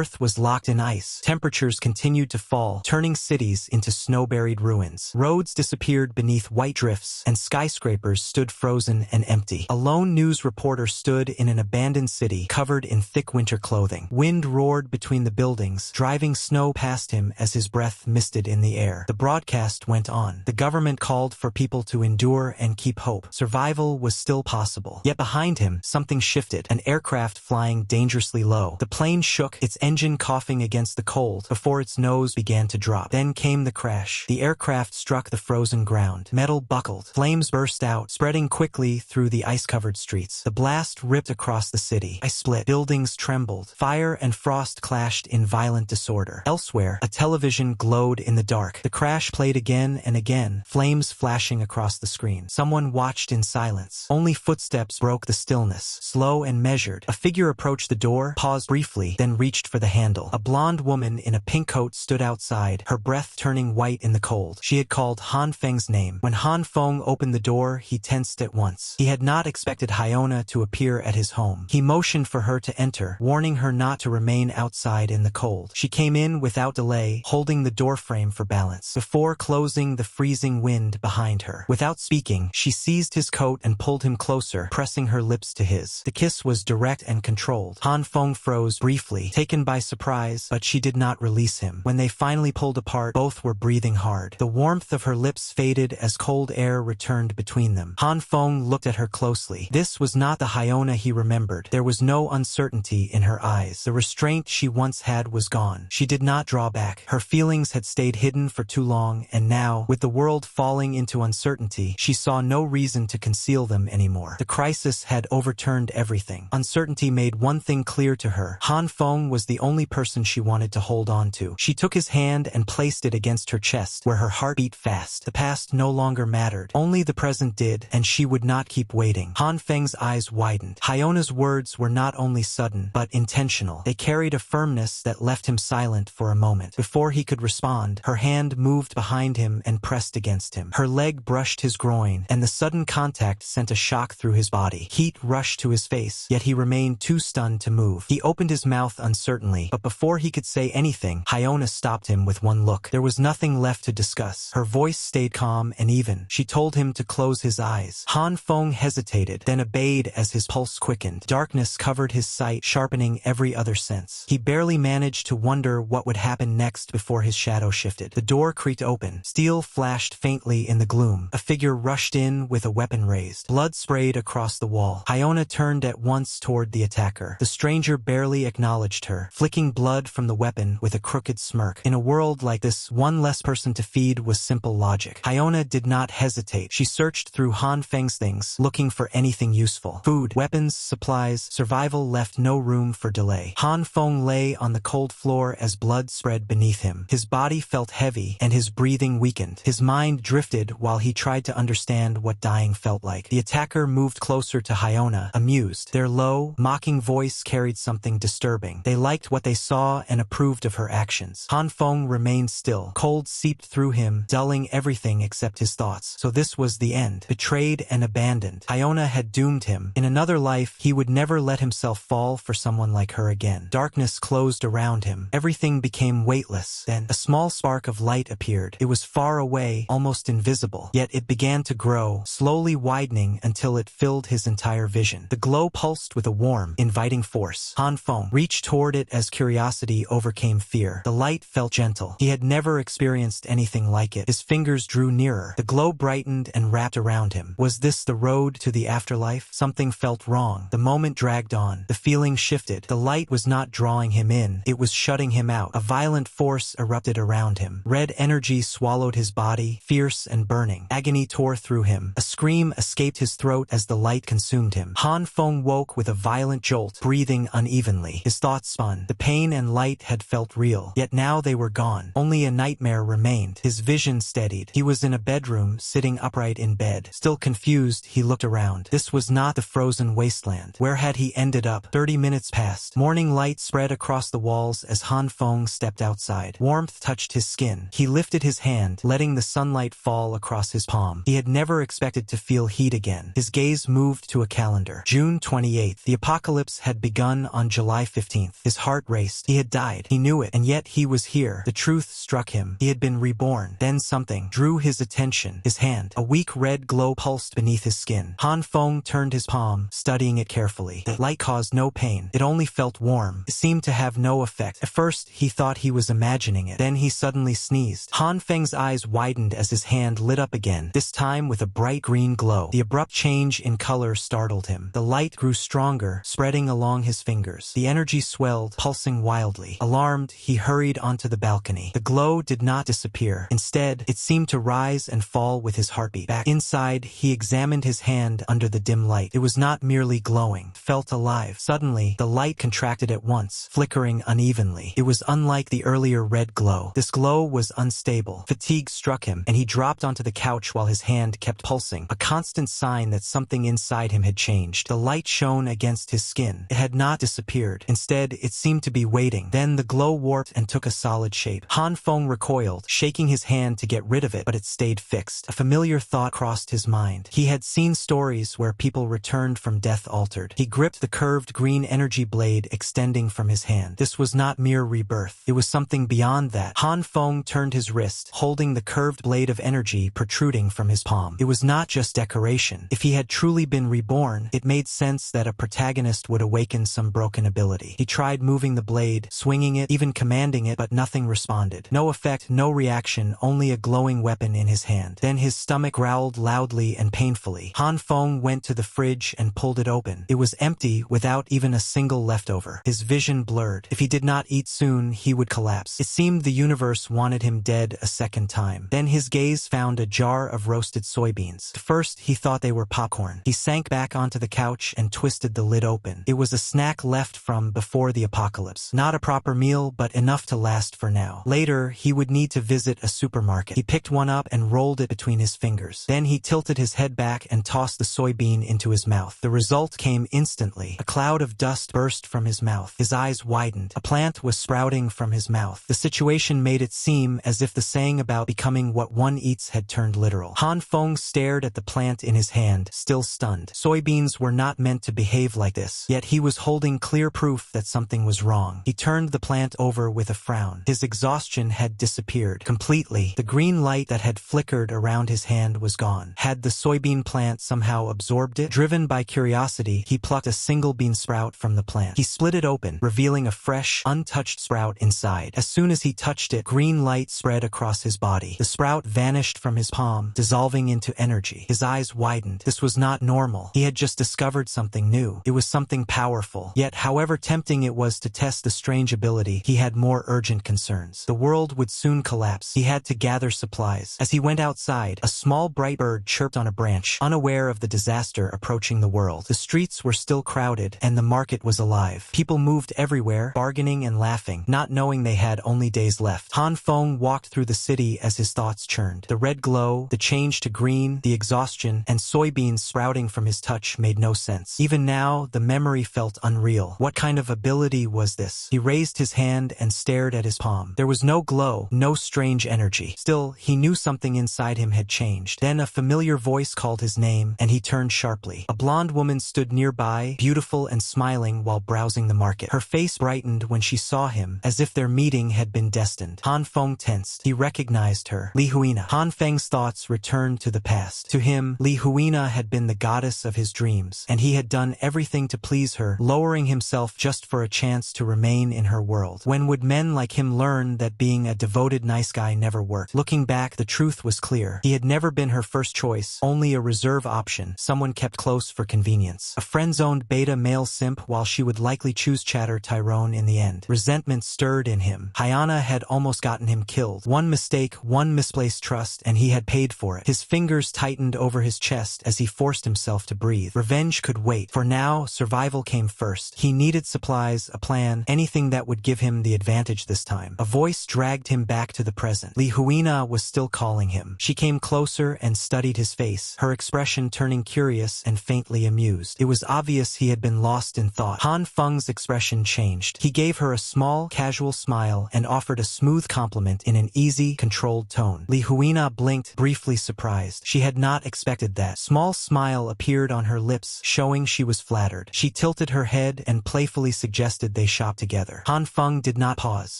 Earth was locked in ice. Temperatures continued to fall, turning cities into snow-buried ruins. Roads disappeared beneath white drifts, and skyscrapers stood frozen and empty. A lone news reporter stood in an abandoned city, covered in thick winter clothing. Wind roared between the buildings, driving snow past him as his breath misted in the air. The broadcast went on. The government called for people to endure and keep hope. Survival was still possible. Yet behind him, something shifted. An aircraft flying dangerously low. The plane shook, its engine coughing against the cold, before its nose began to drop. Then came the crash. The aircraft struck the frozen ground. Metal buckled. Flames burst out, spreading quickly through the ice-covered streets. The blast ripped across the city. Ice split. Buildings trembled. Fire and frost clashed in violent disorder. Elsewhere, a television glowed in the dark. The crash played again and again, flames flashing across the screen. Someone watched in silence. Only footsteps broke the stillness. Slow and measured, a figure approached the door, paused briefly, then reached for the handle. A blonde woman in a pink coat stood outside, her breath turning white in the cold. She had called Han Feng's name. When Han Feng opened the door, he tensed at once. He had not expected Hyona to appear at his home. He motioned for her to enter, warning her not to remain outside in the cold. She came in without delay, holding the doorframe for balance, before closing the freezing wind behind her. Without speaking, she seized his coat and pulled him closer, pressing her lips to his. The kiss was direct and controlled. Han Feng froze briefly, taken by surprise, but she did not release him. When they finally pulled apart, both were breathing hard. The warmth of her lips faded as cold air returned between them. Han Feng looked at her closely. This was not the Hyona he remembered. There was no uncertainty in her eyes. The restraint she once had was gone. She did not draw back. Her feelings had stayed hidden for too long, and now, with the world falling into uncertainty, she saw no reason to conceal them anymore. The crisis had overturned everything. Uncertainty made one thing clear to her. Han Feng was the only person she wanted to hold on to. She took his hand and placed it against her chest, where her heart beat fast. The past no longer mattered. Only the present did, and she would not keep waiting. Han Feng's eyes widened. Hyona's words were not only sudden, but intentional. They carried a firmness that left him silent for a moment. Before he could respond, her hand moved behind him and pressed against him. Her leg brushed his groin, and the sudden contact sent a shock through his body. Heat rushed to his face, yet he remained too stunned to move. He opened his mouth uncertainly, but before he could say anything, Hyona stopped him with one look. There was nothing left to discuss. Her voice stayed calm and even. She told him to close his eyes. Han Feng hesitated, then obeyed as his pulse quickened. Darkness covered his sight, sharpening every other sense. He barely managed to wonder what would happen next before his shadow shifted. The door creaked open. Steel flashed faintly in the gloom. A figure rushed in with a weapon raised. Blood sprayed across the wall. Hyona turned at once toward the attacker. The stranger barely acknowledged her, flicking blood from the weapon with a crooked smirk. In a world like this, one less person to feed was simple logic. Hyona did not hesitate. She searched through Han Feng's things, looking for anything useful. Food, weapons, supplies, survival left no room for delay. Han Feng lay on the cold floor as blood spread beneath him. His body felt heavy, and his breathing weakened. His mind drifted while he tried to understand what dying felt like. The attacker moved closer to Hyona, amused. Their low, mocking voice carried something disturbing. They liked what they saw and approved of her actions. Han Feng remained still. Cold seeped through him, dulling everything except his thoughts. So this was the end. Betrayed and abandoned. Hyona had doomed him. In another life, he would never let himself fall for someone like her again. Darkness closed around him. Everything became weightless. Then, a small spark of light appeared. It was far away, almost invisible. Yet it began to grow, slowly widening until it filled his entire vision. The glow pulsed with a warm, inviting force. Han Feng reached toward it as curiosity overcame fear. The light felt gentle. He had never experienced anything like it. His fingers drew nearer. The glow brightened and wrapped around him. Was this the road to the afterlife? Something felt wrong. The moment dragged on. The feeling shifted. The light was not drawing him in. It was shutting him out. A violent force erupted around him. Red energy swallowed his body, fierce and burning. Agony tore through him. A scream escaped his throat as the light consumed him. Han Feng woke with a violent jolt, breathing unevenly. His thoughts spun. The pain and light had felt real. Yet now they were gone. Only a nightmare remained. His vision steadied. He was in a bedroom, sitting upright in bed. Still confused, he looked around. This was not the frozen wasteland. Where had he ended up? 30 minutes passed. Morning light spread across the walls as Han Feng stepped outside. Warmth touched his skin. He lifted his hand, letting the sunlight fall across his palm. He had never expected to feel heat again. His gaze moved to a calendar. June 28th. The apocalypse had begun on July 15th. His heart heart raced. He had died. He knew it, and yet he was here. The truth struck him. He had been reborn. Then something drew his attention. His hand. A weak red glow pulsed beneath his skin. Han Feng turned his palm, studying it carefully. The light caused no pain. It only felt warm. It seemed to have no effect. At first, he thought he was imagining it. Then he suddenly sneezed. Han Feng's eyes widened as his hand lit up again, this time with a bright green glow. The abrupt change in color startled him. The light grew stronger, spreading along his fingers. The energy swelled, pulsing wildly. Alarmed, he hurried onto the balcony. The glow did not disappear. Instead, it seemed to rise and fall with his heartbeat. Back inside, he examined his hand under the dim light. It was not merely glowing. It felt alive. Suddenly, the light contracted at once, flickering unevenly. It was unlike the earlier red glow. This glow was unstable. Fatigue struck him, and he dropped onto the couch while his hand kept pulsing, a constant sign that something inside him had changed. The light shone against his skin. It had not disappeared. Instead, it seemed to be waiting. Then the glow warped and took a solid shape. Han Feng recoiled, shaking his hand to get rid of it, but it stayed fixed. A familiar thought crossed his mind. He had seen stories where people returned from death altered. He gripped the curved green energy blade extending from his hand. This was not mere rebirth. It was something beyond that. Han Feng turned his wrist, holding the curved blade of energy protruding from his palm. It was not just decoration. If he had truly been reborn, it made sense that a protagonist would awaken some broken ability. He tried moving the blade, swinging it, even commanding it, but nothing responded. No effect, no reaction, only a glowing weapon in his hand. Then his stomach growled loudly and painfully. Han Feng went to the fridge and pulled it open. It was empty, without even a single leftover. His vision blurred. If he did not eat soon, he would collapse. It seemed the universe wanted him dead a second time. Then his gaze found a jar of roasted soybeans. At first, he thought they were popcorn. He sank back onto the couch and twisted the lid open. It was a snack left from before the apocalypse. Not a proper meal, but enough to last for now. Later, he would need to visit a supermarket. He picked one up and rolled it between his fingers. Then he tilted his head back and tossed the soybean into his mouth. The result came instantly. A cloud of dust burst from his mouth. His eyes widened. A plant was sprouting from his mouth. The situation made it seem as if the saying about becoming what one eats had turned literal. Han Feng stared at the plant in his hand, still stunned. Soybeans were not meant to behave like this, yet he was holding clear proof that something was wrong. He turned the plant over with a frown. His exhaustion had disappeared completely. The green light that had flickered around his hand was gone. Had the soybean plant somehow absorbed it? Driven by curiosity, he plucked a single bean sprout from the plant. He split it open, revealing a fresh, untouched sprout inside. As soon as he touched it, green light spread across his body. The sprout vanished from his palm, dissolving into energy. His eyes widened. This was not normal. He had just discovered something new. It was something powerful. Yet, however tempting it was to test the strange ability, he had more urgent concerns. The world would soon collapse. He had to gather supplies. As he went outside, a small bright bird chirped on a branch, unaware of the disaster approaching the world. The streets were still crowded, and the market was alive. People moved everywhere, bargaining and laughing, not knowing they had only days left. Han Feng walked through the city as his thoughts churned. The red glow, the change to green, the exhaustion, and soybeans sprouting from his touch made no sense. Even now, the memory felt unreal. What kind of ability was this? He raised his hand and stared at his palm. There was no glow, no strange energy. Still, he knew something inside him had changed. Then a familiar voice called his name, and he turned sharply. A blonde woman stood nearby, beautiful and smiling while browsing the market. Her face brightened when she saw him, as if their meeting had been destined. Han Feng tensed. He recognized her. Li Huina. Han Feng's thoughts returned to the past. To him, Li Huina had been the goddess of his dreams, and he had done everything to please her, lowering himself just for a chance to remain in her world. When would men like him learn that being a devoted nice guy never worked? Looking back, the truth was clear. He had never been her first choice, only a reserve option, someone kept close for convenience. A friend-zoned beta male simp, while she would likely choose Chatter Tyrone in the end. Resentment stirred in him. Hyana had almost gotten him killed. One mistake, one misplaced trust, and he had paid for it. His fingers tightened over his chest as he forced himself to breathe. Revenge could wait. For now, survival came first. He needed supplies, a plan, anything that would give him the advantage this time. A voice dragged him back to the present. Li Huina was still calling him. She came closer and studied his face, her expression turning curious and faintly amused. It was obvious he had been lost in thought. Han Feng's expression changed. He gave her a small, casual smile and offered a smooth compliment in an easy, controlled tone. Li Huina blinked, briefly surprised. She had not expected that. Small smile appeared on her lips, showing she was flattered. She tilted her head and playfully suggested neighborhood they shopped together. Han Feng did not pause.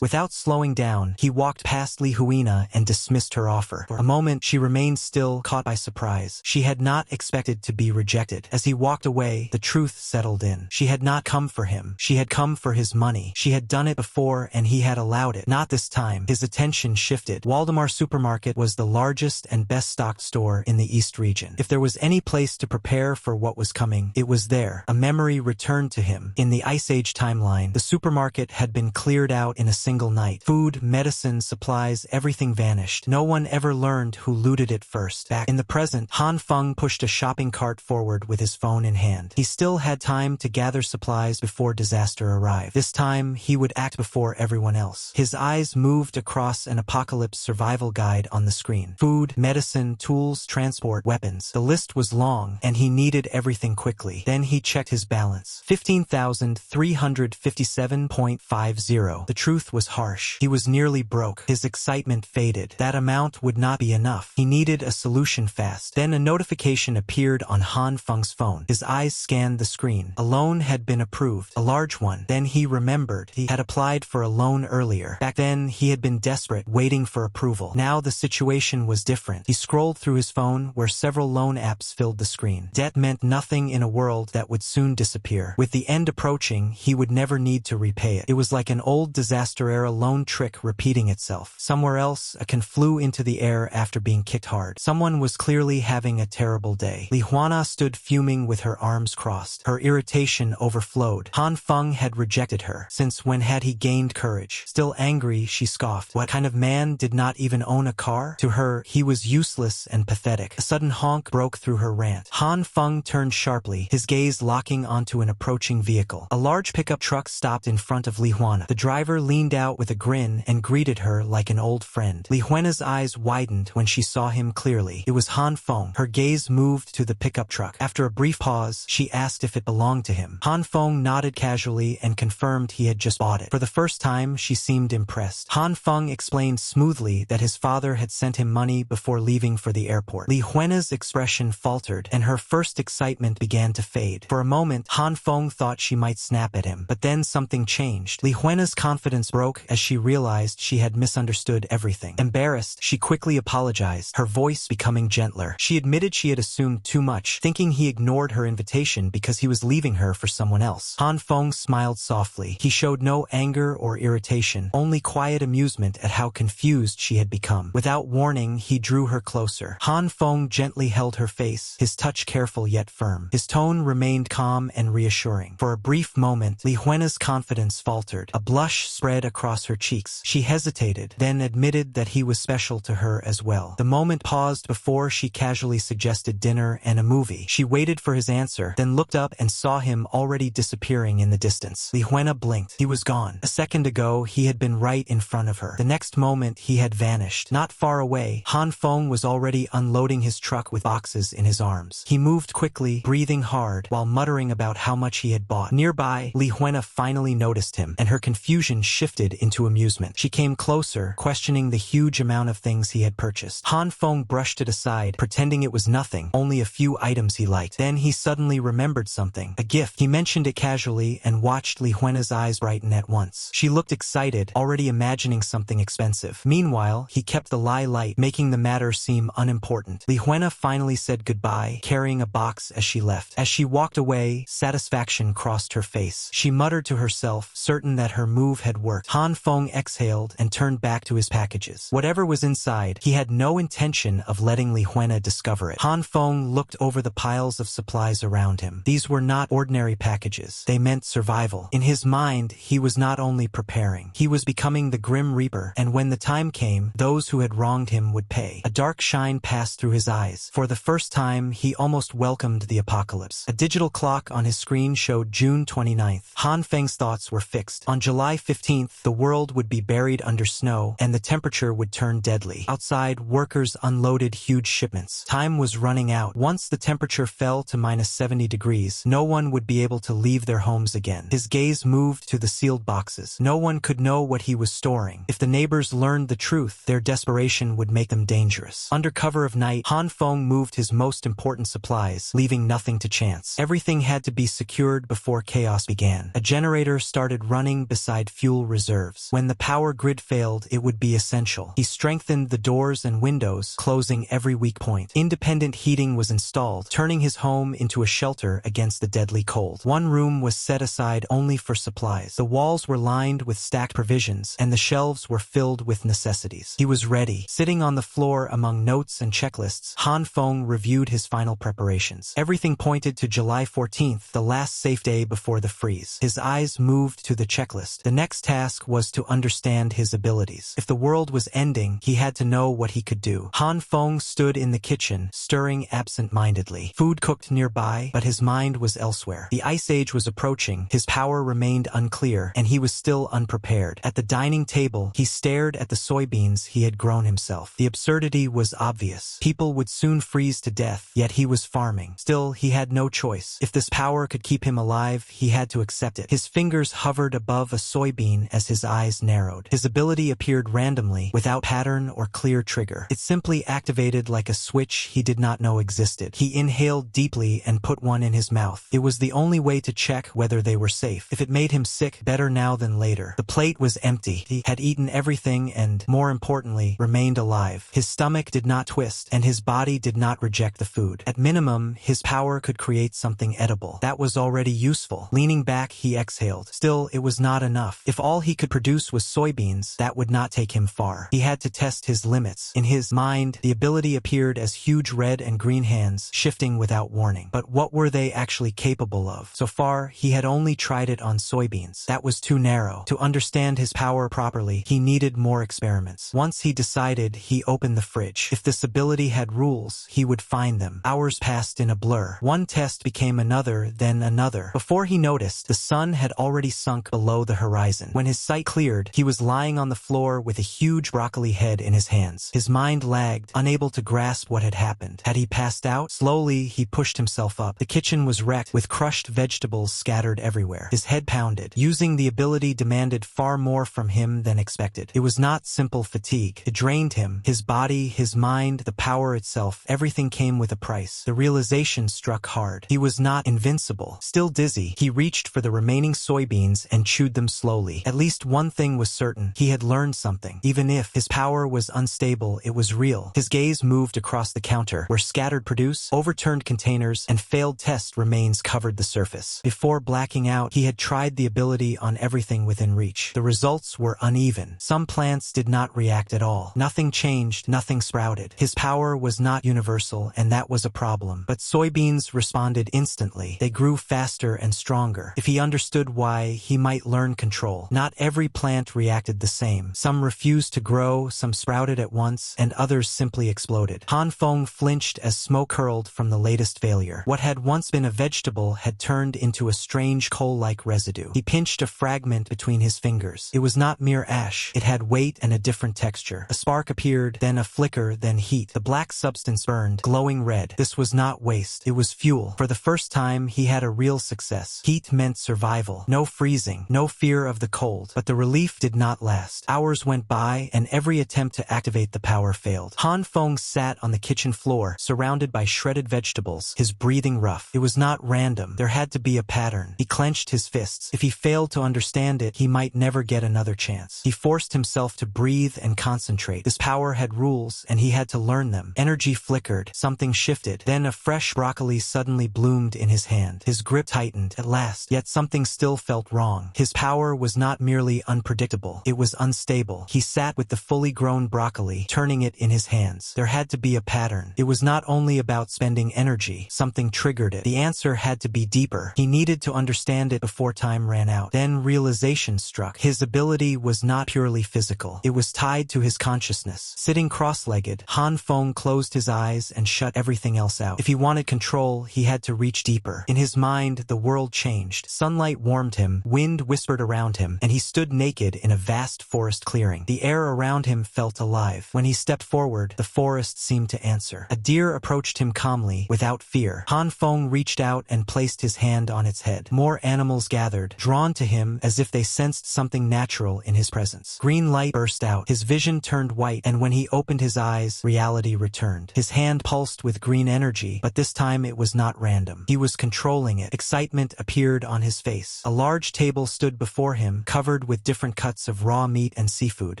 Without slowing down, he walked past Li Huina and dismissed her offer. For a moment, she remained still, caught by surprise. She had not expected to be rejected. As he walked away, the truth settled in. She had not come for him. She had come for his money. She had done it before and he had allowed it. Not this time. His attention shifted. Waldemar Supermarket was the largest and best-stocked store in the East region. If there was any place to prepare for what was coming, it was there. A memory returned to him. In the Ice Age timeline, the supermarket had been cleared out in a single night. Food, medicine, supplies, everything vanished. No one ever learned who looted it first. Back in the present, Han Feng pushed a shopping cart forward with his phone in hand. He still had time to gather supplies before disaster arrived. This time, he would act before everyone else. His eyes moved across an apocalypse survival guide on the screen. Food, medicine, tools, transport, weapons. The list was long, and he needed everything quickly. Then he checked his balance. 15,357.50. The truth was harsh. He was nearly broke. His excitement faded. That amount would not be enough. He needed a solution fast. Then a notification appeared on Han Feng's phone. His eyes scanned the screen. A loan had been approved. A large one. Then he remembered. He had applied for a loan earlier. Back then, he had been desperate, waiting for approval. Now the situation was different. He scrolled through his phone, where several loan apps filled the screen. Debt meant nothing in a world that would soon disappear. With the end approaching, he would never need to repay it. It was like an old disaster-era loan trick repeating itself. Somewhere else, a can flew into the air after being kicked hard. Someone was clearly having a terrible day. Li Huana stood fuming with her arms crossed. Her irritation overflowed. Han Feng had rejected her. Since when had he gained courage? Still angry, she scoffed. What kind of man did not even own a car? To her, he was useless and pathetic. A sudden honk broke through her rant. Han Feng turned sharply, his gaze locking onto an approaching vehicle. A large pickup truck stopped in front of Li Huana. The driver leaned out with a grin and greeted her like an old friend. Li Huana's eyes widened when she saw him clearly. It was Han Feng. Her gaze moved to the pickup truck. After a brief pause, she asked if it belonged to him. Han Feng nodded casually and confirmed he had just bought it. For the first time, she seemed impressed. Han Feng explained smoothly that his father had sent him money before leaving for the airport. Li Huana's expression faltered, and her first excitement began to fade. For a moment, Han Feng thought she might snap at him, but then something changed. Li Huana's confidence broke as she realized she had misunderstood everything. Embarrassed, she quickly apologized, her voice becoming gentler. She admitted she had assumed too much, thinking he ignored her invitation because he was leaving her for someone else. Han Feng smiled softly. He showed no anger or irritation, only quiet amusement at how confused she had become. Without warning, he drew her closer. Han Feng gently held her face, his touch careful yet firm. His tone remained calm and reassuring. For a brief moment, Li Huana's confidence faltered. A blush spread across her cheeks. She hesitated, then admitted that he was special to her as well. The moment paused before she casually suggested dinner and a movie. She waited for his answer, then looked up and saw him already disappearing in the distance. Li Huana blinked. He was gone. A second ago, he had been right in front of her. The next moment, he had vanished. Not far away, Han Feng was already unloading his truck with boxes in his arms. He moved quickly, breathing hard, while muttering about how much he had bought. Nearby, Li Huana finally noticed him, and her confusion shifted into amusement. She came closer, questioning the huge amount of things he had purchased. Han Feng brushed it aside, pretending it was nothing, only a few items he liked. Then he suddenly remembered something. A gift. He mentioned it casually and watched Li Huana's eyes brighten at once. She looked excited, already imagining something expensive. Meanwhile, he kept the lie light, making the matter seem unimportant. Li Huana finally said goodbye, carrying a box as she left. As she walked away, satisfaction crossed her face. She muttered to herself, certain that her move had worked. Han Feng exhaled and turned back to his packages. Whatever was inside, he had no intention of letting Li Huana discover it. Han Feng looked over the piles of supplies around him. These were not ordinary packages. They meant survival. In his mind, he was not only preparing, he was becoming the Grim Reaper, and when the time came, those who had wronged him would pay. A dark shine passed through his eyes. For the first time, he almost welcomed the apocalypse. A digital clock on his screen showed June 29th. Han Feng's thoughts were fixed. On July 15th, the world would be buried under snow, and the temperature would turn deadly. Outside, workers unloaded huge shipments. Time was running out. Once the temperature fell to -70 degrees, no one would be able to leave their homes again. His gaze moved to the sealed boxes. No one could know what he was storing. If the neighbors learned the truth, their desperation would make them dangerous. Under cover of night, Han Feng moved his most important supplies, leaving nothing to chance. Everything had to be secured before chaos began. A generator started running beside fuel reserves. When the power grid failed, it would be essential. He strengthened the doors and windows, closing every weak point. Independent heating was installed, turning his home into a shelter against the deadly cold. One room was set aside only for supplies. The walls were lined with stacked provisions, and the shelves were filled with necessities. He was ready. Sitting on the floor among notes and checklists, Han Feng reviewed his final preparations. Everything pointed to July 14th, the last safe day before the freeze. His eyes moved to the checklist. The next task was to understand his abilities. If the world was ending, he had to know what he could do. Han Feng stood in the kitchen, stirring absent-mindedly. Food cooked nearby, but his mind was elsewhere. The Ice Age was approaching, his power remained unclear, and he was still unprepared. At the dining table, he stared at the soybeans he had grown himself. The absurdity was obvious. People would soon freeze to death, yet he was farming. Still, he had no choice. If this power could keep him alive, he had to accept it. His fingers hovered above a soybean as his eyes narrowed. His ability appeared randomly, without pattern or clear trigger. It simply activated like a switch he did not know existed. He inhaled deeply and put one in his mouth. It was the only way to check whether they were safe. If it made him sick, better now than later. The plate was empty. He had eaten everything and, more importantly, remained alive. His stomach did not twist, and his body did not reject the food. At minimum, his power could create something edible. That was already useful. Leaning back, he exhaled. Still, it was not enough. If all he could produce was soybeans, that would not take him far. He had to test his limits. In his mind, the ability appeared as huge red and green hands, shifting without warning. But what were they actually capable of? So far, he had only tried it on soybeans. That was too narrow. To understand his power properly, he needed more experiments. Once he decided, he opened the fridge. If this ability had rules, he would find them. Hours passed in a blur. One test became another, then another. Before he noticed, the sun had already sunk below the horizon. When his sight cleared, he was lying on the floor with a huge broccoli head in his hands. His mind lagged, unable to grasp what had happened. Had he passed out? Slowly, he pushed himself up. The kitchen was wrecked, with crushed vegetables scattered everywhere. His head pounded. Using the ability demanded far more from him than expected. It was not simple fatigue. It drained him. His body, his mind, the power itself, everything came with a price. The realization struck hard. He was not invincible. Still dizzy, he reached for the remaining soybeans and chewed them slowly. At least one thing was certain. He had learned something. Even if his power was unstable, it was real. His gaze moved across the counter, where scattered produce, overturned containers, and failed test remains covered the surface. Before blacking out, he had tried the ability on everything within reach. The results were uneven. Some plants did not react at all. Nothing changed, nothing sprouted. His power was not universal, and that was a problem. But soybeans responded instantly. They grew faster and stronger. If he understood why, he might learn control. Not every plant reacted the same. Some refused to grow, some sprouted at once, and others simply exploded. Han Feng flinched as smoke curled from the latest failure. What had once been a vegetable had turned into a strange coal-like residue. He pinched a fragment between his fingers. It was not mere ash. It had weight and a different texture. A spark appeared, then a flicker, then heat. The black substance burned, glowing red. This was not waste. It was fuel. For the first time, he had a real success. Heat meant survival. No freezing, no fear of the cold. But the relief did not last. Hours went by, and every attempt to activate the power failed. Han Feng sat on the kitchen floor, surrounded by shredded vegetables, his breathing rough. It was not random. There had to be a pattern. He clenched his fists. If he failed to understand it, he might never get another chance. He forced himself to breathe and concentrate. This power had rules, and he had to learn them. Energy flickered. Something shifted. Then a fresh broccoli suddenly bloomed in his hand. His grip tightened. At last, yet something still felt wrong. His power was not merely unpredictable. It was unstable. He sat with the fully grown broccoli, turning it in his hands. There had to be a pattern. It was not only about spending energy. Something triggered it. The answer had to be deeper. He needed to understand it before time ran out. Then realization struck. His ability was not purely physical. It was tied to his consciousness. Sitting cross-legged, Han Feng closed his eyes and shut everything else out. If he wanted control, he had to reach deeper. In his mind, the world changed. Sunlight warmed him, wind whispered around him, and he stood naked in a vast forest clearing. The air around him felt alive. When he stepped forward, the forest seemed to answer. A deer approached him calmly, without fear. Han Feng reached out and placed his hand on its head. More animals gathered, drawn to him as if they sensed something natural in his presence. Green light burst out. His vision turned white, and when he opened his eyes, reality returned. His hand pulsed with green energy, but this time it was not random. He was controlling it. Excitement appeared on his face. face. A large table stood before him, covered with different cuts of raw meat and seafood.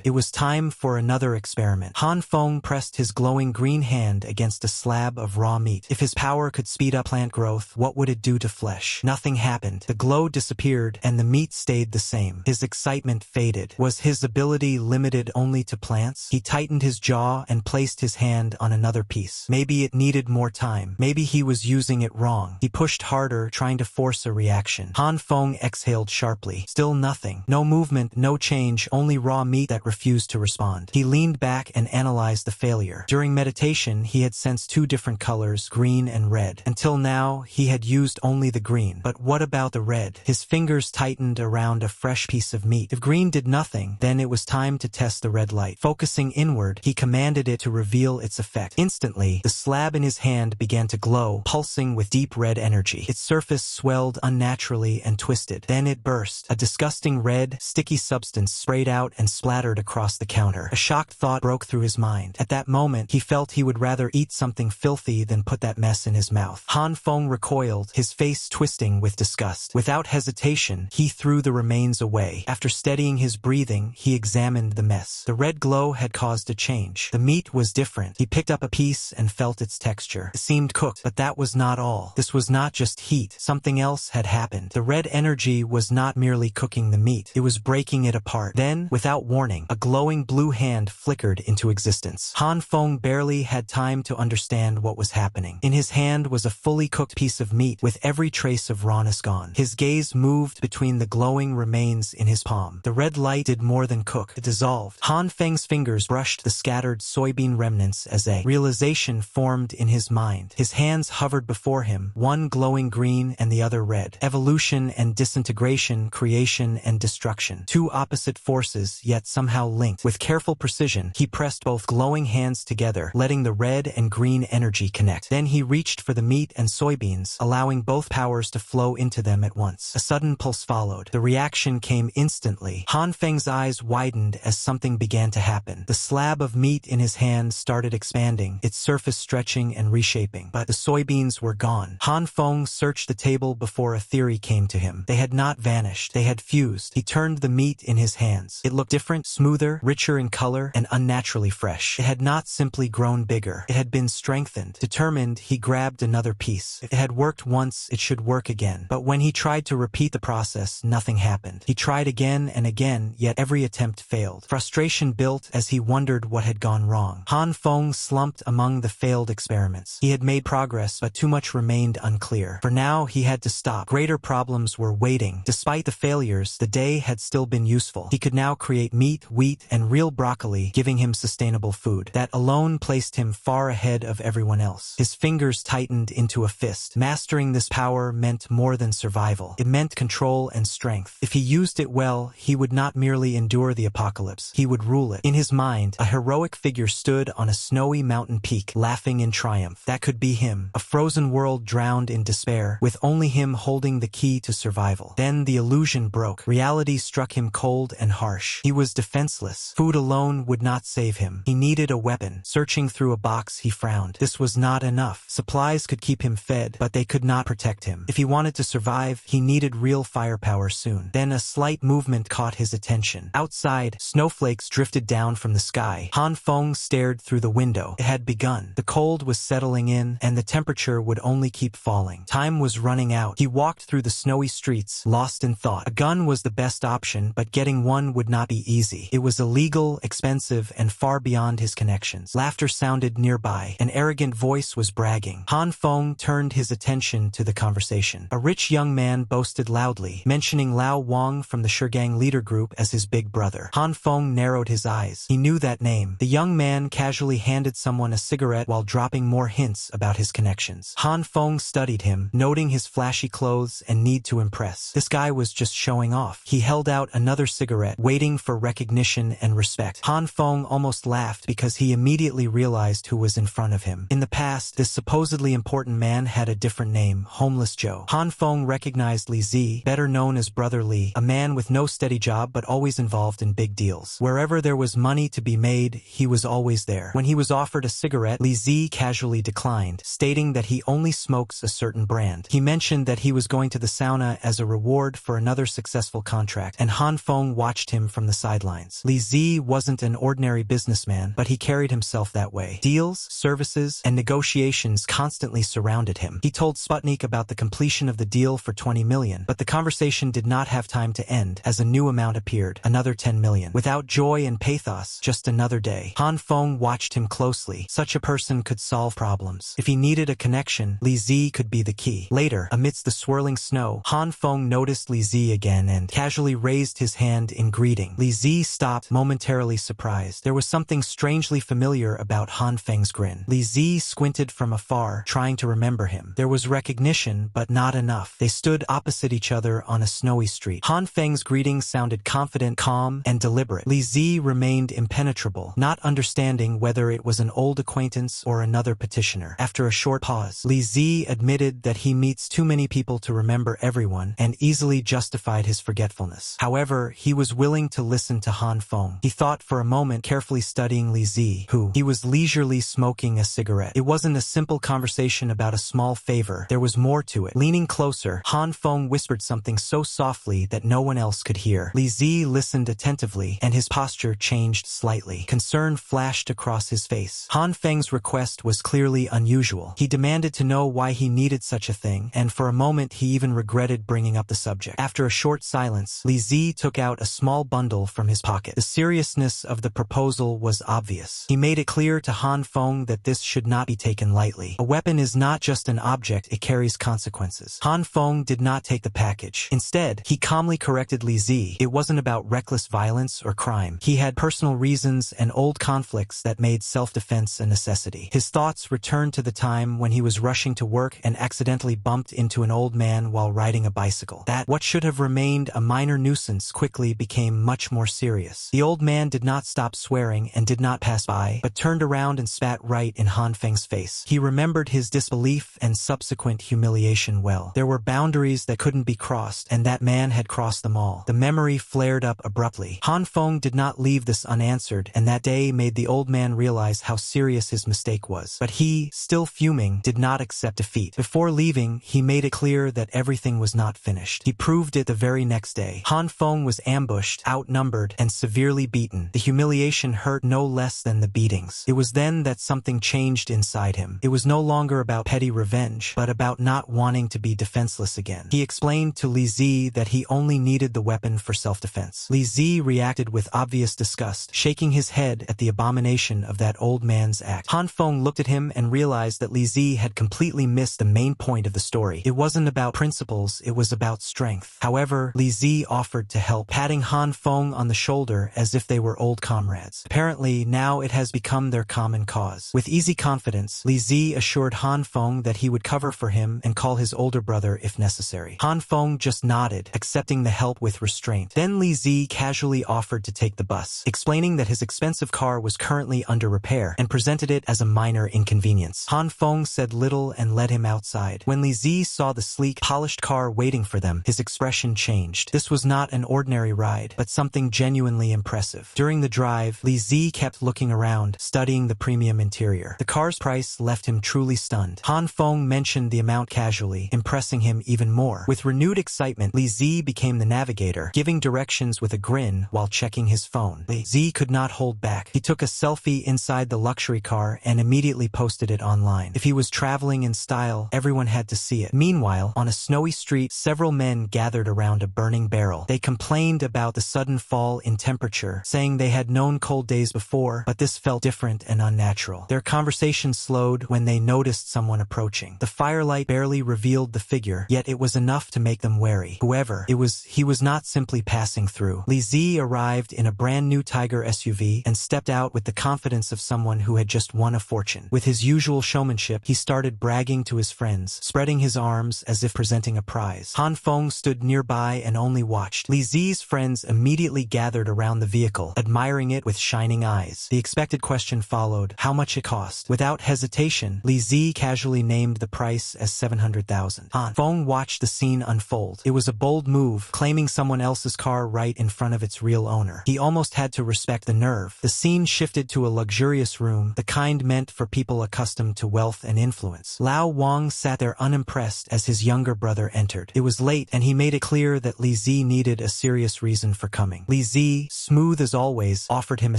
It was time for another experiment. Han Feng pressed his glowing green hand against a slab of raw meat. If his power could speed up plant growth, what would it do to flesh? Nothing happened. The glow disappeared, and the meat stayed the same. His excitement faded. Was his ability limited only to plants? He tightened his jaw and placed his hand on another piece. Maybe it needed more time. Maybe he was using it wrong. He pushed harder, trying to force a reaction. Han Feng exhaled sharply. Still nothing. No movement, no change, only raw meat that refused to respond. He leaned back and analyzed the failure. During meditation, he had sensed two different colors, green and red. Until now, he had used only the green. But what about the red? His fingers tightened around a fresh piece of meat. If green did nothing, then it was time to test the red light. Focusing inward, he commanded it to reveal its effect. Instantly, the slab in his hand began to glow, pulsing with deep red energy. Its surface swelled unnaturally and twisted. Then it burst. A disgusting red, sticky substance sprayed out and splattered across the counter. A shocked thought broke through his mind. At that moment, he felt he would rather eat something filthy than put that mess in his mouth. Han Feng recoiled, his face twisting with disgust. Without hesitation, he threw the remains away. After steadying his breathing, he examined the mess. The red glow had caused a change. The meat was different. He picked up a piece and felt its texture. It seemed cooked, but that was not all. This was not just heat. Something else had happened. The red energy was not merely cooking the meat. It was breaking it apart. Then, without warning, a glowing blue hand flickered into existence. Han Feng barely had time to understand what was happening. In his hand was a fully cooked piece of meat with every trace of rawness gone. His gaze moved between the glowing remains in his palm. The red light did more than cook. It dissolved. Han Feng's fingers brushed the scattered soybean remnants as a realization formed in his mind. His hands hovered before him, one glowing green and the other red. Evolution and disintegration, creation and destruction. Two opposite forces, yet somehow linked. With careful precision, he pressed both glowing hands together, letting the red and green energy connect. Then he reached for the meat and soybeans, allowing both powers to flow into them at once. A sudden pulse followed. The reaction came instantly. Han Feng's eyes widened as something began to happen. The slab of meat in his hand started expanding, its surface stretching and reshaping. But the soybeans were gone. Han Feng searched the table before a theory came to him. They had not vanished. They had fused. He turned the meat in his hands. It looked different, smoother, richer in color, and unnaturally fresh. It had not simply grown bigger. It had been strengthened. Determined, he grabbed another piece. If it had worked once, it should work again. But when he tried to repeat the process, nothing happened. He tried again and again, yet every attempt failed. Frustration built as he wondered what had gone wrong. Han Feng slumped among the failed experiments. He had made progress, but too much remained unclear. For now, he had to stop. Greater problems were waiting. Despite the failures, the day had still been useful. He could now create meat, wheat, and real broccoli, giving him sustainable food. That alone placed him far ahead of everyone else. His fingers tightened into a fist. Mastering this power meant more than survival. It meant control and strength. If he used it well, he would not merely endure the apocalypse. He would rule it. In his mind, a heroic figure stood on a snowy mountain peak, laughing in triumph. That could be him. A frozen world drowned in despair, with only him holding the key to survival. Then the illusion broke. Reality struck him cold and harsh. He was defenseless. Food alone would not save him. He needed a weapon. Searching through a box, he frowned. This was not enough. Supplies could keep him fed, but they could not protect him. If he wanted to survive, he needed real firepower soon. Then a slight movement caught his attention. Outside, snowflakes drifted down from the sky. Han Feng stared through the window. It had begun. The cold was settling in, and the temperature would only keep falling. Time was running out. He walked through the snowy streets, lost in thought. A gun was the best option, but getting one would not be easy. It was illegal, expensive, and far beyond his connections. Laughter sounded nearby. An arrogant voice was bragging. Han Feng turned his attention to the conversation. A rich young man boasted loudly, mentioning Lao Wang from the Shurgang leader group as his big brother. Han Feng narrowed his eyes. He knew that name. The young man casually handed someone a cigarette while dropping more hints about his connections. Han Feng studied him, noting his flashy clothes and need to impress. This guy was just showing off. He held out another cigarette, waiting for recognition and respect. Han Feng almost laughed because he immediately realized who was in front of him. In the past, this supposedly important man had a different name, Homeless Joe. Han Feng recognized Li Zi, better known as Brother Li, a man with no steady job but always involved in big deals. Wherever there was money to be made, he was always there. When he was offered a cigarette, Li Zi casually declined, stating that he only smokes a certain brand. He mentioned that he was going to the sauna as a reward for another successful contract, and Han Feng watched him from the sidelines. Li Zi wasn't an ordinary businessman, but he carried himself that way. Deals, services, and negotiations constantly surrounded him. He told Sputnik about the completion of the deal for 20 million, but the conversation did not have time to end as a new amount appeared, another 10 million. Without joy and pathos, just another day. Han Feng watched him closely. Such a person could solve problems. If he needed a connection, Li Zi could be the key. Later, amidst the swirling snow, Han Feng noticed Li Zi again and casually raised his hand in greeting. Li Zi stopped, momentarily surprised. There was something strangely familiar about Han Feng's grin. Li Zi squinted from afar, trying to remember him. There was recognition, but not enough. They stood opposite each other on a snowy street. Han Feng's greeting sounded confident, calm, and deliberate. Li Zi remained impenetrable, not understanding whether it was an old acquaintance or another petitioner. After a short pause, Li Zi admitted that he meets too many people to remember everyone and easily justified his forgetfulness. However, he was willing to listen to Han Feng. He thought for a moment, carefully studying Li Zi, who he was leisurely smoking a cigarette. It wasn't a simple conversation about a small favor. There was more to it. Leaning closer, Han Feng whispered something so softly that no one else could hear. Li Zi listened attentively, and his posture changed slightly. Concern flashed across his face. Han Feng's request was clearly unusual. He demanded to know why he needed such a thing, and for a moment he even regretted bringing up the subject. After a short silence, Li Zi took out a small bundle from his pocket. The seriousness of the proposal was obvious. He made it clear to Han Feng that this should not be taken lightly. A weapon is not just an object, it carries consequences. Han Feng did not take the package. Instead, he calmly corrected Li Zi. It wasn't about reckless violence or crime. He had personal reasons and old conflicts that made self-defense a necessity. His thoughts returned to the time when he was rushing to work and accidentally bumped into an old man while riding a bicycle. That what should have remained a minor nuisance quickly became much more serious. The old man did not stop swearing and did not pass by, but turned around and spat right in Han Feng's face. He remembered his disbelief and subsequent humiliation well. There were boundaries that couldn't be crossed, and that man had crossed them all. The memory flared up abruptly. Han Feng did not leave this unanswered, and that day made the old man realize how serious his mistake was. But he, still fuming, did not accept defeat. Before leaving, he made it clear that everything was not finished. He proved it the very next day. Han Feng was ambushed, outnumbered, and severely beaten. The humiliation hurt no less than the beatings. It was then that something changed inside him. It was no longer about petty revenge, but about not wanting to be defenseless again. He explained to Li Zi that he only needed the weapon for self-defense. Li Zi reacted with obvious disgust, shaking his head at the abomination of that old man's act. Han Feng looked at him and realized that Li Zi had completely missed the main point of the story. It wasn't about principles, it was about strength. However, Li Zi offered to help, patting Han Feng on the shoulder as if they were old comrades. Apparently, now it has become their common cause. With easy confidence, Li Zi assured Han Feng that he would cover for him and call his older brother if necessary. Han Feng just nodded, accepting the help with restraint. Then Li Zi casually offered to take the bus, explaining that his expensive car was currently under repair, and presented it as a minor inconvenience. Han Feng said little and led him outside. When Li Zi saw the sleek, polished car waiting for them, his expression changed. This was not an ordinary ride, but something genuinely impressive. During the drive, Li Zi kept looking around, studying the premium interior. The car's price left him truly stunned. Han Feng mentioned the amount casually, impressing him even more. With renewed excitement, Li Zi became the navigator, giving directions with a grin while checking his phone. Li Zi could not hold back. He took a selfie inside the luxury car and immediately posted it online. If he was traveling in style, everyone had to see it. Meanwhile, on a snowy street, several men gathered around a burning barrel. They complained about the sudden fall in temperature, saying they had known cold days before, but this felt different and unnatural. Their conversation slowed when they noticed someone approaching. The firelight barely revealed the figure, yet it was enough to make them wary. Whoever he was not simply passing through. Li Zi arrived in a brand new Tiger SUV and stepped out with the confidence of someone who had just won a fortune. With his usual showmanship, he started bragging to his friends, spreading his arms as if presenting a prize. Han Feng stood nearby and only watched. Li Zi's friends immediately gathered around the vehicle, admiring it with shining eyes. The expected question followed: how much it cost? Without hesitation, Li Zi casually named the price as 700,000. Han Feng watched the scene unfold. It was a bold move, claiming someone else's car right in front of its real owner. He almost had to respect the nerve. The scene shifted to a luxurious room, the kind meant for people accustomed to wealth and influence. Lao Wang sat there unimpressed as his younger brother entered. appeared. It was late, and he made it clear that Li Zi needed a serious reason for coming. Li Zi, smooth as always, offered him a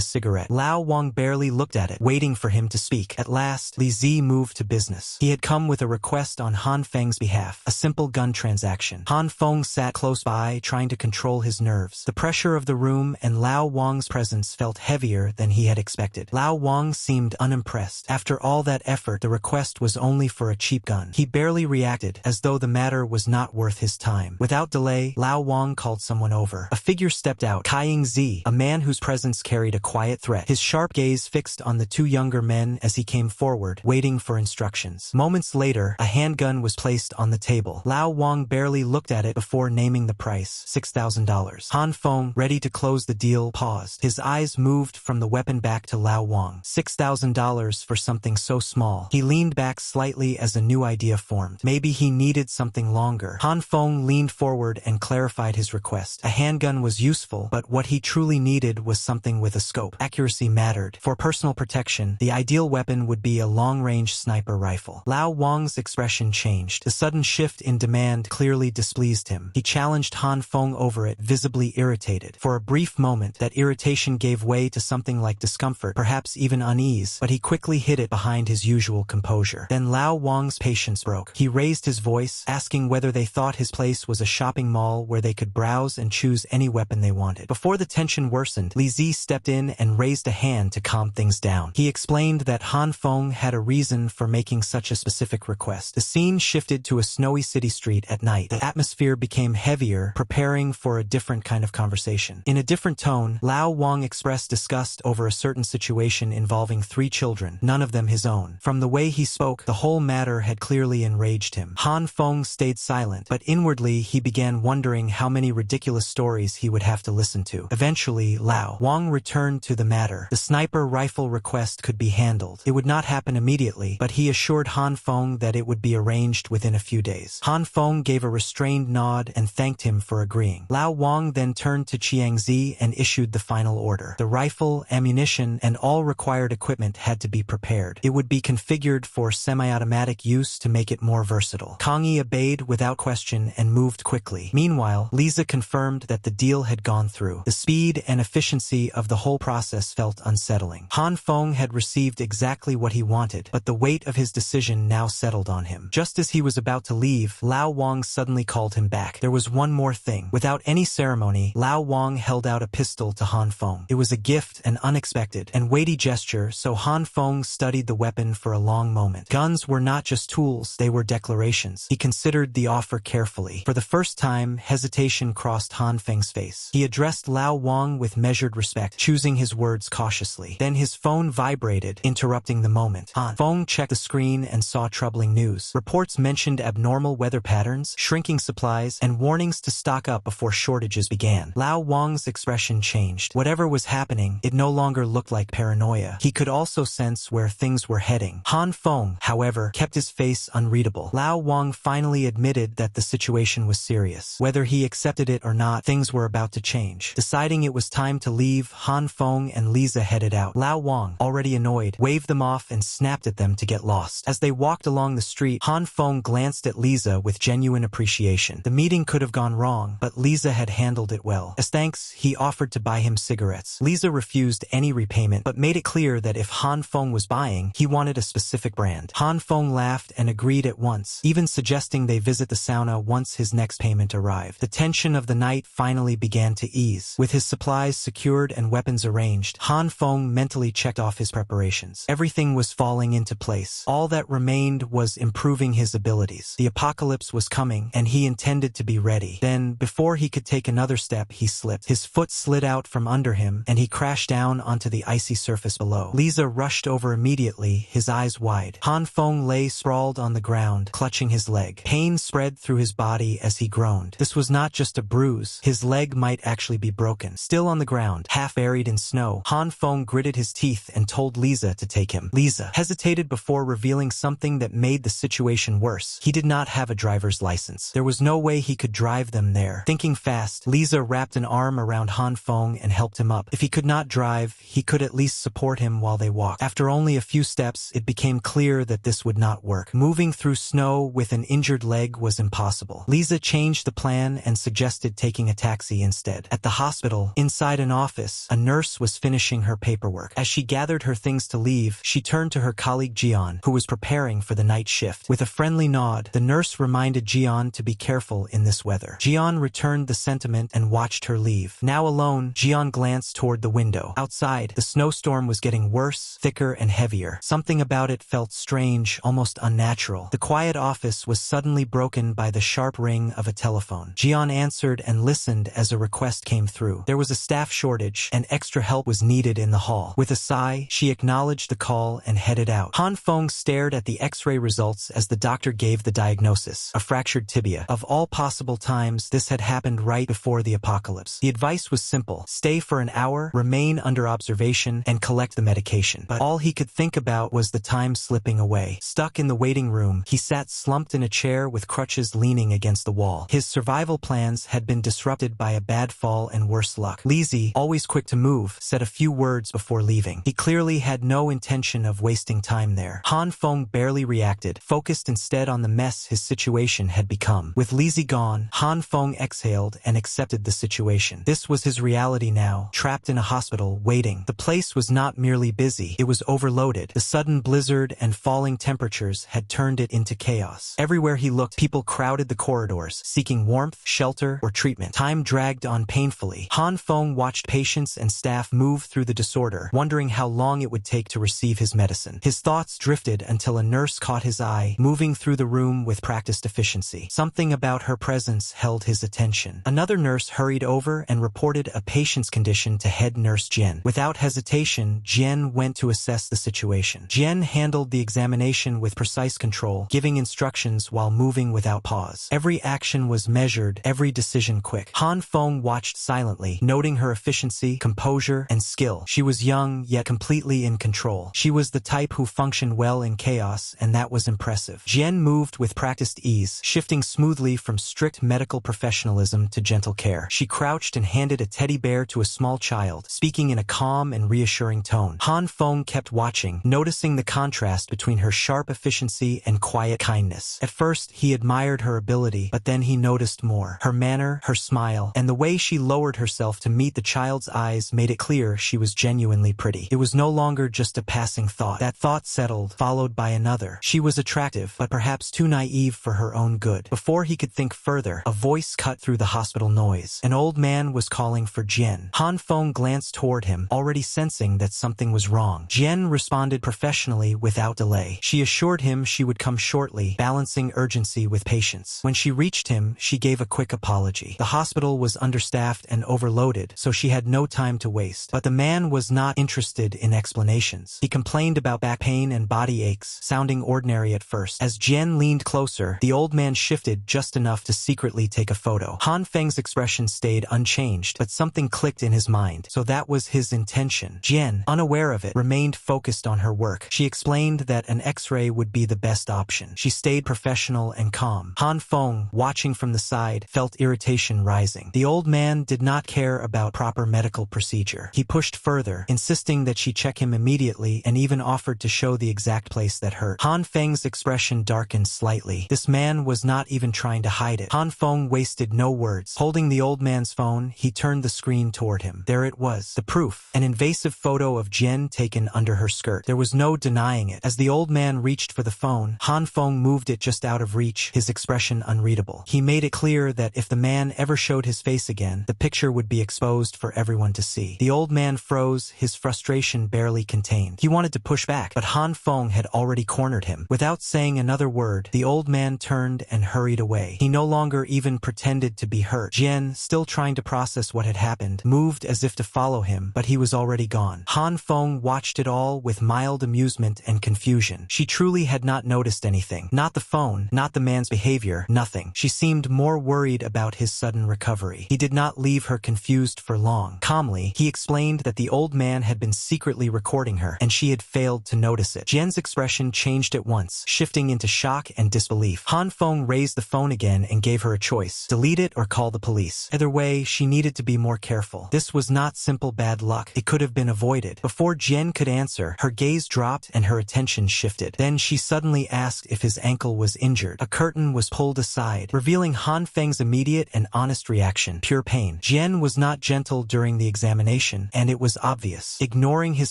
cigarette. Lao Wang barely looked at it, waiting for him to speak. At last, Li Zi moved to business. He had come with a request on Han Feng's behalf, a simple gun transaction. Han Feng sat close by, trying to control his nerves. The pressure of the room and Lao Wang's presence felt heavier than he had expected. Lao Wang seemed unimpressed. After all that effort, the request was only for a cheap gun. He barely reacted, as though the matter was not worth his time. Without delay, Lao Wang called someone over. A figure stepped out, Kaiying Zi, a man whose presence carried a quiet threat. His sharp gaze fixed on the two younger men as he came forward, waiting for instructions. Moments later, a handgun was placed on the table. Lao Wang barely looked at it before naming the price, $6,000. Han Feng, ready to close the deal, paused. His eyes moved from the weapon back to Lao Wang. $6,000 for something so small. He leaned back slightly as a new idea formed. Maybe he needed something longer. Han Feng leaned forward and clarified his request. A handgun was useful, but what he truly needed was something with a scope. Accuracy mattered. For personal protection, the ideal weapon would be a long-range sniper rifle. Lao Wang's expression changed. The sudden shift in demand clearly displeased him. He challenged Han Feng over it, visibly irritated. For a brief moment, that irritation gave way to something like discomfort, perhaps even unease, but he quickly hid it behind his usual composure. Then Lao Wang's patience broke. He raised his voice, asking whether they thought his place was a shopping mall where they could browse and choose any weapon they wanted. Before the tension worsened, Li Zi stepped in and raised a hand to calm things down. He explained that Han Feng had a reason for making such a specific request. The scene shifted to a snowy city street at night. The atmosphere became heavier, preparing for a different kind of conversation. In a different tone, Lao Wang expressed disgust over a certain situation involving 3 children, none of them his own. From the way he spoke, the whole matter had clearly enraged him. Han Feng stayed silent, but inwardly he began wondering how many ridiculous stories he would have to listen to. Eventually, Lao Wang returned to the matter. The sniper rifle request could be handled. It would not happen immediately, but he assured Han Feng that it would be arranged within a few days. Han Feng gave a restrained nod and thanked him for agreeing. Lao Wang then turned to Qiangzi and issued the final order. The rifle, ammunition, and all required equipment had to be prepared. It would be configured for semi-automatic use to make it more versatile. Kang Yi obeyed without question and moved quickly. Meanwhile, Lisa confirmed that the deal had gone through. The speed and efficiency of the whole process felt unsettling. Han Feng had received exactly what he wanted, but the weight of his decision now settled on him. Just as he was about to leave, Lao Wang suddenly called him back. There was one more thing. Without any ceremony, Lao Wang held out a pistol to Han Feng. It was a gift, an unexpected and weighty gesture, so Han Feng studied the weapon for a long moment. Guns were not just tools, they were declarations. He considered the offer carefully. For the first time, hesitation crossed Han Feng's face. He addressed Lao Wang with measured respect, choosing his words cautiously. Then his phone vibrated, interrupting the moment. Han Feng checked the screen and saw troubling news. Reports mentioned abnormal weather patterns, shrinking supplies, and warnings to stock up before shortages began. Lao Wang's expression changed. Whatever was happening, it no longer looked like paranoia. He could also sense where things were heading. Han Feng, however, kept his face unreadable. Lao Wang finally admitted that the situation was serious. Whether he accepted it or not, things were about to change. Deciding it was time to leave, Han Feng and Lisa headed out. Lao Wang, already annoyed, waved them off and snapped at them to get lost. As they walked along the street, Han Feng glanced at Lisa with genuine appreciation. The meeting could have gone wrong, but Lisa had handled it well. As thanks, he offered to buy him cigarettes. Lisa refused any repayment, but made it clear that if Han Feng was buying, he wanted a specific brand. Han Feng laughed and agreed at once, even suggesting they visit the sauna once his next payment arrived. The tension of the night finally began to ease. With his supplies secured and weapons arranged, Han Feng mentally checked off his preparations. Everything was falling into place. All that remained was improving his abilities. The apocalypse was coming, and he intended to be ready. Then, before he could take another step, he slipped. His foot slid out from under him, and he crashed down onto the icy surface below. Lisa rushed over immediately, his eyes wide. Han Feng lay sprawled on the ground, clutching his leg. Pain spread through his body as he groaned. This was not just a bruise. His leg might actually be broken. Still on the ground, half buried in snow, Han Feng gritted his teeth and told Lisa to take him. Lisa hesitated before revealing something that made the situation worse. He did not have a driver's license. There was no way he could drive them there. Thinking fast, Lisa wrapped an arm around Han Feng and helped him up. If he could not drive, he could at least support him while they walked. After only a few steps, it became clear that this would not work. Moving through snow with an injured leg was impossible. impossible. Lisa changed the plan and suggested taking a taxi instead. At the hospital, inside an office, a nurse was finishing her paperwork. As she gathered her things to leave, she turned to her colleague Jian, who was preparing for the night shift. With a friendly nod, the nurse reminded Jian to be careful in this weather. Jian returned the sentiment and watched her leave. Now alone, Jian glanced toward the window. Outside, the snowstorm was getting worse, thicker and heavier. Something about it felt strange, almost unnatural. The quiet office was suddenly broken by the sharp ring of a telephone. Jian answered and listened as a request came through. There was a staff shortage, and extra help was needed in the hall. With a sigh, she acknowledged the call and headed out. Han Feng stared at the X-ray results as the doctor gave the diagnosis: a fractured tibia. Of all possible times, this had happened right before the apocalypse. The advice was simple: stay for an hour, remain under observation, and collect the medication. But all he could think about was the time slipping away. Stuck in the waiting room, he sat slumped in a chair with crutches leaning against the wall. His survival plans had been disrupted by a bad fall and worse luck. Lizzie, always quick to move, said a few words before leaving. He clearly had no intention of wasting time there. Han Feng barely reacted, focused instead on the mess his situation had become. With Lizzie gone, Han Feng exhaled and accepted the situation. This was his reality now, trapped in a hospital, waiting. The place was not merely busy, it was overloaded. The sudden blizzard and falling temperatures had turned it into chaos. Everywhere he looked, people crowded the corridors, seeking warmth, shelter, or treatment. Time dragged on painfully. Han Feng watched patients and staff move through the disorder, wondering how long it would take to receive his medicine. His thoughts drifted until a nurse caught his eye, moving through the room with practiced efficiency. Something about her presence held his attention. Another nurse hurried over and reported a patient's condition to head nurse Jen. Without hesitation, Jen went to assess the situation. Jen handled the examination with precise control, giving instructions while moving without pause. Every action was measured, every decision quick. Han Feng watched silently, noting her efficiency, composure, and skill. She was young, yet completely in control. She was the type who functioned well in chaos, and that was impressive. Jen moved with practiced ease, shifting smoothly from strict medical professionalism to gentle care. She crouched and handed a teddy bear to a small child, speaking in a calm and reassuring tone. Han Feng kept watching, noticing the contrast between her sharp efficiency and quiet kindness. At first, he admired her ability, but then he noticed more. Her manner, her smile, and the way she lowered herself to meet the child's eyes made it clear she was genuinely pretty. It was no longer just a passing thought. That thought settled, followed by another. She was attractive, but perhaps too naive for her own good. Before he could think further, a voice cut through the hospital noise. An old man was calling for Jen. Han Feng glanced toward him, already sensing that something was wrong. Jen responded professionally without delay. She assured him she would come shortly, balancing urgency with patience. When she reached him, she gave a quick apology. The hospital was understaffed and overloaded, so she had no time to waste. But the man was not interested in explanations. He complained about back pain and body aches, sounding ordinary at first. As Jen leaned closer, the old man shifted just enough to secretly take a photo. Han Feng's expression stayed unchanged, but something clicked in his mind. So that was his intention. Jen, unaware of it, remained focused on her work. She explained that an X-ray would be the best option. She stayed professional and calm. Han Feng, watching from the side, felt irritation rising. The old man did not care about proper medical procedure. He pushed further, insisting that she check him immediately and even offered to show the exact place that hurt. Han Feng's expression darkened slightly. This man was not even trying to hide it. Han Feng wasted no words. Holding the old man's phone, he turned the screen toward him. There it was, the proof. An invasive photo of Jen taken under her skirt. There was no denying it. As the old man reached for the phone, Han Feng moved it just out of reach, his expression unreadable. He made it clear that if the man ever showed his face again, the picture would be exposed for everyone to see. The old man froze, his frustration barely contained. He wanted to push back, but Han Feng had already cornered him. Without saying another word, the old man turned and hurried away. He no longer even pretended to be hurt. Jen, still trying to process what had happened, moved as if to follow him, but he was already gone. Han Feng watched it all with mild amusement and confusion. She truly had not noticed anything. Not the phone, not the man's behavior, nothing. She seemed more worried about his sudden recovery. He did not leave her confused for long. Calmly, he explained that the old man had been secretly recording her, and she had failed to notice it. Jen's expression changed at once, shifting into shock and disbelief. Han Feng raised the phone again and gave her a choice: delete it or call the police. Either way, she needed to be more careful. This was not simple bad luck. It could have been avoided. Before Jen could answer, her gaze dropped and her attention shifted. Then she suddenly asked if his ankle was injured. A curtain was was pulled aside, revealing Han Feng's immediate and honest reaction: pure pain. Jian was not gentle during the examination, and it was obvious. Ignoring his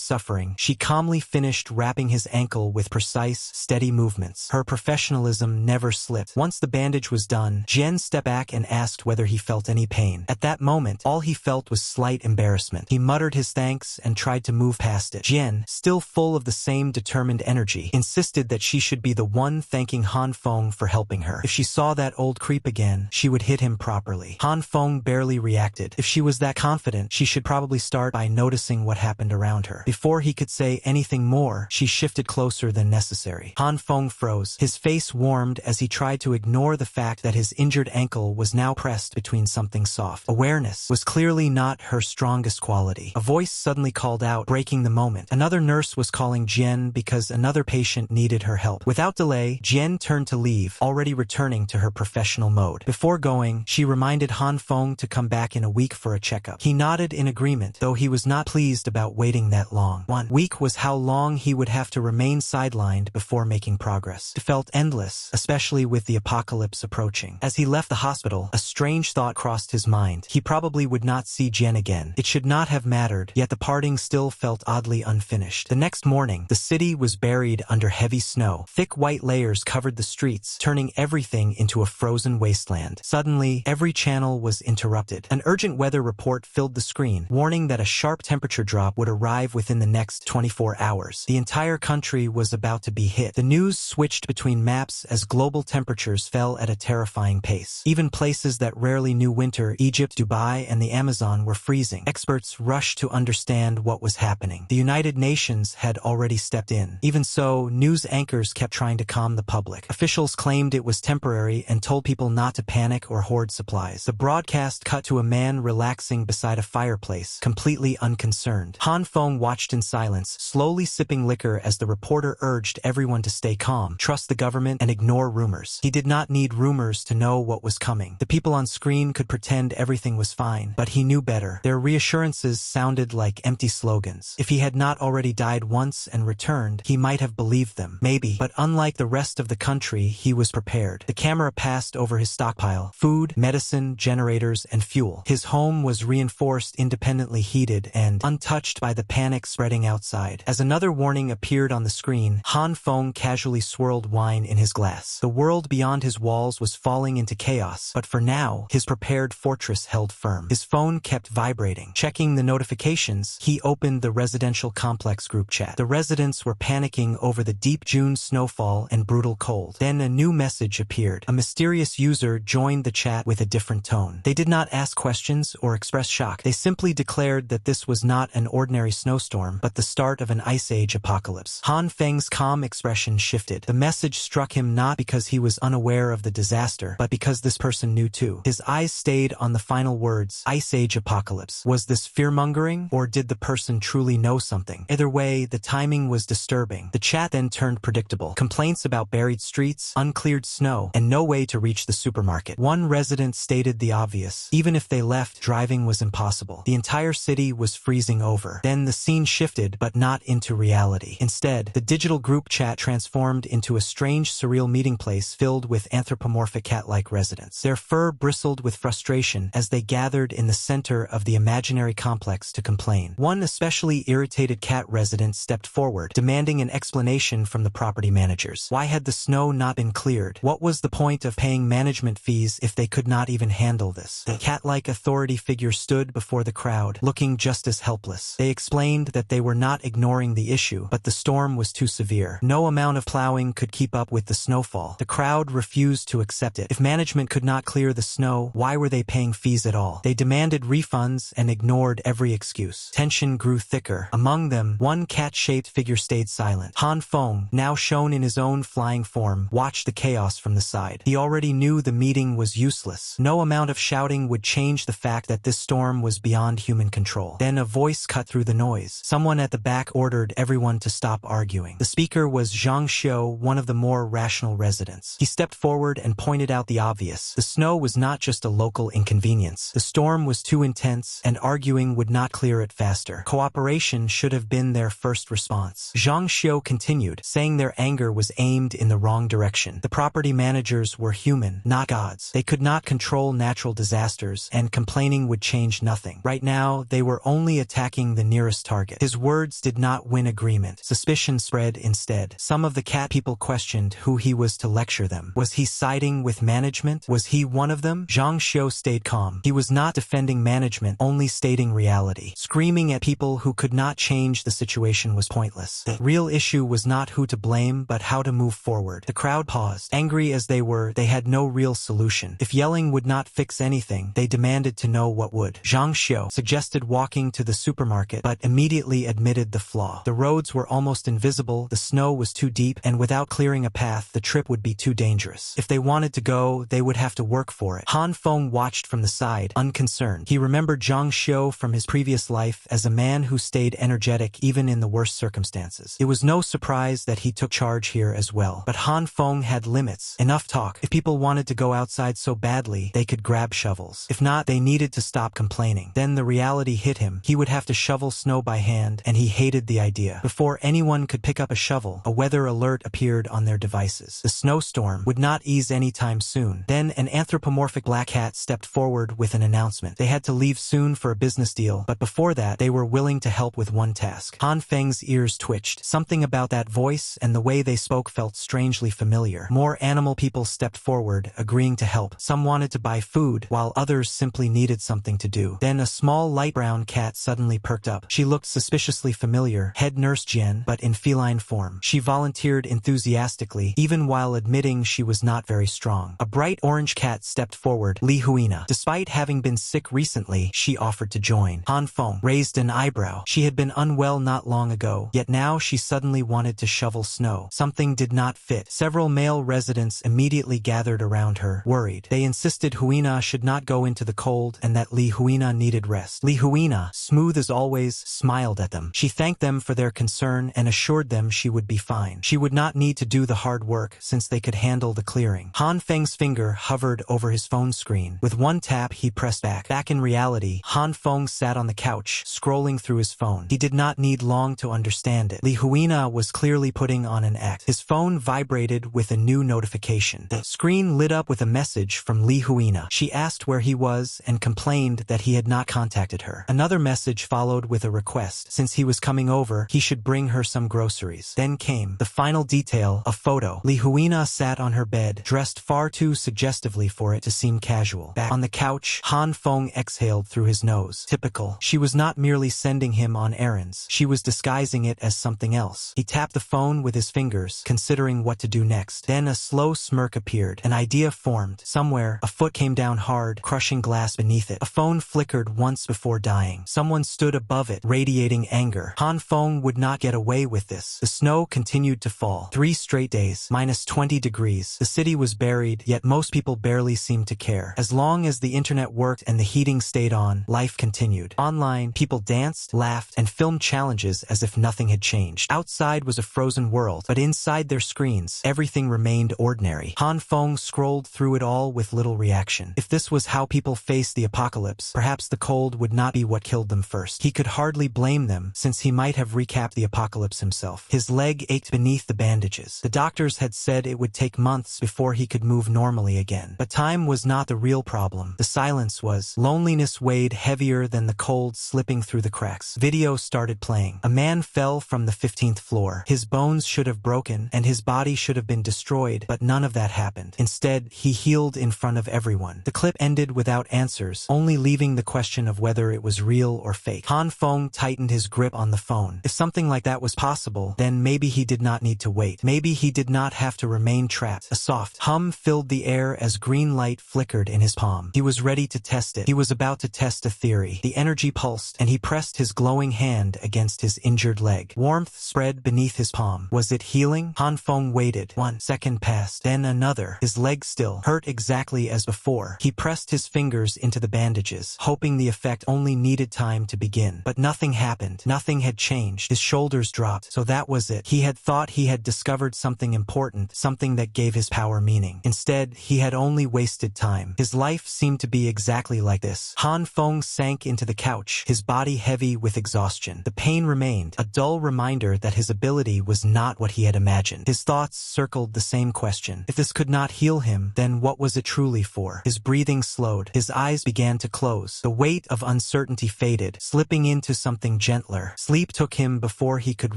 suffering, she calmly finished wrapping his ankle with precise, steady movements. Her professionalism never slipped. Once the bandage was done, Jian stepped back and asked whether he felt any pain. At that moment, all he felt was slight embarrassment. He muttered his thanks and tried to move past it. Jian, still full of the same determined energy, insisted that she should be the one thanking Han Feng for helping her. If she saw that old creep again, she would hit him properly. Han Feng barely reacted. If she was that confident, she should probably start by noticing what happened around her. Before he could say anything more, she shifted closer than necessary. Han Feng froze. His face warmed as he tried to ignore the fact that his injured ankle was now pressed between something soft. Awareness was clearly not her strongest quality. A voice suddenly called out, breaking the moment. Another nurse was calling Jian because another patient needed her help. Without delay, Jian turned to leave, already returning to her professional mode. Before going, she reminded Han Feng to come back in a week for a checkup. He nodded in agreement, though he was not pleased about waiting that long. 1 week was how long he would have to remain sidelined before making progress. It felt endless, especially with the apocalypse approaching. As he left the hospital, a strange thought crossed his mind. He probably would not see Jian again. It should not have mattered, yet the parting still felt oddly unfinished. The next morning, the city was buried under heavy snow. Thick white layers covered the streets, turning everything into a frozen wasteland. Suddenly, every channel was interrupted. An urgent weather report filled the screen, warning that a sharp temperature drop would arrive within the next 24 hours. The entire country was about to be hit. The news switched between maps as global temperatures fell at a terrifying pace. Even places that rarely knew winter, Egypt, Dubai, and the Amazon, were freezing. Experts rushed to understand what was happening. The United Nations had already stepped in. Even so, news anchors kept trying to calm the public. Officials claimed it was temporary and told people not to panic or hoard supplies. The broadcast cut to a man relaxing beside a fireplace, completely unconcerned. Han Feng watched in silence, slowly sipping liquor as the reporter urged everyone to stay calm, trust the government, and ignore rumors. He did not need rumors to know what was coming. The people on screen could pretend everything was fine, but he knew better. Their reassurances sounded like empty slogans. If he had not already died once and returned, he might have believed them. Maybe, but unlike the rest of the country, he was prepared. The camera passed over his stockpile: food, medicine, generators, and fuel. His home was reinforced, independently heated, and untouched by the panic spreading outside. As another warning appeared on the screen, Han Feng casually swirled wine in his glass. The world beyond his walls was falling into chaos, but for now, his prepared fortress held firm. His phone kept vibrating. Checking the notifications, he opened the residential complex group chat. The residents were panicking over the deep June snowfall and brutal cold. Then a new message appeared. A mysterious user joined the chat with a different tone. They did not ask questions or express shock. They simply declared that this was not an ordinary snowstorm, but the start of an ice age apocalypse. Han Feng's calm expression shifted. The message struck him not because he was unaware of the disaster, but because this person knew too. His eyes stayed on the final words, Ice Age Apocalypse. Was this fear-mongering, or did the person truly know something? Either way, the timing was disturbing. The chat then turned predictable. Complaints about buried streets, uncleared snow, and no way to reach the supermarket. One resident stated the obvious. Even if they left, driving was impossible. The entire city was freezing over. Then the scene shifted, but not into reality. Instead, the digital group chat transformed into a strange, surreal meeting place filled with anthropomorphic cat-like residents. Their fur bristled with frustration as they gathered in the center of the imaginary complex to complain. One especially irritated cat resident stepped forward, demanding an explanation from the property managers. Why had the snow not been cleared? What was the point of paying management fees if they could not even handle this? The cat-like authority figure stood before the crowd, looking just as helpless. They explained that they were not ignoring the issue, but the storm was too severe. No amount of plowing could keep up with the snowfall. The crowd refused to accept it. If management could not clear the snow, why were they paying fees at all? They demanded refunds and ignored every excuse. Tension grew thicker. Among them, one cat-shaped figure stayed silent. Han Feng, now shown in his own flying form, watched the chaos from the side. He already knew the meeting was useless. No amount of shouting would change the fact that this storm was beyond human control. Then a voice cut through the noise. Someone at the back ordered everyone to stop arguing. The speaker was Zhang Xiu, one of the more rational residents. He stepped forward and pointed out the obvious. The snow was not just a local inconvenience. The storm was too intense, and arguing would not clear it faster. Cooperation should have been their first response. Zhang Xiu continued, saying their anger was aimed in the wrong direction. The property managers were human, not gods. They could not control natural disasters, and complaining would change nothing. Right now, they were only attacking the nearest target. His words did not win agreement. Suspicion spread instead. Some of the cat people questioned who he was to lecture them. Was he siding with management? Was he one of them? Zhang Xiu stayed calm. He was not defending management, only stating reality. Screaming at people who could not change the situation was pointless. The real issue was not who to blame, but how to move forward. The crowd paused. Angry as they were, they had no real solution. If yelling would not fix anything, they demanded to know what would. Zhang Xiu suggested walking to the supermarket, but immediately admitted the flaw. The roads were almost invisible, the snow was too deep, and without clearing a path, the trip would be too dangerous. If they wanted to go, they would have to work for it. Han Feng watched from the side, unconcerned. He remembered Zhang Xiu from his previous life as a man who stayed energetic even in the worst circumstances. It was no surprise that he took charge here as well. But Han Feng had limits. Enough talk. If people wanted to go outside so badly, they could grab shovels. If not, they needed to stop complaining. Then the reality hit him. He would have to shovel snow by hand, and he hated the idea. Before anyone could pick up a shovel, a weather alert appeared on their devices. The snowstorm would not ease anytime soon. Then an anthropomorphic black cat stepped forward with an announcement. They had to leave soon for a business deal, but before that, they were willing to help with one task. Han Feng's ears twitched. Something about that voice and the way they spoke felt strangely familiar. More animal people stepped forward, agreeing to help. Some wanted to buy food, while others simply needed something to do. Then a small light brown cat suddenly perked up. She looked suspiciously familiar, head nurse Jian, but in feline form. She volunteered enthusiastically, even while admitting she was not very strong. A bright orange cat stepped forward, Li Huina. Despite having been sick recently, she offered to join. Han Feng raised an eyebrow. She had been unwell not long ago, yet now she suddenly wanted to shovel snow. Something did not fit. Several male residents immediately gathered around her, worried. They insisted Huina should not go into the cold and that Li Huina needed rest. Li Huina, smooth as always, smiled at them. She thanked them for their concern and assured them she would be fine. She would not need to do the hard work since they could handle the clearing. Han Feng's finger hovered over his phone screen. With one tap, he pressed back. Back in reality, Han Feng sat on the couch, scrolling through his phone. He did not need long to understand it. Li Huina was clearly putting on an act. His phone vibrated with a new notification. The screen lit up with a message from Li Huina. She asked where he was and complained that he had not contacted her. Another message followed with a request. Since he was coming over, he should bring her some groceries. Then came the final detail, a photo. Li Huina sat on her bed, dressed far too suggestively for it to seem casual. Back on the couch, Han Feng exhaled through his nose. Typical. She was not merely sending him on errands. She was disguising it as something else. He tapped the phone with his fingers, considering what to do next. Then a slow smirk appeared. An idea formed. Somewhere, a foot came down hard, crushing glass beneath it. A phone flickered once before dying. Someone stood above it, radiating anger. Han Feng would not get away with this. The snow continued to fall. 3 straight days, -20 degrees. The city was buried, yet most people barely seemed to care. As long as the internet worked and the heating stayed on, life continued. Online, people danced, laughed, and filmed challenges as if nothing had changed. Outside was a frozen world, but inside their screens, everything remained ordinary. Han Feng scrolled through it all with little reaction. If this was how people faced the apocalypse, perhaps the cold would not be what killed them first. He could hardly blame them, since he might have recapped the apocalypse himself. His leg ached beneath the bandages. The doctors had said it would take months before he could move normally again. But time was not the real problem. The silence was. Loneliness weighed heavier than the cold slipping through the cracks. Video started playing. A man fell from the 15th floor. His bones should have broken, and his body should have been destroyed, but none of that happened. Instead, he healed in front of everyone. The clip ended without answers, only leaving the question of whether it was real or fake. Han Feng tightened his grip on the phone. If something like that was possible, then maybe he did not need to wait. Maybe he did not have to remain trapped. A soft hum filled the air as green light flickered in his palm. He was ready to test it. He was about to test a theory. The energy pulsed, and he pressed his glowing hand against his injured leg. Warmth spread beneath his palm. Was it healing? Han Feng waited. 1 second passed, then another. His leg still hurt exactly as before. He pressed his fingers into the bandages, hoping the effect only needed time to begin. But nothing happened. Nothing had changed. His shoulders dropped. So that was it. He had thought he had discovered something important, something that gave his power meaning. Instead, he had only wasted time. His life seemed to be exactly like this. Han Feng sank into the couch, his body heavy with exhaustion. The pain remained, a dull reminder that his ability was not what he had imagined. His thoughts circled the same question. question. If this could not heal him, then what was it truly for? His breathing slowed. His eyes began to close. The weight of uncertainty faded, slipping into something gentler. Sleep took him before he could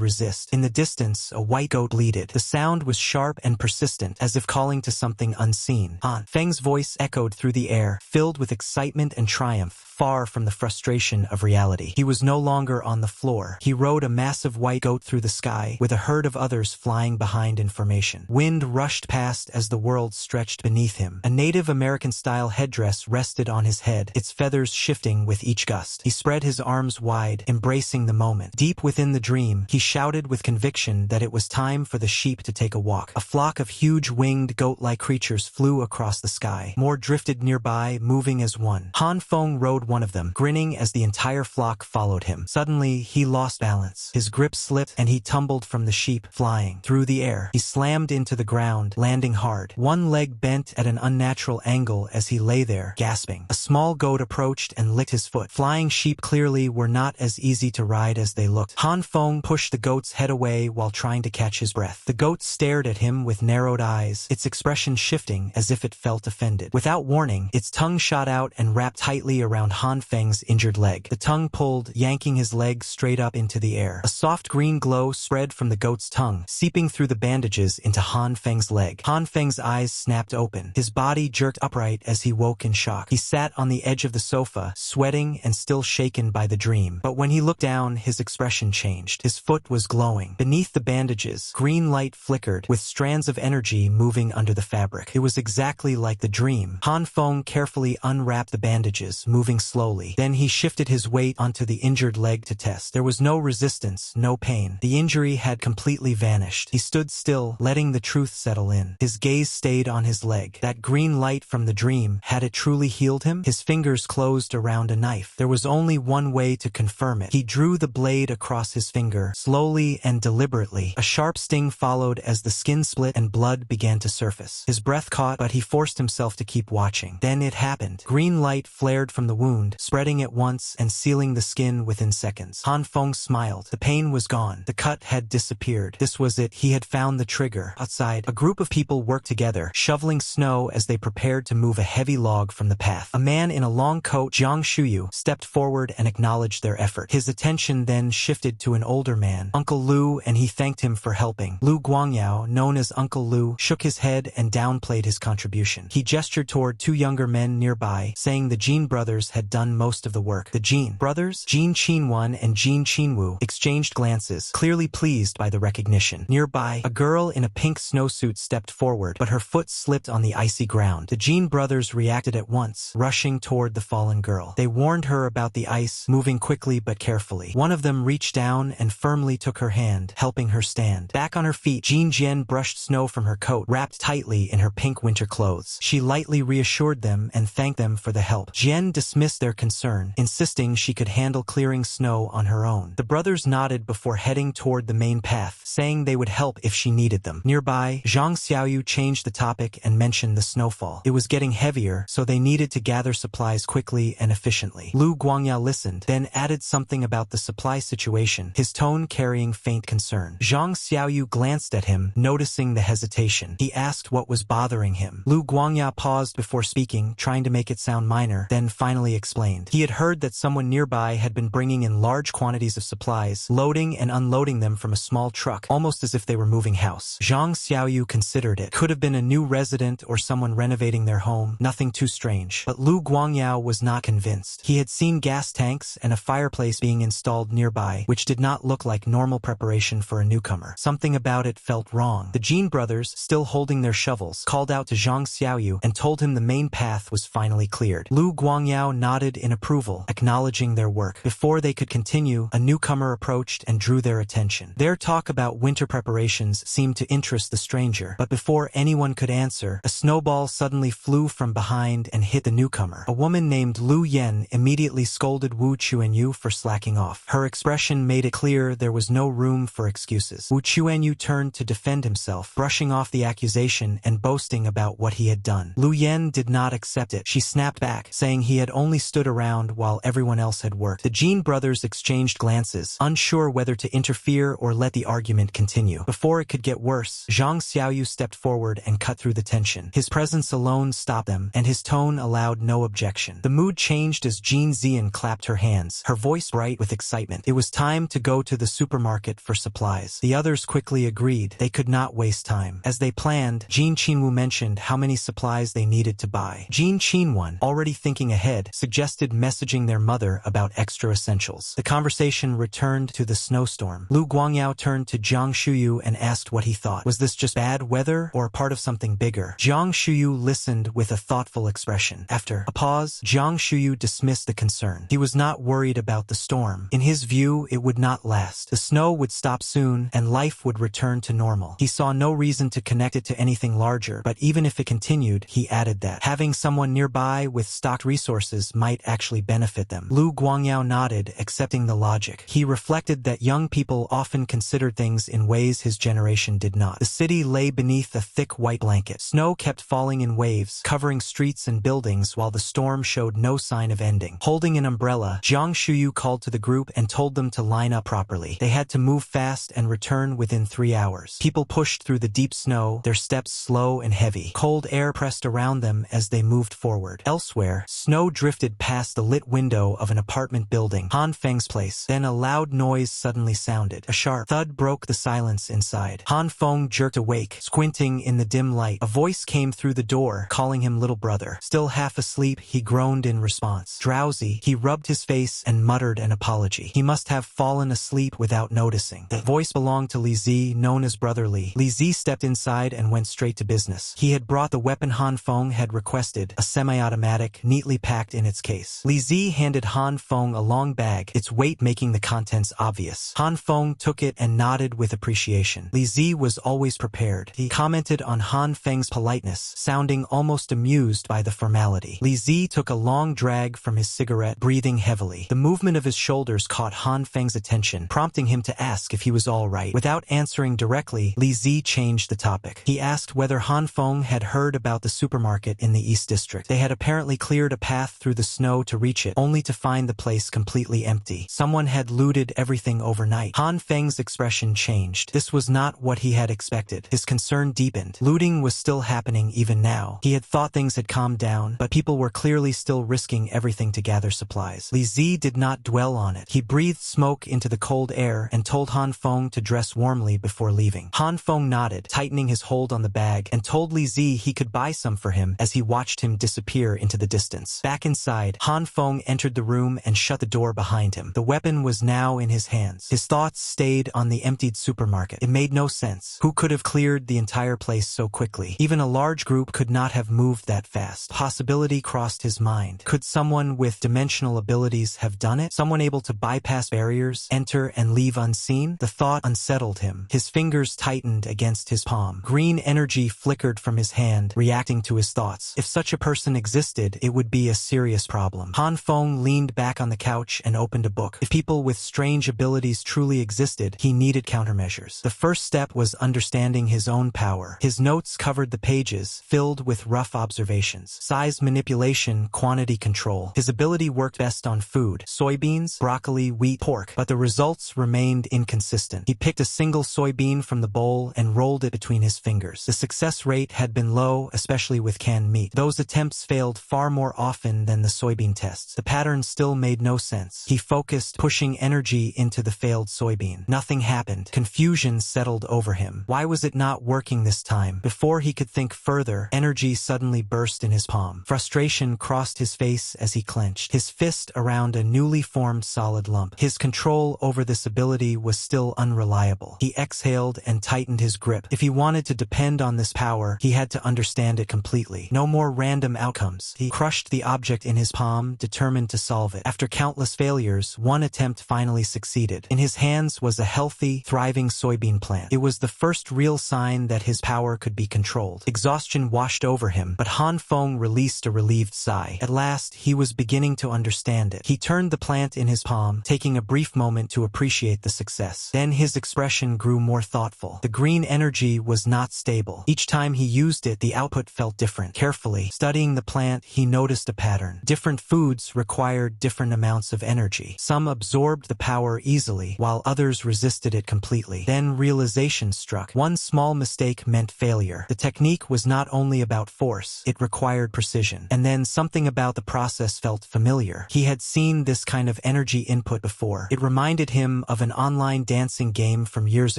resist. In the distance, a white goat bleated. The sound was sharp and persistent, as if calling to something unseen. Han Feng's voice echoed through the air, filled with excitement and triumph, far from the frustration of reality. He was no longer on the floor. He rode a massive white goat through the sky, with a herd of others flying behind in formation. Wind rushed past as the world stretched beneath him. A Native American-style headdress rested on his head, its feathers shifting with each gust. He spread his arms wide, embracing the moment. Deep within the dream, he shouted with conviction that it was time for the sheep to take a walk. A flock of huge winged goat-like creatures flew across the sky. More drifted nearby, moving as one. Han Feng rode one of them, grinning as the entire flock followed him. Suddenly, he lost balance. His grip slipped and he tumbled from the sheep, flying through the air. He slammed into the ground, landing hard. One leg bent at an unnatural angle as he lay there, gasping. A small goat approached and licked his foot. Flying sheep clearly were not as easy to ride as they looked. Han Feng pushed the goat's head away while trying to catch his breath. The goat stared at him with narrowed eyes, its expression shifting as if it felt offended. Without warning, its tongue shot out and wrapped tightly around Han Feng's injured leg. The tongue pulled, yanking his leg straight up into the air. A soft green glow spread from the goat's tongue, seeping through the bandages into Han Feng's leg. Han Feng's eyes snapped open. His body jerked upright as he woke in shock. He sat on the edge of the sofa, sweating and still shaken by the dream. But when he looked down, his expression changed. His foot was glowing. Beneath the bandages, green light flickered, with strands of energy moving under the fabric. It was exactly like the dream. Han Feng carefully unwrapped the bandages, moving slowly. Then he shifted his weight onto the injured leg to test. There was no resistance, no pain. The injury had completely vanished. He stood still, letting the truth settle in. His gaze stayed on his leg. That green light from the dream, had it truly healed him? His fingers closed around a knife. There was only one way to confirm it. He drew the blade across his finger, slowly and deliberately. A sharp sting followed as the skin split and blood began to surface. His breath caught, but he forced himself to keep watching. Then it happened. Green light flared from the wound, spreading at once and sealing the skin within seconds. Han Feng smiled. The pain was gone. The cut had disappeared. This was it. He had found the trigger. Outside, a group of people worked together, shoveling snow as they prepared to move a heavy log from the path. A man in a long coat, Jiang Shuyu, stepped forward and acknowledged their effort. His attention then shifted to an older man, Uncle Lu, and he thanked him for helping. Lu Guangyao, known as Uncle Lu, shook his head and downplayed his contribution. He gestured toward two younger men nearby, saying the Jin brothers had done most of the work. The Jin brothers, Jin Qinwan and Jin Qinwu, exchanged glances, clearly pleased by the recognition. Nearby, a girl in a pink snowsuit stepped forward, but her foot slipped on the icy ground. The Jin brothers reacted at once, rushing toward the fallen girl. They warned her about the ice, moving quickly but carefully. One of them reached down and firmly took her hand, helping her stand. Back on her feet, Jin Jian brushed snow from her coat, wrapped tightly in her pink winter clothes. She lightly reassured them and thanked them for the help. Jian dismissed their concern, insisting she could handle clearing snow on her own. The brothers nodded before heading toward the main path, saying they would help if she needed them. Nearby, Zhang Xiaoyu changed the topic and mentioned the snowfall. It was getting heavier, so they needed to gather supplies quickly and efficiently. Lu Guangya listened, then added something about the supply situation, his tone carrying faint concern. Zhang Xiaoyu glanced at him, noticing the hesitation. He asked what was bothering him. Lu Guangya paused before speaking, trying to make it sound minor, then finally explained. He had heard that someone nearby had been bringing in large quantities of supplies, loading and unloading them from a small truck, almost as if they were moving house. Zhang Xiaoyu considered it. Could have been a new resident or someone renovating their home, nothing too strange. But Lu Guangyao was not convinced. He had seen gas tanks and a fireplace being installed nearby, which did not look like normal preparation for a newcomer. Something about it felt wrong. The Jin brothers, still holding their shovels, called out to Zhang Xiaoyu and told him the main path was finally cleared. Lu Guangyao nodded in approval, acknowledging their work. Before they could continue, a newcomer approached and drew their attention. Their talk about winter preparations seemed to interest the stranger, but before anyone could answer, a snowball suddenly flew from behind and hit the newcomer. A woman named Lu Yen immediately scolded Wu Chuanyu for slacking off. Her expression made it clear there was no room for excuses. Wu Chuanyu turned to defend himself, brushing off the accusation and boasting about what he had done. Lu Yen did not accept it. She snapped back, saying he had only stood around while everyone else had worked. The Jin brothers exchanged glances, unsure whether to interfere or let the argument continue. Before it could get worse, Zhang Xiaoyu stepped stepped forward and cut through the tension. His presence alone stopped them, and his tone allowed no objection. The mood changed as Jean Zian clapped her hands, her voice bright with excitement. It was time to go to the supermarket for supplies. The others quickly agreed. They could not waste time. As they planned, Jean Qinwu mentioned how many supplies they needed to buy. Jean Qinwan, already thinking ahead, suggested messaging their mother about extra essentials. The conversation returned to the snowstorm. Lu Guangyao turned to Jiang Shuyu and asked what he thought. Was this just bad weather or part of something bigger? Jiang Shuyu listened with a thoughtful expression. After a pause, Jiang Shuyu dismissed the concern. He was not worried about the storm. In his view, it would not last. The snow would stop soon, and life would return to normal. He saw no reason to connect it to anything larger, but even if it continued, he added that having someone nearby with stocked resources might actually benefit them. Lu Guangyao nodded, accepting the logic. He reflected that young people often considered things in ways his generation did not. The city lay beneath a thick white blanket. Snow kept falling in waves, covering streets and buildings while the storm showed no sign of ending. Holding an umbrella, Jiang Shuyu called to the group and told them to line up properly. They had to move fast and return within 3 hours. People pushed through the deep snow, their steps slow and heavy. Cold air pressed around them as they moved forward. Elsewhere, snow drifted past the lit window of an apartment building, Han Feng's place. Then a loud noise suddenly sounded. A sharp thud broke the silence inside. Han Feng jerked awake, squinting in the dim light. A voice came through the door, calling him little brother. Still half asleep, he groaned in response. Drowsy, he rubbed his face and muttered an apology. He must have fallen asleep without noticing. The voice belonged to Li Zi, known as Brother Li. Li Zi stepped inside and went straight to business. He had brought the weapon Han Feng had requested, a semi-automatic, neatly packed in its case. Li Zi handed Han Feng a long bag, its weight making the contents obvious. Han Feng took it and nodded with appreciation. Li Zi was always prepared. He commented on Han Feng's politeness, sounding almost amused by the formality. Li Zi took a long drag from his cigarette, breathing heavily. The movement of his shoulders caught Han Feng's attention, prompting him to ask if he was all right. Without answering directly, Li Zi changed the topic. He asked whether Han Feng had heard about the supermarket in the East District. They had apparently cleared a path through the snow to reach it, only to find the place completely empty. Someone had looted everything overnight. Han Feng's expression changed. This was not what he had expected. His concern deepened. Looting was still happening even now. He had thought things had calmed down, but people were clearly still risking everything to gather supplies. Li Zi did not dwell on it. He breathed smoke into the cold air and told Han Feng to dress warmly before leaving. Han Feng nodded, tightening his hold on the bag, and told Li Zi he could buy some for him as he watched him disappear into the distance. Back inside, Han Feng entered the room and shut the door behind him. The weapon was now in his hands. His thoughts stayed on the emptied supermarket. It made no sense. Who could have cleared the entire place so quickly? Even a large group could not have moved that fast. Possibility crossed his mind. Could someone with dimensional abilities have done it? Someone able to bypass barriers, enter and leave unseen? The thought unsettled him. His fingers tightened against his palm. Green energy flickered from his hand, reacting to his thoughts. If such a person existed, it would be a serious problem. Han Feng leaned back on the couch and opened a book. If people with strange abilities truly existed, he needed countermeasures. The first step was understanding his own power. His notes covered the pages, filled with rough observations. Size manipulation, quantity control. His ability worked best on food, soybeans, broccoli, wheat, pork, but the results remained inconsistent. He picked a single soybean from the bowl and rolled it between his fingers. The success rate had been low, especially with canned meat. Those attempts failed far more often than the soybean tests. The pattern still made no sense. He focused, pushing energy into the failed soybean. Nothing happened. Confusion settled over him. Why was it not working this time? Before he could think further, energy suddenly burst in his palm. Frustration crossed his face as he clenched, his fist around a newly formed solid lump. His control over this ability was still unreliable. He exhaled and tightened his grip. If he wanted to depend on this power, he had to understand it completely. No more random outcomes. He crushed the object in his palm, determined to solve it. After countless failures, one attempt finally succeeded. In his hands was a healthy, thriving soybean plant. It was the first real sign that his power could be controlled. Exhaustion washed over him, but Han Feng released a relieved sigh. At last, he was beginning to understand it. He turned the plant in his palm, taking a brief moment to appreciate the success. Then his expression grew more thoughtful. The green energy was not stable. Each time he used it, the output felt different. Carefully studying the plant, he noticed a pattern. Different foods required different amounts of energy. Some absorbed the power easily, while others resisted it completely. Then realization struck. One small mistake mistake meant failure. The technique was not only about force, it required precision. And then something about the process felt familiar. He had seen this kind of energy input before. It reminded him of an online dancing game from years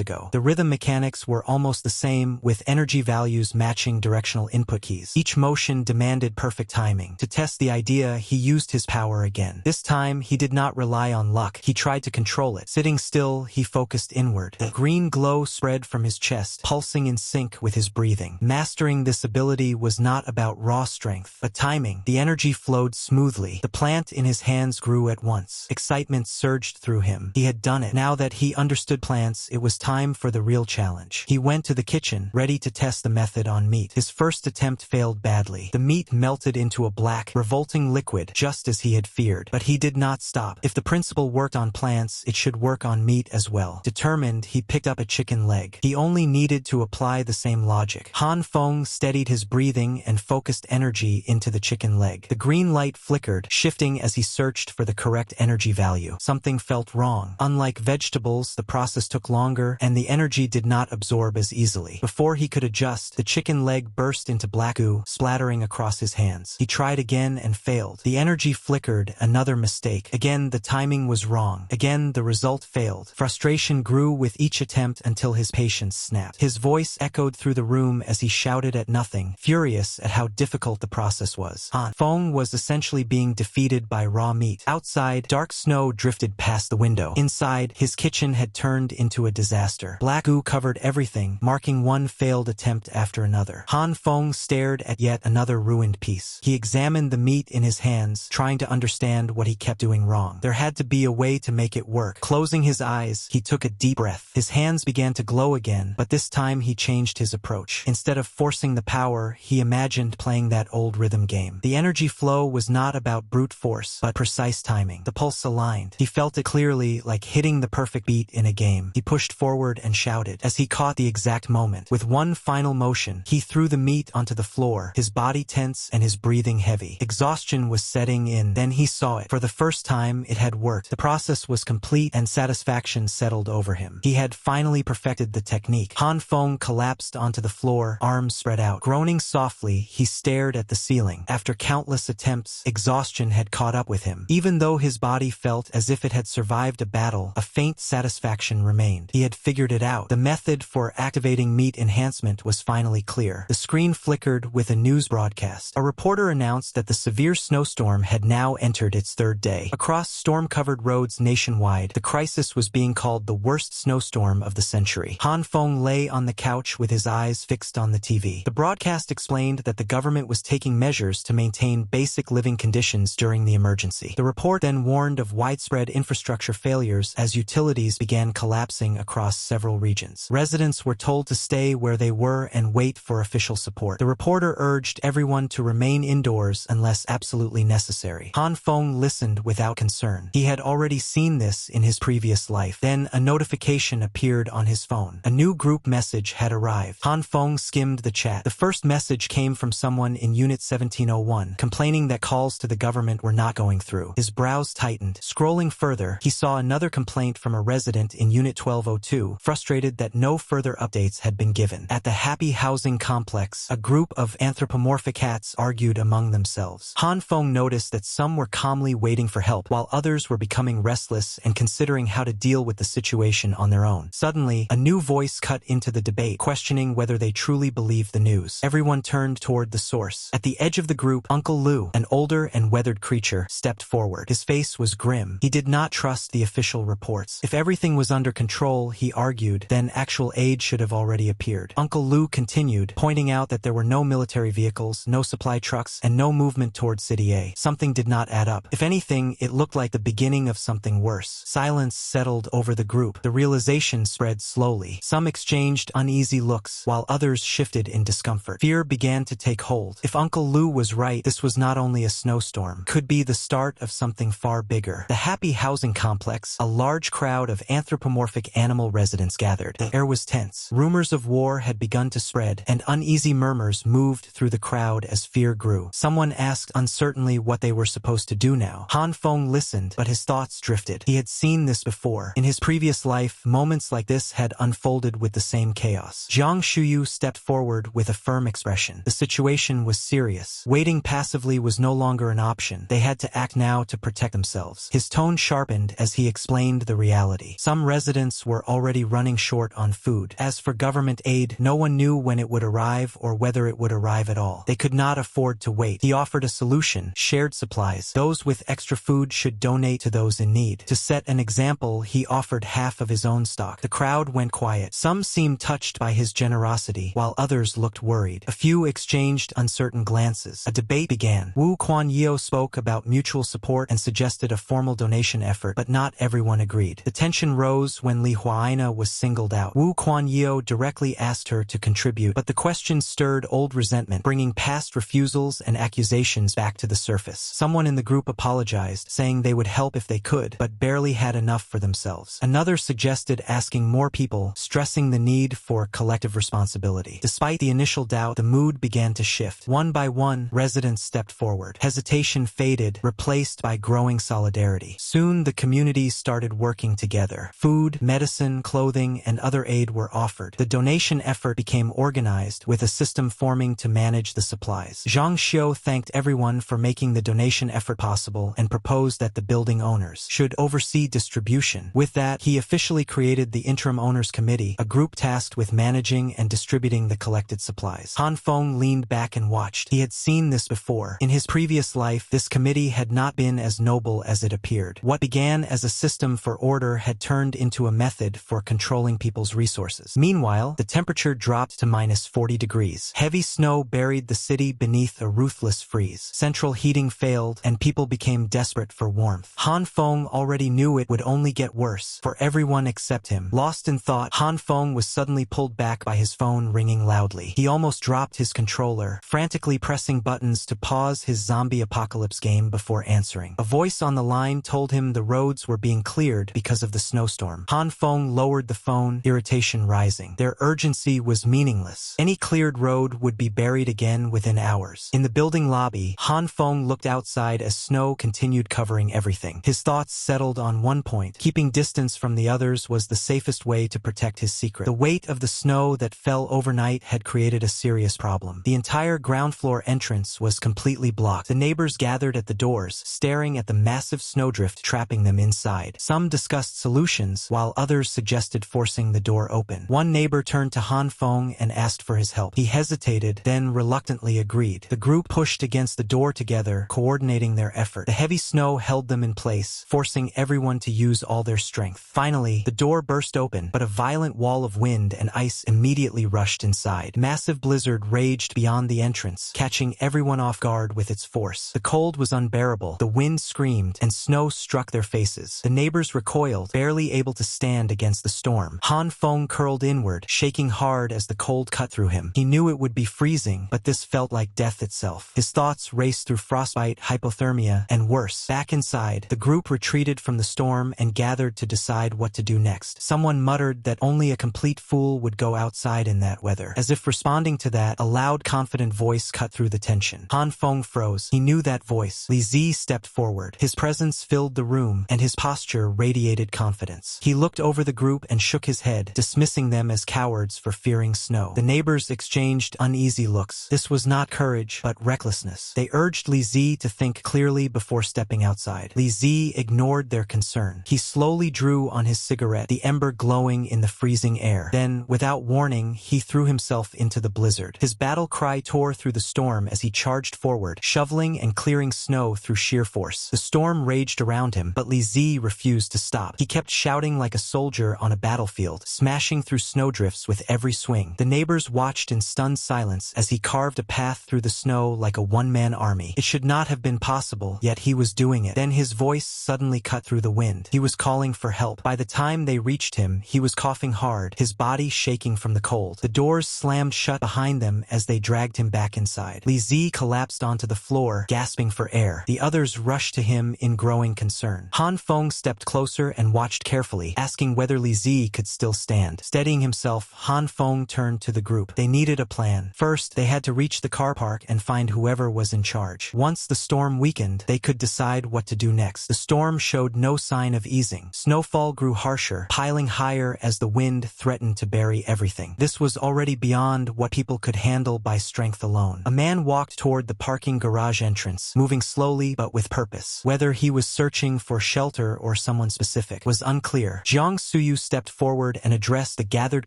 ago. The rhythm mechanics were almost the same, with energy values matching directional input keys. Each motion demanded perfect timing. To test the idea, he used his power again. This time, he did not rely on luck. He tried to control it. Sitting still, he focused inward. A green glow spread from his chest, pulsing in sync with his breathing. Mastering this ability was not about raw strength, but timing. The energy flowed smoothly. The plant in his hands grew at once. Excitement surged through him. He had done it. Now that he understood plants, it was time for the real challenge. He went to the kitchen, ready to test the method on meat. His first attempt failed badly. The meat melted into a black, revolting liquid, just as he had feared. But he did not stop. If the principle worked on plants, it should work on meat as well. Determined, he picked up a chicken leg. He only needed to apply the same logic. Han Feng steadied his breathing and focused energy into the chicken leg. The green light flickered, shifting as he searched for the correct energy value. Something felt wrong. Unlike vegetables, the process took longer, and the energy did not absorb as easily. Before he could adjust, the chicken leg burst into black goo, splattering across his hands. He tried again and failed. The energy flickered, another mistake. Again, the timing was wrong. Again, the result failed. Frustration grew with each attempt until his patience snapped. His voice echoed through the room as he shouted at nothing, furious at how difficult the process was. Han Feng was essentially being defeated by raw meat. Outside, dark snow drifted past the window. Inside, his kitchen had turned into a disaster. Black goo covered everything, marking one failed attempt after another. Han Feng stared at yet another ruined piece. He examined the meat in his hands, trying to understand what he kept doing wrong. There had to be a way to make it work. Closing his eyes, he took a deep breath. His hands began to glow again, but this time he changed his approach. Instead of forcing the power, he imagined playing that old rhythm game. The energy flow was not about brute force, but precise timing. The pulse aligned. He felt it clearly, like hitting the perfect beat in a game. He pushed forward and shouted as he caught the exact moment. With one final motion, he threw the meat onto the floor, his body tense and his breathing heavy. Exhaustion was setting in. Then he saw it. For the first time, it had worked. The process was complete and satisfaction settled over him. He had finally perfected the technique. Han Feng collapsed onto the floor, arms spread out. Groaning softly, he stared at the ceiling. After countless attempts, exhaustion had caught up with him. Even though his body felt as if it had survived a battle, a faint satisfaction remained. He had figured it out. The method for activating meat enhancement was finally clear. The screen flickered with a news broadcast. A reporter announced that the severe snowstorm had now entered its third day. Across storm-covered roads nationwide, the crisis was being called the worst snowstorm of the century. Han Feng lay on the couch with his eyes fixed on the TV. The broadcast explained that the government was taking measures to maintain basic living conditions during the emergency. The report then warned of widespread infrastructure failures as utilities began collapsing across several regions. Residents were told to stay where they were and wait for official support. The reporter urged everyone to remain indoors unless absolutely necessary. Han Feng listened without concern. He had already seen this in his previous life. Then a notification appeared on his phone. A new group message had arrived. Han Feng skimmed the chat. The first message came from someone in Unit 1701, complaining that calls to the government were not going through. His brows tightened. Scrolling further, he saw another complaint from a resident in Unit 1202, frustrated that no further updates had been given. At the Happy Housing Complex, a group of anthropomorphic cats argued among themselves. Han Feng noticed that some were calmly waiting for help, while others were becoming restless and considering how to deal with the situation on their own. Suddenly, a new voice cut into the debate, questioning whether they truly believed the news. Everyone turned toward the source. At the edge of the group, Uncle Lu, an older and weathered creature, stepped forward. His face was grim. He did not trust the official reports. If everything was under control, he argued, then actual aid should have already appeared. Uncle Lu continued, pointing out that there were no military vehicles, no supply trucks, and no movement toward City A. Something did not add up. If anything, it looked like the beginning of something worse. Silence settled over the group. The realization spread slowly. Some exchanged uneasy looks, while others shifted in discomfort. Fear began to take hold. If Uncle Lu was right, this was not only a snowstorm. Could be the start of something far bigger. The Happy Housing Complex, a large crowd of anthropomorphic animal residents gathered. The air was tense. Rumors of war had begun to spread, and uneasy murmurs moved through the crowd as fear grew. Someone asked uncertainly what they were supposed to do now. Han Feng listened, but his thoughts drifted. He had seen this before. In his previous life, moments like this had unfolded with the same chaos. boss. Jiang Shuyu stepped forward with a firm expression. The situation was serious. Waiting passively was no longer an option. They had to act now to protect themselves. His tone sharpened as he explained the reality. Some residents were already running short on food. As for government aid, no one knew when it would arrive or whether it would arrive at all. They could not afford to wait. He offered a solution: shared supplies. Those with extra food should donate to those in need. To set an example, he offered half of his own stock. The crowd went quiet. Some seemed touched by his generosity, while others looked worried. A few exchanged uncertain glances. A debate began. Wu Kuan-Yeo spoke about mutual support and suggested a formal donation effort, but not everyone agreed. The tension rose when Li Huaina was singled out. Wu Kuan-Yeo directly asked her to contribute, but the question stirred old resentment, bringing past refusals and accusations back to the surface. Someone in the group apologized, saying they would help if they could, but barely had enough for themselves. Another suggested asking more people, stressing the need for collective responsibility. Despite the initial doubt, the mood began to shift. One by one, residents stepped forward. Hesitation faded, replaced by growing solidarity. Soon, the communities started working together. Food, medicine, clothing, and other aid were offered. The donation effort became organized, with a system forming to manage the supplies. Zhang Xiu thanked everyone for making the donation effort possible and proposed that the building owners should oversee distribution. With that, he officially created the Interim Owners Committee, a group tasked with managing and distributing the collected supplies. Han Feng leaned back and watched. He had seen this before. In his previous life, this committee had not been as noble as it appeared. What began as a system for order had turned into a method for controlling people's resources. Meanwhile, the temperature dropped to -40 degrees. Heavy snow buried the city beneath a ruthless freeze. Central heating failed, and people became desperate for warmth. Han Feng already knew it would only get worse for everyone except him. Lost in thought, Han Feng was suddenly pulled back by his phone ringing loudly. He almost dropped his controller, frantically pressing buttons to pause his zombie apocalypse game before answering. A voice on the line told him the roads were being cleared because of the snowstorm. Han Feng lowered the phone, irritation rising. Their urgency was meaningless. Any cleared road would be buried again within hours. In the building lobby, Han Feng looked outside as snow continued covering everything. His thoughts settled on one point. Keeping distance from the others was the safest way to protect his secret. The weight of the snow that fell overnight had created a serious problem. The entire ground floor entrance was completely blocked. The neighbors gathered at the doors, staring at the massive snowdrift trapping them inside. Some discussed solutions, while others suggested forcing the door open. One neighbor turned to Han Feng and asked for his help. He hesitated, then reluctantly agreed. The group pushed against the door together, coordinating their effort. The heavy snow held them in place, forcing everyone to use all their strength. Finally, the door burst open, but a violent wall of wind and ice immediately rushed inside. Massive blizzard raged beyond the entrance, catching everyone off guard with its force. The cold was unbearable. The wind screamed, and snow struck their faces. The neighbors recoiled, barely able to stand against the storm. Han Feng curled inward, shaking hard as the cold cut through him. He knew it would be freezing, but this felt like death itself. His thoughts raced through frostbite, hypothermia, and worse. Back inside, the group retreated from the storm and gathered to decide what to do next. Someone muttered that only a complete fool would go outside in that weather. As if responding to that, a loud, confident voice cut through the tension. Han Feng froze. He knew that voice. Li Zi stepped forward. His presence filled the room, and his posture radiated confidence. He looked over the group and shook his head, dismissing them as cowards for fearing snow. The neighbors exchanged uneasy looks. This was not courage, but recklessness. They urged Li Zi to think clearly before stepping outside. Li Zi ignored their concern. He slowly drew on his cigarette, the ember glowing in the freezing air. Then, without warning, he threw himself into the blizzard. His battle cry tore through the storm as he charged forward, shoveling and clearing snow through sheer force. The storm raged around him, but Li Zi refused to stop. He kept shouting like a soldier on a battlefield, smashing through snowdrifts with every swing. The neighbors watched in stunned silence as he carved a path through the snow like a one-man army. It should not have been possible, yet he was doing it. Then his voice suddenly cut through the wind. He was calling for help. By the time they reached him, he was coughing hard, his body shaking from the cold. The doors slammed shut behind them as they dragged him back inside. Li Zi collapsed onto the floor, gasping for air. The others rushed to him in growing concern. Han Feng stepped closer and watched carefully, asking whether Li Zi could still stand. Steadying himself, Han Feng turned to the group. They needed a plan. First, they had to reach the car park and find whoever was in charge. Once the storm weakened, they could decide what to do next. The storm showed no sign of easing. Snowfall grew harsher, piling higher as the wind threatened to bury everything. This was already beyond what people could handle by strength alone. A man walked toward the parking garage entrance, moving slowly but with purpose. Whether he was searching for shelter or someone specific was unclear. Jiang Suyu stepped forward and addressed the gathered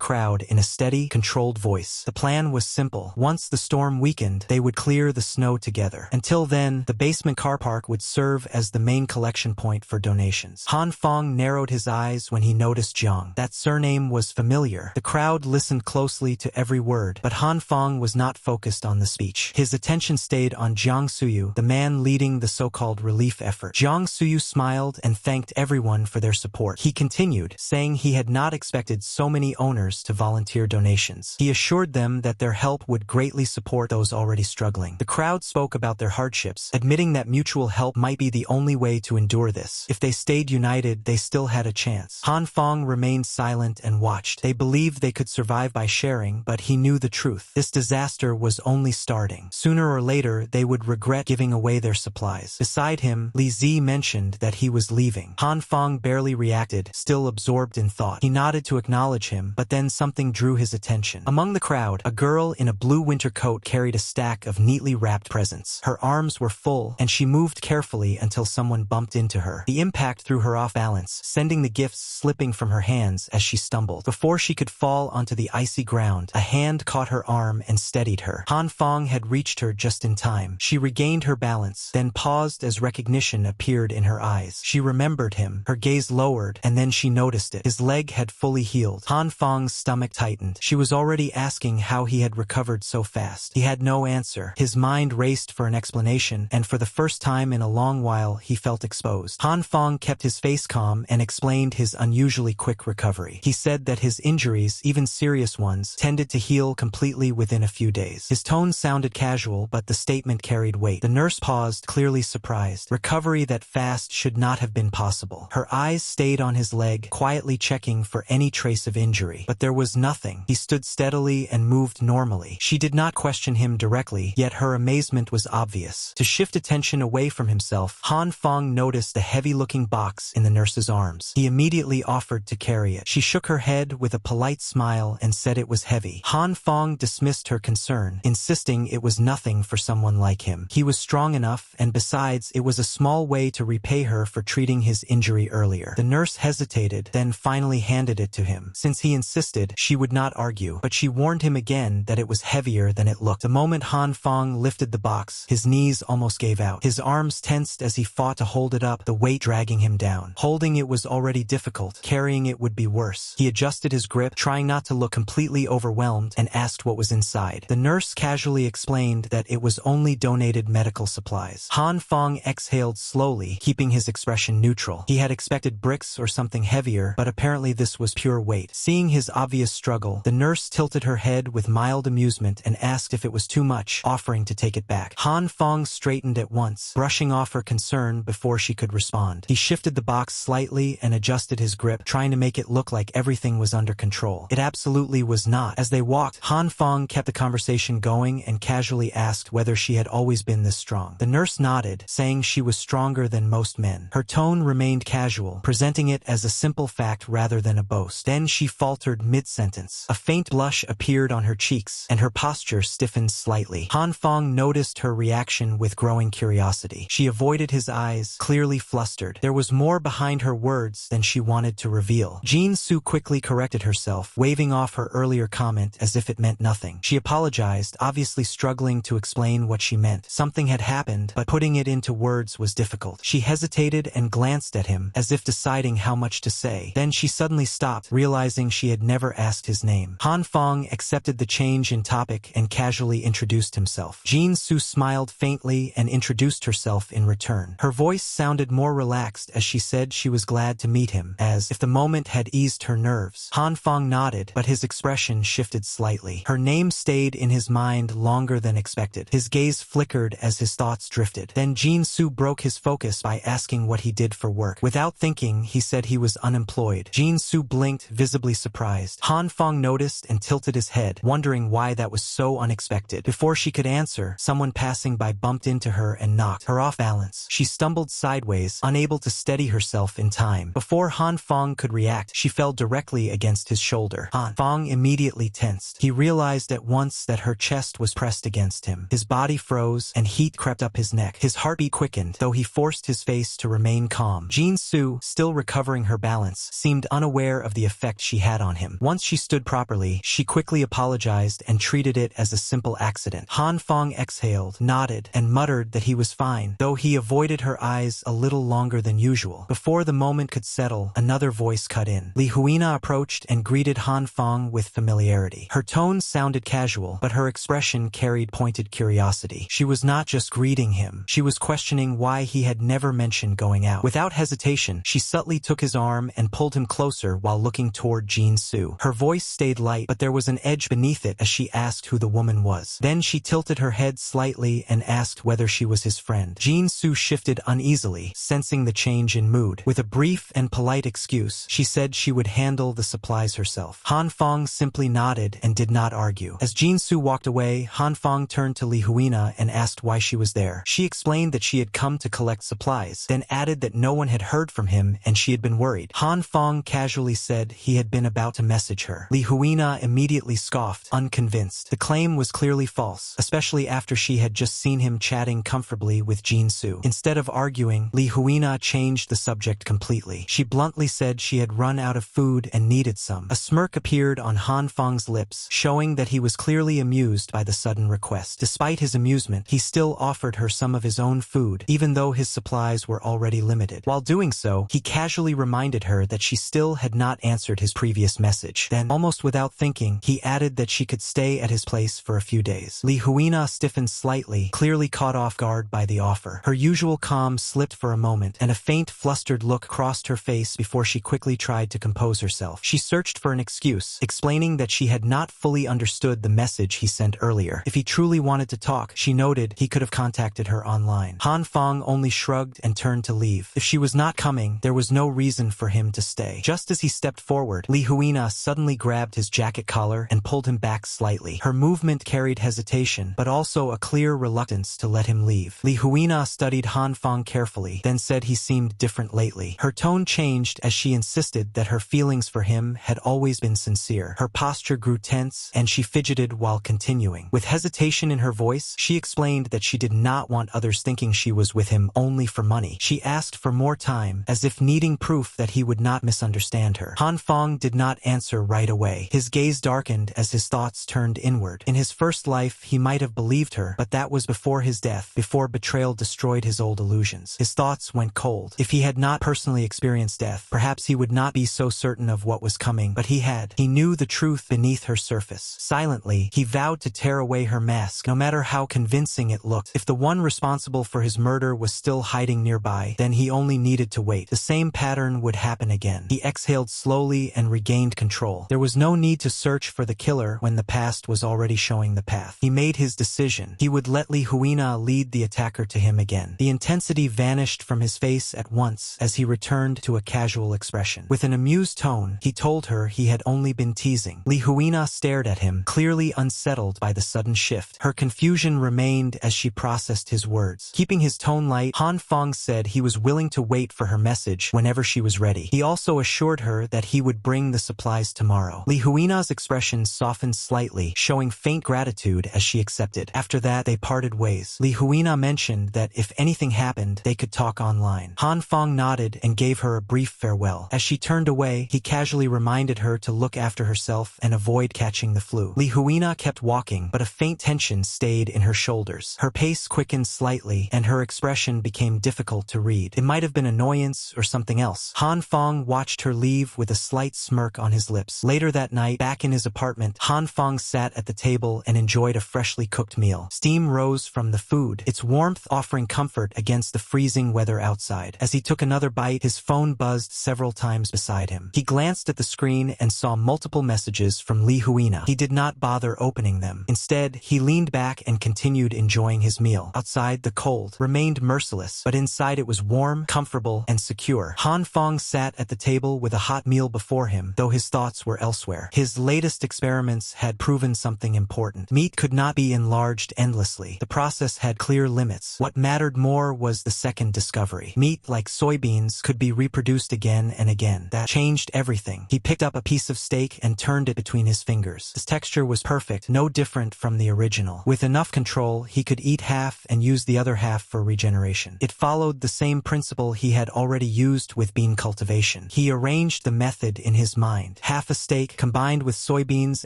crowd in a steady, controlled voice. The plan was simple. Once the storm weakened, they would clear the snow together. Until then, the basement car park would serve as the main collection point for donations. Han Fong narrowed his eyes when he noticed Jiang. That surname was familiar. The crowd listened closely to every word, but Han Fong was not focused on the speech. His attention stayed on Jiang Suyu, the man leading the so-called relief effort. Jiang Suyu smiled and thanked everyone for their support. He continued, saying he had not expected so many owners to volunteer donations. He assured them that their help would greatly support those already struggling. The crowd spoke about their hardships, admitting that mutual help might be the only way to endure this. If they stayed united, they still had a chance. Han Fong remained silent and watched. They believed they could survive by sharing, but he knew the truth. This disaster was only starting. Sooner or later, they would regret giving away their supplies. Beside him, Li Zi mentioned that he was leaving. Han Fong barely reacted, still absorbed in thought. He nodded to acknowledge him, but then something drew his attention. Among the crowd, a girl in a blue winter coat carried a stack of neatly wrapped presents. Her arms were full, and she moved carefully until someone bumped into her. The impact threw her off balance, sending the gifts slipping from her hands as she stumbled. Before she could fall onto the icy ground, a hand caught her arm and steadied her. Han Fong had reached her just in time. She regained her balance, then paused as recognition appeared in her eyes. She remembered him. Her gaze lowered, and then she noticed it. His leg had fully healed. Han Fong's stomach tightened. She was already asking how he had recovered so fast. He had no answer. His mind raced for an explanation, and for the first time in a long while, he felt exposed. Han Fong kept his face calm and explained his unusually quick recovery. He said that his injuries, even serious ones, tended to heal completely within a few days. His tone sounded casual, but the statement carried weight. The nurse paused, clearly surprised. Recovery that fast should not have been possible. Her eyes stayed on his leg, quietly checking for any trace of injury. But there was nothing. He stood steadily and moved normally. She did not question him directly, yet her amazement was obvious. To shift attention away from himself, Han Fong noticed the heavy-looking box in the nurse's arms. He immediately offered to carry it. She shook her head with a polite smile and said it was heavy. Han Fong dismissed her concern, insisting it was nothing for someone like him. He was strong enough, and besides, it was a small way to repay her for treating his injury earlier. The nurse hesitated, then finally handed it to him. Since he insisted, she would not argue, but she warned him again that it was heavier than it looked. The moment Han Fong lifted the box, his knees almost gave out. His arms tensed as he fought to hold it up, the weight dragging him down. Holding it was already difficult. Carrying it would be worse. He adjusted his grip, trying not to look completely overwhelmed, and asked what was inside. The nurse casually explained that it was only donated medical supplies. Han Fong exhaled slowly, keeping his expression neutral. He had expected bricks or something heavier, but apparently this was pure weight. Seeing his obvious struggle, the nurse tilted her head with mild amusement and asked if it was too much, offering to take it back. Han Fong straightened at once, brushing off her concern before she could respond. He shifted the box slightly and adjusted his grip, trying to make it look like everything was under control. It absolutely was not. As they walked, Han Fong kept the conversation going and casually asked whether she had always been this strong. The nurse nodded, saying she was stronger than most men. Her tone remained casual, presenting it as a simple fact rather than a boast. Then she faltered mid-sentence. A faint blush appeared on her cheeks, and her posture stiffened slightly. Han Fong noticed her reaction with growing curiosity. She avoided his eyes, clearly flustered. There was more behind her words than she wanted to reveal. Jin Su quickly corrected herself, waving off her earlier comment as if it meant nothing. She apologized, obviously struggling to explain what she meant. Something had happened, but putting it into words was difficult. She hesitated and glanced at him, as if deciding how much to say. Then she suddenly stopped, realizing she had never asked his name. Han Fong accepted the change in topic and casually introduced himself. Jin Su smiled faintly and introduced herself in return. Her voice sounded more relaxed as she said she was glad to meet him, as if the moment had eased her nerves. Han Fong nodded, but his expression shifted slightly. Her name stayed in his mind longer than expected. His gaze flickered as his thoughts drifted. Then Jin Su broke his focus by asking what he did for work. Without thinking, he said he was unemployed. Jin Su blinked, visibly surprised. Han Fong noticed and tilted his head, wondering why that was so unexpected. Before she could answer, someone passing by bumped into her and knocked her off balance. She stumbled sideways, unable to steady herself in time. Before Han Fong could react, she fell directly against his shoulder. Han Fong immediately tensed. He realized at once that her chest was pressed against him. His body froze, and heat crept up his neck. His heartbeat quickened, though he forced his face to remain calm. Jin-Soo, still recovering her balance, seemed unaware of the effect she had on him. Once she stood properly, she quickly apologized and treated it as a simple accident. Han Fong exhaled, nodded, and muttered that he was fine, though he avoided her eyes a little longer than usual. Before the moment could settle, another voice cut in. Li Huina approached and greeted Han Fong with familiarity. Her tone sounded casual, but her expression carried pointed curiosity. She was not just greeting him, she was questioning why he had never mentioned going out. Without hesitation, she subtly took his arm and pulled him closer while looking toward Jin-Soo. Her voice stayed light, but there was an edge beneath it as she asked who the woman was. Then she tilted her head slightly and asked whether she was his friend. Jin-Soo shifted uneasily, sensing the change in mood. With a brief and polite excuse, she said she would handle the supplies herself. Han Fong simply nodded and did not argue. As Jin-Soo walked away, Han Fong turned to Li Huina and asked why she was there. She explained that she had come to collect supplies, then added that no one had heard from him and she had been worried. Han Fong casually said he had been about to message her. Li Huina immediately scoffed, unconvinced. The claim was clearly false, especially after she had just seen him chatting comfortably with Jin-Soo. Instead of arguing, Li Huina changed the subject completely. She bluntly said she had run out of food and needed some. A smirk appeared on Han Fong's lips, showing that he was clearly amused by the sudden request. Despite his amusement, he still offered her some of his own food, even though his supplies were already limited. While doing so, he casually reminded her that she still had not answered his previous message. Then, almost without thinking, he added that she could stay at his place for a few days. Li Huina stiffened slightly, clearly caught off guard by the offer. Her usual calm slipped for a moment, and a faint, flustered look crossed her face before she quickly tried to compose herself. She searched for an excuse, explaining that she had not fully understood the message he sent earlier. If he truly wanted to talk, she noted, he could have contacted her online. Han Fong only shrugged and turned to leave. If she was not coming, there was no reason for him to stay. Just as he stepped forward, Li Huina suddenly grabbed his jacket collar and pulled him back slightly. Her movement carried hesitation, but also a clear reluctance to let him leave. Li Huina studied Han Fong carefully, then said he seemed different lately. Her tone changed as she insisted that her feelings for him had always been sincere. Her posture grew tense, and she fidgeted while continuing. With hesitation in her voice, she explained that she did not want others thinking she was with him only for money. She asked for more time, as if needing proof that he would not misunderstand her. Han Fong did not answer right away. His gaze darkened as his thoughts turned inward. In his first life, he might have believed her, but that was before his death, before betrayal destroyed his old illusions. His thoughts went cold. If he had not personally experienced death, perhaps he would not be so certain of what was coming, but he had. He knew the truth beneath her surface. Silently, he vowed to tear away her mask, no matter how convincing it looked. If the one responsible for his murder was still hiding nearby, then he only needed to wait. The same pattern would happen again. He exhaled slowly and regained control. There was no need to search for the killer when the past was already showing the path. He made his decision. He would let Li Huina lead the attacker to him again. The intensity vanished from his face at once as he returned to a casual expression. With an amused tone, he told her he had only been teasing. Li Huina stared at him, clearly unsettled by the sudden shift. Her confusion remained as she processed his words. Keeping his tone light, Han Fong said he was willing to wait for her message whenever she was ready. He also assured her that he would bring the supplies tomorrow. Li Huina's expression softened slightly, showing faint gratitude as she accepted. After that, they parted ways. Li Huina mentioned that if anything happened, they could talk online. Han Fong nodded and gave her a brief farewell. As she turned away, he casually reminded her to look after herself and avoid catching the flu. Li Huina kept walking, but a faint tension stayed in her shoulders. Her pace quickened slightly, and her expression became difficult to read. It might have been annoyance or something else. Han Fong watched her leave with a slight smirk on his lips. Later that night, back in his apartment, Han Fong sat at the table and enjoyed a freshly cooked meal. Steam rose from the food, its warmth offering comfort against the freezing weather outside. As he took another bite, his phone buzzed several times beside him. He glanced at the screen and saw multiple messages from Li Huina. He did not bother opening them. Instead, he leaned back and continued enjoying his meal. Outside, the cold remained merciless, but inside it was warm, comfortable, and secure. Han Fong sat at the table with a hot meal before him, though his thoughts were elsewhere. His latest experiments had proven something important. Meat could not be enlarged endlessly. The process had clear limits. What mattered more was the second discovery. Meat, like soybeans, could be reproduced again and again. That changed everything. He picked up a piece of steak and turned it between his fingers. His texture was perfect, no different from the original. With enough control, he could eat half and use the other half for regeneration. It followed the same principle he had already used with bean cultivation. He arranged the method in his mind. Half a steak, combined with soybeans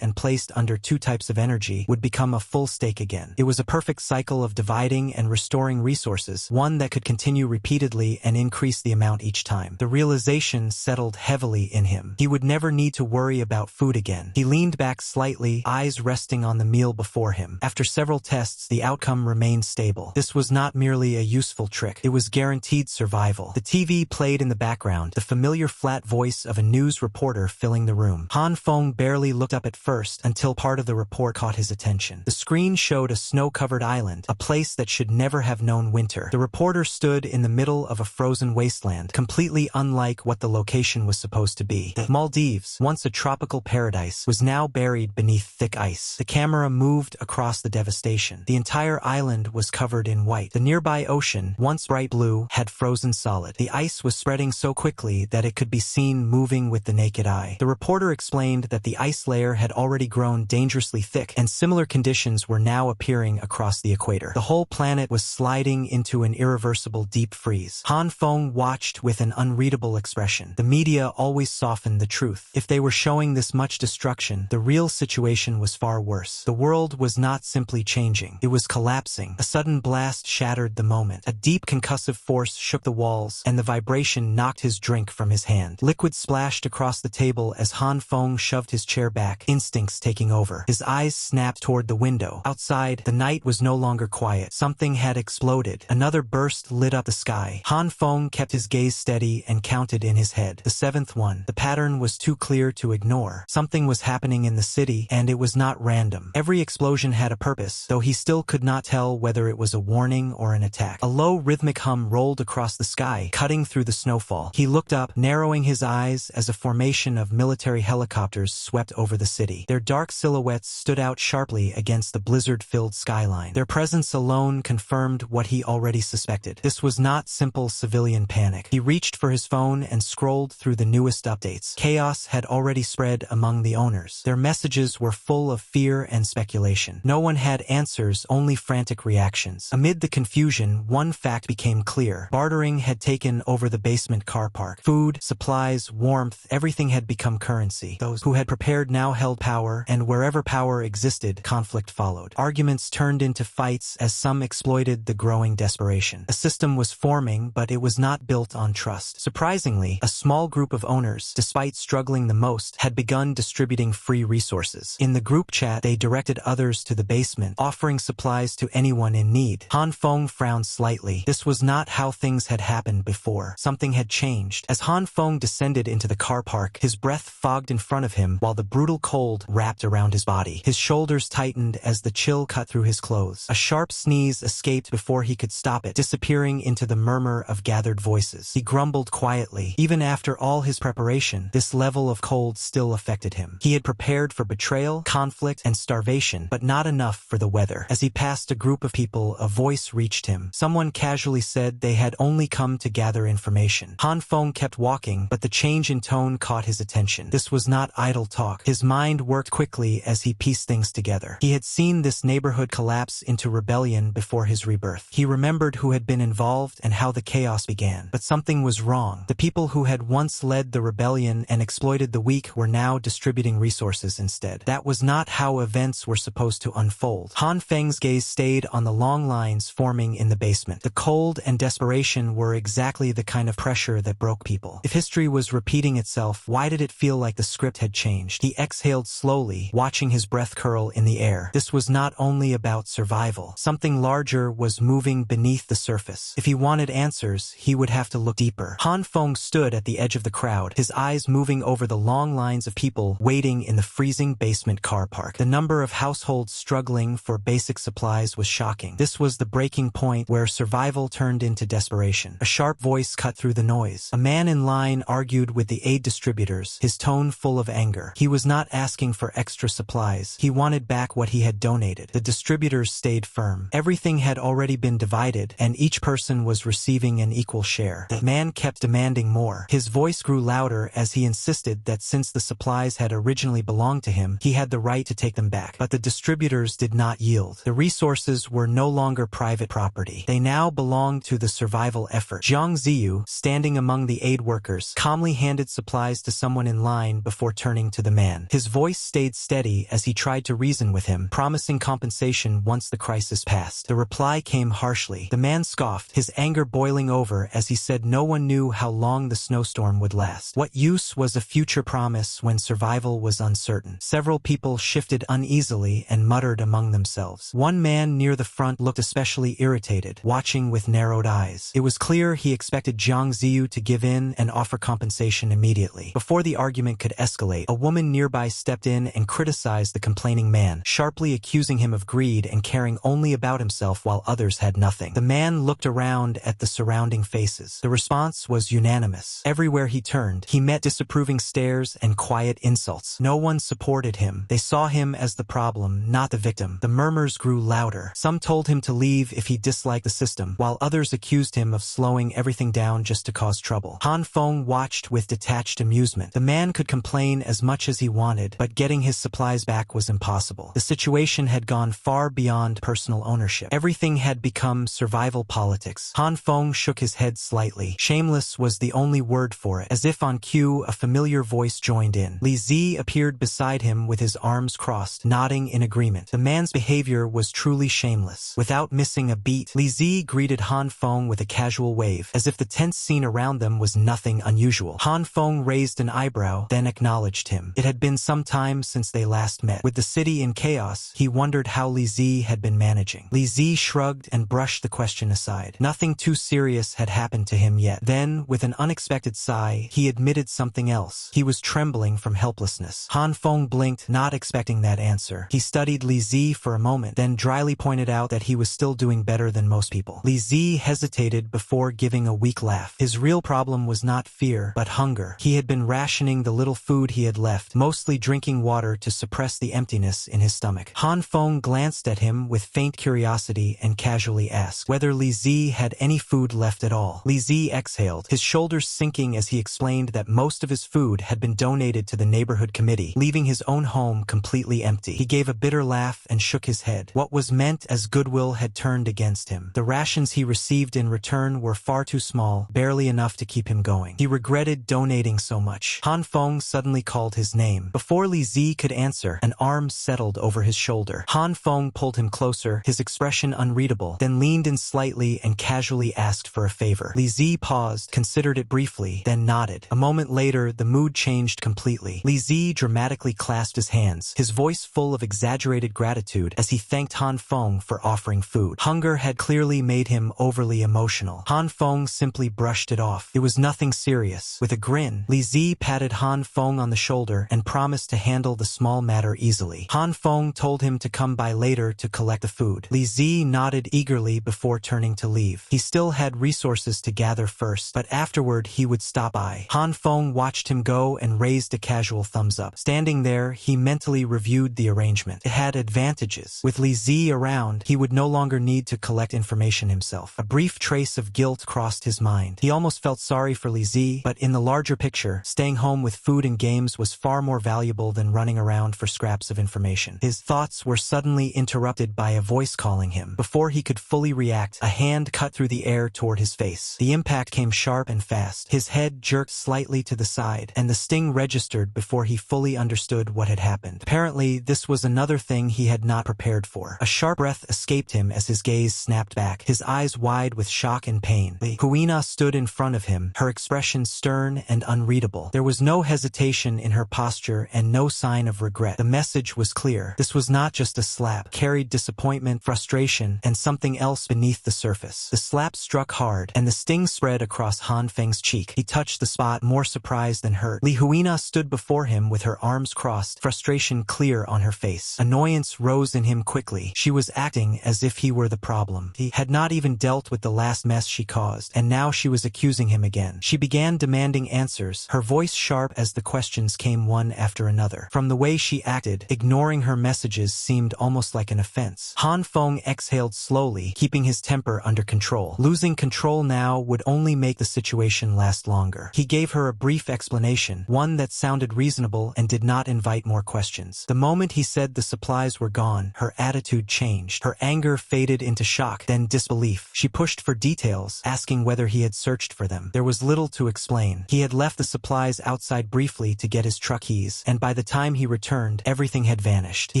and placed under 2 types of energy, would become a full steak again. It was a perfect cycle of dividing and restoring resources, one that could continue repeatedly and increase the amount each time. The realization settled heavily in him. He would never need to worry about food again. He leaned back slightly, eyes resting on the meal before him. After several tests, the outcome remained stable. This was not merely a useful trick. It was guaranteed survival. The TV played in the background, the familiar flat voice of a news reporter filling the room. Han Feng barely looked up at first until part of the report caught his attention. The screen showed a snow-covered island, a place that should never have known winter. The reporter stood in the middle of a frozen wasteland, completely unlike what the location was supposed to be. The Maldives, once a tropical paradise, was now buried beneath thick ice. The camera moved across the devastation. The entire island was covered in white. The nearby ocean, once bright blue, had frozen solid. The ice was spreading so quickly that it could be seen moving with the naked eye. The reporter explained that the ice layer had already grown dangerously thick, and similar conditions were now appearing across the equator. The whole planet was sliding into an irreversible deep freeze. Han Feng watched with an unreadable expression. The media always softened the truth. If they were showing this much destruction, the real situation was far worse. The world was not simply changing. It was collapsing. A sudden blast shattered the moment. A deep concussive force shook the walls, and the vibration knocked his drink from his hand. Liquid splashed across the table as Han Feng shoved his chair back, instincts taking over. His eyes snapped toward the window. Outside, the night was no longer quiet. Something had exploded. Another burst lit up the sky. Han Feng kept his gaze steady and counted in his head. The 7th one. The pattern was too clear to ignore. Something was happening in the city, and it was not random. Every explosion had a purpose, though he still could not tell whether it was a warning or an attack. A low rhythmic hum rolled across the sky, cutting through the snowfall. He looked up, narrowing his eyes as a formation of military helicopters swept over the city. Their dark silhouettes stood out sharply against the blizzard-filled skyline. Their presence alone confirmed what he already suspected. This was not simple civilian panic. He reached for his phone and scrolled through the newest updates. Chaos had already spread among the owners. Their messages were full of fear and speculation. No one had answers, only frantic reactions. Amid the confusion, one fact became clear. Bartering had taken over the basement car park. Food, supplies, warmth, everything had become currency. Those who had prepared now held power, and wherever power existed, conflict followed. Arguments turned into fights as some exploited the growing desperation. A system was forming, but it was not built on trust. Surprisingly, a small group of owners, despite struggling the most, had begun distributing free resources. In the group chat, they directed others to the basement, offering supplies to anyone in need. Han Feng frowned slightly. This was not how things had happened before. Something had changed. As Han Feng descended into the car park, his breath fogged in front of him while the brutal cold wrapped around his body. His shoulders tightened as the chill cut through his clothes. A sharp sneeze escaped before he could stop it, disappearing into the murmur of gathered voices. He grumbled quietly. Even after all his preparation, this level of cold still affected him. He had prepared for betrayal, conflict, and starvation, but not enough for the weather. As he passed a group of people, a voice reached him. Someone casually said they had only come to gather information. Han Feng kept walking, but the change in tone caught his attention. This was not idle talk. His mind worked quickly as he pieced things together. He had seen this neighborhood collapse into rebellion before his rebirth. He remembered who had been involved and how the chaos began. But something was wrong. The people who had once led the rebellion and exploited the weak were now distributing resources instead. That was not how events were supposed to unfold. Han Feng's gaze stayed on the long lines forming in the basement. The cold and desperation were exactly the kind of pressure that broke people. If history was repeating itself, why did it feel like the script had changed? He exhaled slowly, watching his breath curl in the air. This was not only about survival. Something larger was moving beneath the surface. If he wanted answers, he would have to look deeper. Han Feng stood at the edge of the crowd, his eyes moving over the long lines of people waiting in the freezing basement car park. The number of households struggling for basic supplies was shocking. This was the breaking point where survival turned into desperation. A sharp voice cut through the noise. A man in line argued with the aid distributors, his tone full of anger. He was not asking for extra supplies. He wanted back what he had donated. The distributors stayed firm. Everything had already been divided, and each person was receiving an equal share. The man kept demanding more. His voice grew louder as he insisted that since the supplies had originally belonged to him, he had the right to take them back. But the distributors did not yield. The resources were no longer private property. They now belonged to the survival effort. Jiang Ziyu, standing among the aid workers, calmly handed supplies to someone in line before turning to the man. His voice stayed steady as he tried to reason with him, promising compensation once the crisis passed. The reply came harshly. The man scoffed, his anger boiling over as he said no one knew how long the snowstorm would last. What use was a future promise when survival was uncertain? Several people shifted uneasily and muttered among themselves. One man near the front looked especially irritated, watching with narrowed eyes. It was clear he expected Jiang Ziyu to give in and offer compensation immediately. Before the argument could escalate, a woman nearby stepped in and criticized the complaining man, sharply accusing him of greed and caring only about himself while others had nothing. The man looked around at the surrounding faces. The response was unanimous. Everywhere he turned, he met disapproving stares and quiet insults. No one supported him. They saw him as the problem, not the victim. The murmurs grew louder. Some told him to leave if he disliked the system, while others accused him of slowing everything down just to cause trouble. Han Feng watched with detached amusement. The man could complain as much as he wanted, but getting his supplies back was impossible. The situation had gone far beyond personal ownership. Everything had become survival politics. Han Feng shook his head slightly. Shameless was the only word for it. As if on cue, a familiar voice joined in. Li Zi appeared beside him with his arms crossed, nodding in agreement. The man's behavior was truly shameless. Without missing a beat, Li Zi greeted Han Feng with a casual wave, as if the tense scene around them was nothing unusual. Han Feng raised an eyebrow, then acknowledged him. It had been some time since they last met. With the city in chaos, he wondered how Li Zi had been managing. Li Zi shrugged and brushed the question aside. Nothing too serious had happened to him yet. Then, with an unexpected sigh, he admitted something else. He was trembling from helplessness. Han Feng blinked, not expecting that answer. He studied Li Zi for a moment, then dryly pointed out that he was still doing better than most people. Li Zi hesitated before giving a weak laugh. His real problem was not fear, but hunger. He had been rationing the little food he had left, mostly drinking water to suppress the emptiness in his stomach. Han Feng glanced at him with faint curiosity and casually asked whether Li Zi had any food left at all. Li Zi exhaled, his shoulders sinking as he explained that most of his food had been donated to the neighborhood committee, leaving his own home completely empty. He gave a bitter laugh and shook his head. What was meant as goodwill had turned against him. The rations he received in return were far too small, barely enough to keep him going. He regretted donating so much. Han Feng suddenly called his name. Before Li Zi could answer, an arm settled over his shoulder. Han Feng pulled him closer, his expression unreadable, then leaned in slightly and casually asked for a favor. Li Zi paused, considered it briefly, then nodded. A moment later, the mood changed completely. Li Zi dramatically clasped his hands, his voice full of exaggerated gratitude as he thanked Han Feng for offering food. Hunger had clearly made him overly emotional. Han Feng simply brushed it off. It was nothing serious. With a grin, Li Zi patted Han Feng on the shoulder and promised to handle the small matter easily. Han Feng told him to come by later to collect the food. Li Zi nodded eagerly before turning to leave. He still had resources to gather first, but afterward he would stop by. Han Feng watched him go and raised a casual thumbs up. Standing there, he mentally reviewed the arrangement. It had advantages. With Li Zi around, he would no longer need to collect information himself. A brief trace of guilt crossed his mind. He almost felt sorry for Li Zi, but in the larger picture, staying home with food and games was far more valuable than running around for scraps of information. His thoughts were suddenly interrupted by a voice calling him. Before he could fully react, a hand cut through the air toward his face. The impact came sharp and fast. His head jerked slightly to the side, and the sting registered before he fully understood what had happened. Apparently, this was another thing he had not prepared for. A sharp breath escaped him as his gaze snapped back, his eyes wide with shock and pain. The Huina stood in front of him, her expression stern and unreadable. There was no hesitation in her posture and no sign of regret. The message was clear. This was not just a slap. It carried disappointment, frustration, and something else beneath the surface. The slap struck hard, and the sting spread across Han Feng's cheek. He touched the spot, more surprised than hurt. Li Huina stood before him with her arms crossed, frustration clear on her face. Annoyance rose in him quickly. She was acting as if he were the problem. He had not even dealt with the last mess she caused, and now she was accusing him again. She began demanding answers, her voice sharp as the questions came one after another. From the way she acted, ignoring her messages seemed almost like an offense. Han Feng exhaled slowly, keeping his temper under control. Losing control now would only make the situation last longer. He gave her a brief explanation, one one that sounded reasonable and did not invite more questions. The moment he said the supplies were gone, her attitude changed. Her anger faded into shock, then disbelief. She pushed for details, asking whether he had searched for them. There was little to explain. He had left the supplies outside briefly to get his truck keys, and by the time he returned, everything had vanished. He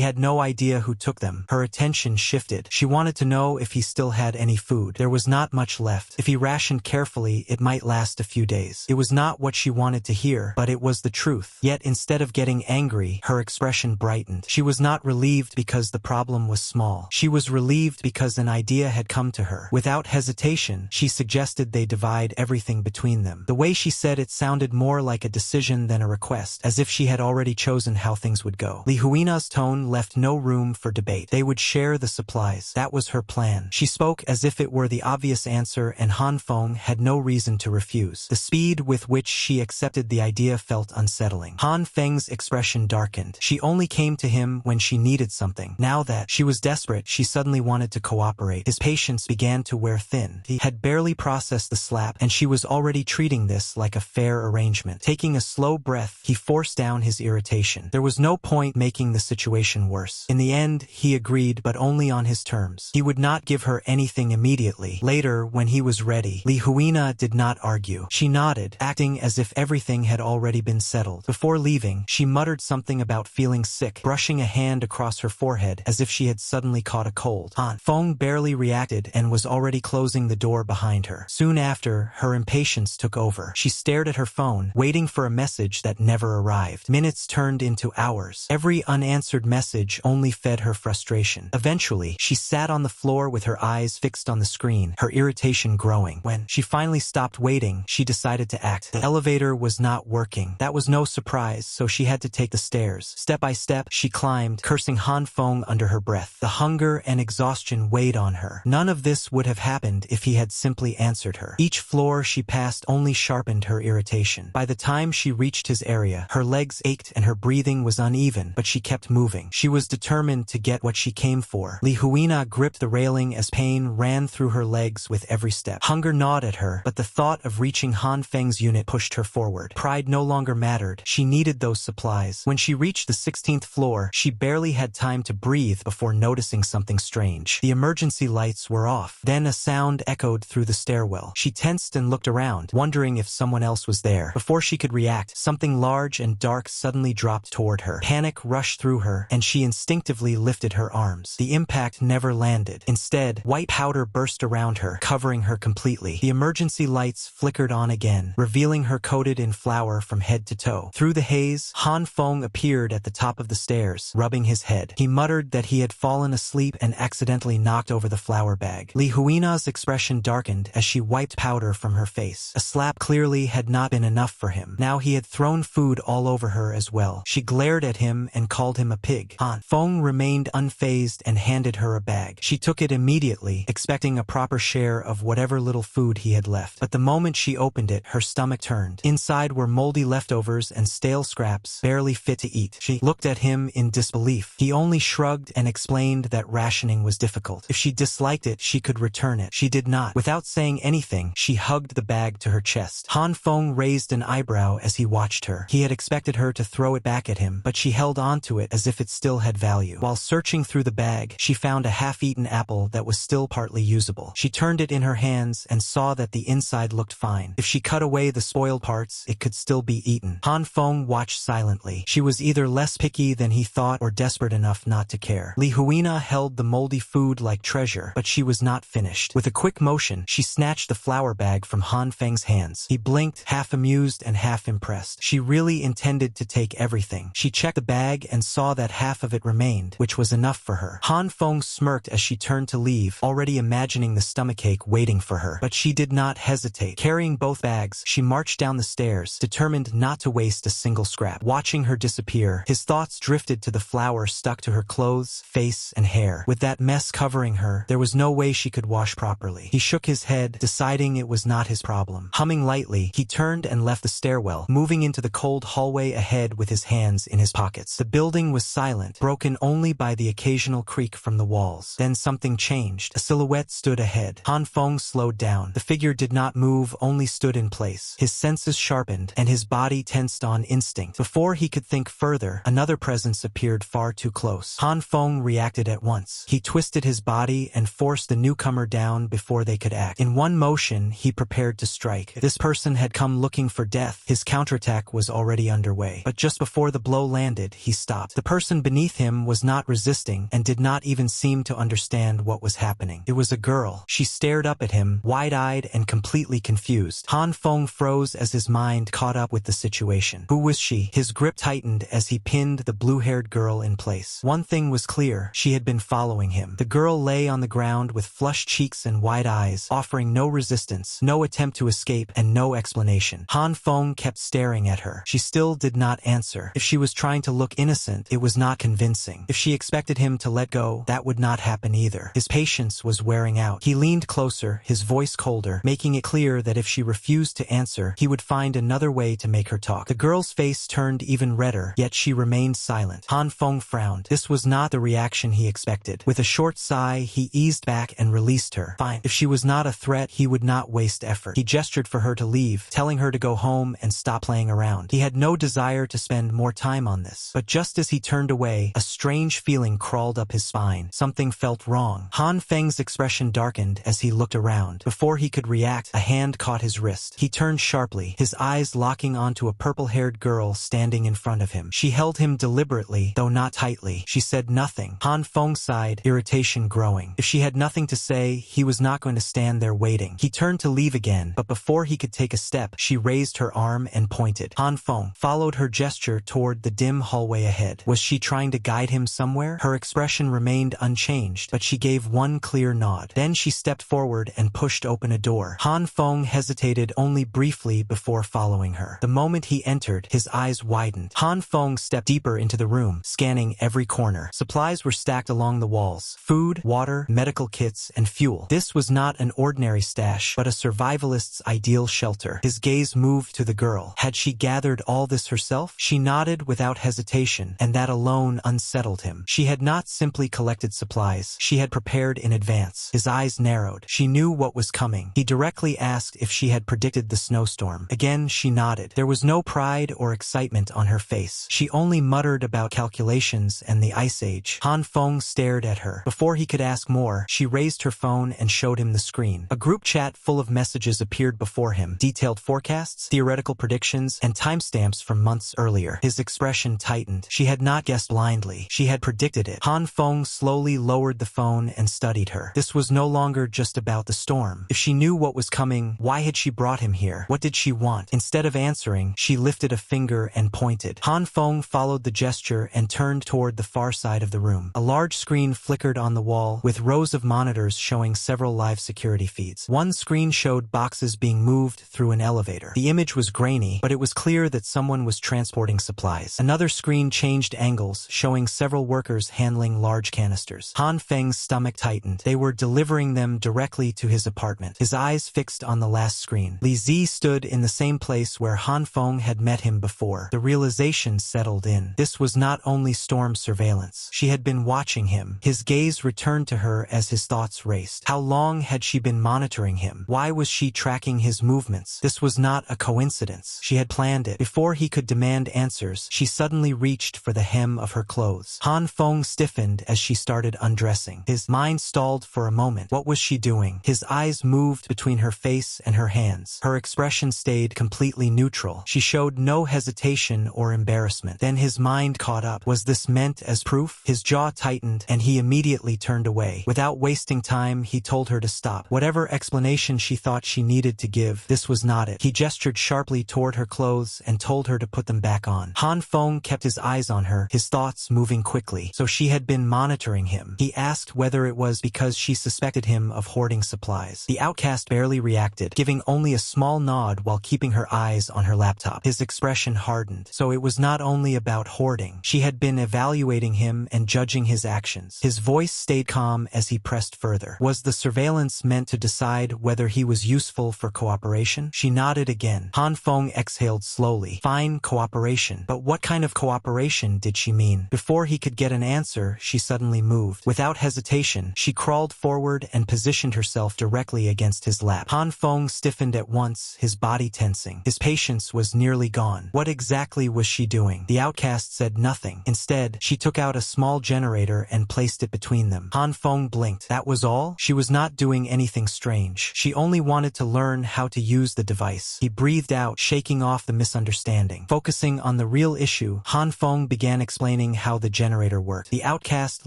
had no idea who took them. Her attention shifted. She wanted to know if he still had any food. There was not much left. If he rationed carefully, it might last a few days. It was not what she wanted to hear, but it was the truth. Yet instead of getting angry, her expression brightened. She was not relieved because the problem was small. She was relieved because an idea had come to her. Without hesitation, she suggested they divide everything between them. The way she said it sounded more like a decision than a request, as if she had already chosen how things would go. Li Huina's tone left no room for debate. They would share the supplies. That was her plan. She spoke as if it were the obvious answer, and Han Feng had no reason to refuse. The speed with which she accepted the idea felt unsettling. Han Feng's expression darkened. She only came to him when she needed something. Now that she was desperate, she suddenly wanted to cooperate. His patience began to wear thin. He had barely processed the slap, and she was already treating this like a fair arrangement. Taking a slow breath, he forced down his irritation. There was no point making the situation worse. In the end, he agreed, but only on his terms. He would not give her anything immediately. Later, when he was ready, Li Huina did not argue. She nodded, acting as if everything had already been settled. Before leaving, she muttered something about feeling sick, brushing a hand across her forehead as if she had suddenly caught a cold. Han Feng barely reacted and was already closing the door behind her. Soon after, her impatience took over. She stared at her phone, waiting for a message that never arrived. Minutes turned into hours. Every unanswered message only fed her frustration. Eventually, she sat on the floor with her eyes fixed on the screen, her irritation growing. When she finally stopped waiting, she decided to act. The elevator was not working. That was no surprise, so she had to take the stairs. Step by step, she climbed, cursing Han Feng under her breath. The hunger and exhaustion weighed on her. None of this would have happened if he had simply answered her. Each floor she passed only sharpened her irritation. By the time she reached his area, her legs ached and her breathing was uneven, but she kept moving. She was determined to get what she came for. Li Huina gripped the railing as pain ran through her legs with every step. Hunger gnawed at her, but the thought of reaching Han Feng's unit pushed her forward. Pride no longer mattered. She needed those supplies. When she reached the 16th floor, she barely had time to breathe before noticing something strange. The emergency lights were off. Then a sound echoed through the stairwell. She tensed and looked around, wondering if someone else was there. Before she could react, something large and dark suddenly dropped toward her. Panic rushed through her, and she instinctively lifted her arms. The impact never landed. Instead, white powder burst around her, covering her completely. The emergency lights flickered on again, revealing her coated in flour from head to toe. Through the haze, Han Feng appeared at the top of the stairs, rubbing his head. He muttered that he had fallen asleep and accidentally knocked over the flour bag. Li Huina's expression darkened as she wiped powder from her face. A slap clearly had not been enough for him. Now he had thrown food all over her as well. She glared at him and called him a pig. Han Feng remained unfazed and handed her a bag. She took it immediately, expecting a proper share of whatever little food he had left. But the moment she opened it, her stomach turned. Inside were moldy leftovers and stale scraps, barely fit to eat. She looked at him in disbelief. He only shrugged and explained that rationing was difficult. If she disliked it, she could return it. She did not. Without saying anything, she hugged the bag to her chest. Han Feng raised an eyebrow as he watched her. He had expected her to throw it back at him, but she held on to it as if it still had value. While searching through the bag, she found a half-eaten apple that was still partly usable. She turned it in her hands and saw that the inside looked fine. If she cut away the spoiled parts, it could still be eaten. Han Feng watched silently. She was either less picky than he thought or desperate enough not to care. Li Huina held the moldy food like treasure, but she was not finished. With a quick motion, she snatched the flour bag from Han Feng's hands. He blinked, half amused and half impressed. She really intended to take everything. She checked the bag and saw that half of it remained, which was enough for her. Han Feng smirked as she turned to leave, already imagining the stomachache waiting for her. But she did not hesitate. Carrying both bags, she marched down the stairs, determined not to waste a single scrap. Watching her disappear, his thoughts drifted to the flour stuck to her clothes, face, and hair. With that mess covering her, there was no way she could wash properly. He shook his head, deciding it was not his problem. Humming lightly, he turned and left the stairwell, moving into the cold hallway ahead with his hands in his pockets. The building was silent, broken only by the occasional creak from the walls. Then something changed. A silhouette stood ahead. Han Feng slowed down. The figure did not move, only stood in place. His senses sharpened, and his body body tensed on instinct. Before he could think further, another presence appeared far too close. Han Feng reacted at once. He twisted his body and forced the newcomer down before they could act. In one motion, he prepared to strike. This person had come looking for death. His counterattack was already underway. But just before the blow landed, he stopped. The person beneath him was not resisting and did not even seem to understand what was happening. It was a girl. She stared up at him, wide-eyed and completely confused. Han Feng froze as his mind caught up with the situation. Who was she? His grip tightened as he pinned the blue-haired girl in place. One thing was clear. She had been following him. The girl lay on the ground with flushed cheeks and wide eyes, offering no resistance, no attempt to escape, and no explanation. Han Feng kept staring at her. She still did not answer. If she was trying to look innocent, it was not convincing. If she expected him to let go, that would not happen either. His patience was wearing out. He leaned closer, his voice colder, making it clear that if she refused to answer, he would find another way to make her talk. The girl's face turned even redder, yet she remained silent. Han Feng frowned. This was not the reaction he expected. With a short sigh, he eased back and released her. Fine. If she was not a threat, he would not waste effort. He gestured for her to leave, telling her to go home and stop playing around. He had no desire to spend more time on this. But just as he turned away, a strange feeling crawled up his spine. Something felt wrong. Han Feng's expression darkened as he looked around. Before he could react, a hand caught his wrist. He turned sharply, his eyes locking onto a purple-haired girl standing in front of him. She held him deliberately, though not tightly. She said nothing. Han Feng sighed, irritation growing. If she had nothing to say, he was not going to stand there waiting. He turned to leave again, but before he could take a step, she raised her arm and pointed. Han Feng followed her gesture toward the dim hallway ahead. Was she trying to guide him somewhere? Her expression remained unchanged, but she gave one clear nod. Then she stepped forward and pushed open a door. Han Feng hesitated only briefly before following her. The moment he entered, his eyes widened. Han Feng stepped deeper into the room, scanning every corner. Supplies were stacked along the walls. Food, water, medical kits, and fuel. This was not an ordinary stash, but a survivalist's ideal shelter. His gaze moved to the girl. Had she gathered all this herself? She nodded without hesitation, and that alone unsettled him. She had not simply collected supplies. She had prepared in advance. His eyes narrowed. She knew what was coming. He directly asked if she had predicted the snowstorm. Again, she nodded. There was no pride or excitement on her face. She only muttered about calculations and the Ice Age. Han Feng stared at her. Before he could ask more, she raised her phone and showed him the screen. A group chat full of messages appeared before him. Detailed forecasts, theoretical predictions, and timestamps from months earlier. His expression tightened. She had not guessed blindly. She had predicted it. Han Feng slowly lowered the phone and studied her. This was no longer just about the storm. If she knew what was coming, why had she brought him here? What did she want? Instead of answering, she lifted a finger and pointed. Han Feng followed the gesture and turned toward the far side of the room. A large screen flickered on the wall, with rows of monitors showing several live security feeds. One screen showed boxes being moved through an elevator. The image was grainy, but it was clear that someone was transporting supplies. Another screen changed angles, showing several workers handling large canisters. Han Feng's stomach tightened. They were delivering them directly to his apartment. His eyes fixed on the last screen. Li Zi stood in the same place where Han Feng had met him before. The realization settled in. This was not only storm surveillance. She had been watching him. His gaze returned to her as his thoughts raced. How long had she been monitoring him? Why was she tracking his movements? This was not a coincidence. She had planned it. Before he could demand answers, she suddenly reached for the hem of her clothes. Han Feng stiffened as she started undressing. His mind stalled for a moment. What was she doing? His eyes moved between her face and her hands. Her expression stayed completely neutral. She showed no hesitation or embarrassment. Then his mind caught up. Was this meant as proof? His jaw tightened, and he immediately turned away. Without wasting time, he told her to stop. Whatever explanation she thought she needed to give, this was not it. He gestured sharply toward her clothes and told her to put them back on. Han Feng kept his eyes on her, his thoughts moving quickly. So she had been monitoring him. He asked whether it was because she suspected him of hoarding supplies. The outcast barely reacted, giving only a small nod while keeping her eyes on her laptop. His expression hardened. So it was not only about hoarding. She had been evaluating him and judging his actions. His voice stayed calm as he pressed further. Was the surveillance meant to decide whether he was useful for cooperation? She nodded again. Han Feng exhaled slowly. Fine, cooperation. But what kind of cooperation did she mean? Before he could get an answer, she suddenly moved. Without hesitation, she crawled forward and positioned herself directly against his lap. Han Feng stiffened at once, his body tensing. His patience was was nearly gone. What exactly was she doing? The outcast said nothing. Instead, she took out a small generator and placed it between them. Han Feng blinked. That was all? She was not doing anything strange. She only wanted to learn how to use the device. He breathed out, shaking off the misunderstanding. Focusing on the real issue, Han Feng began explaining how the generator worked. The outcast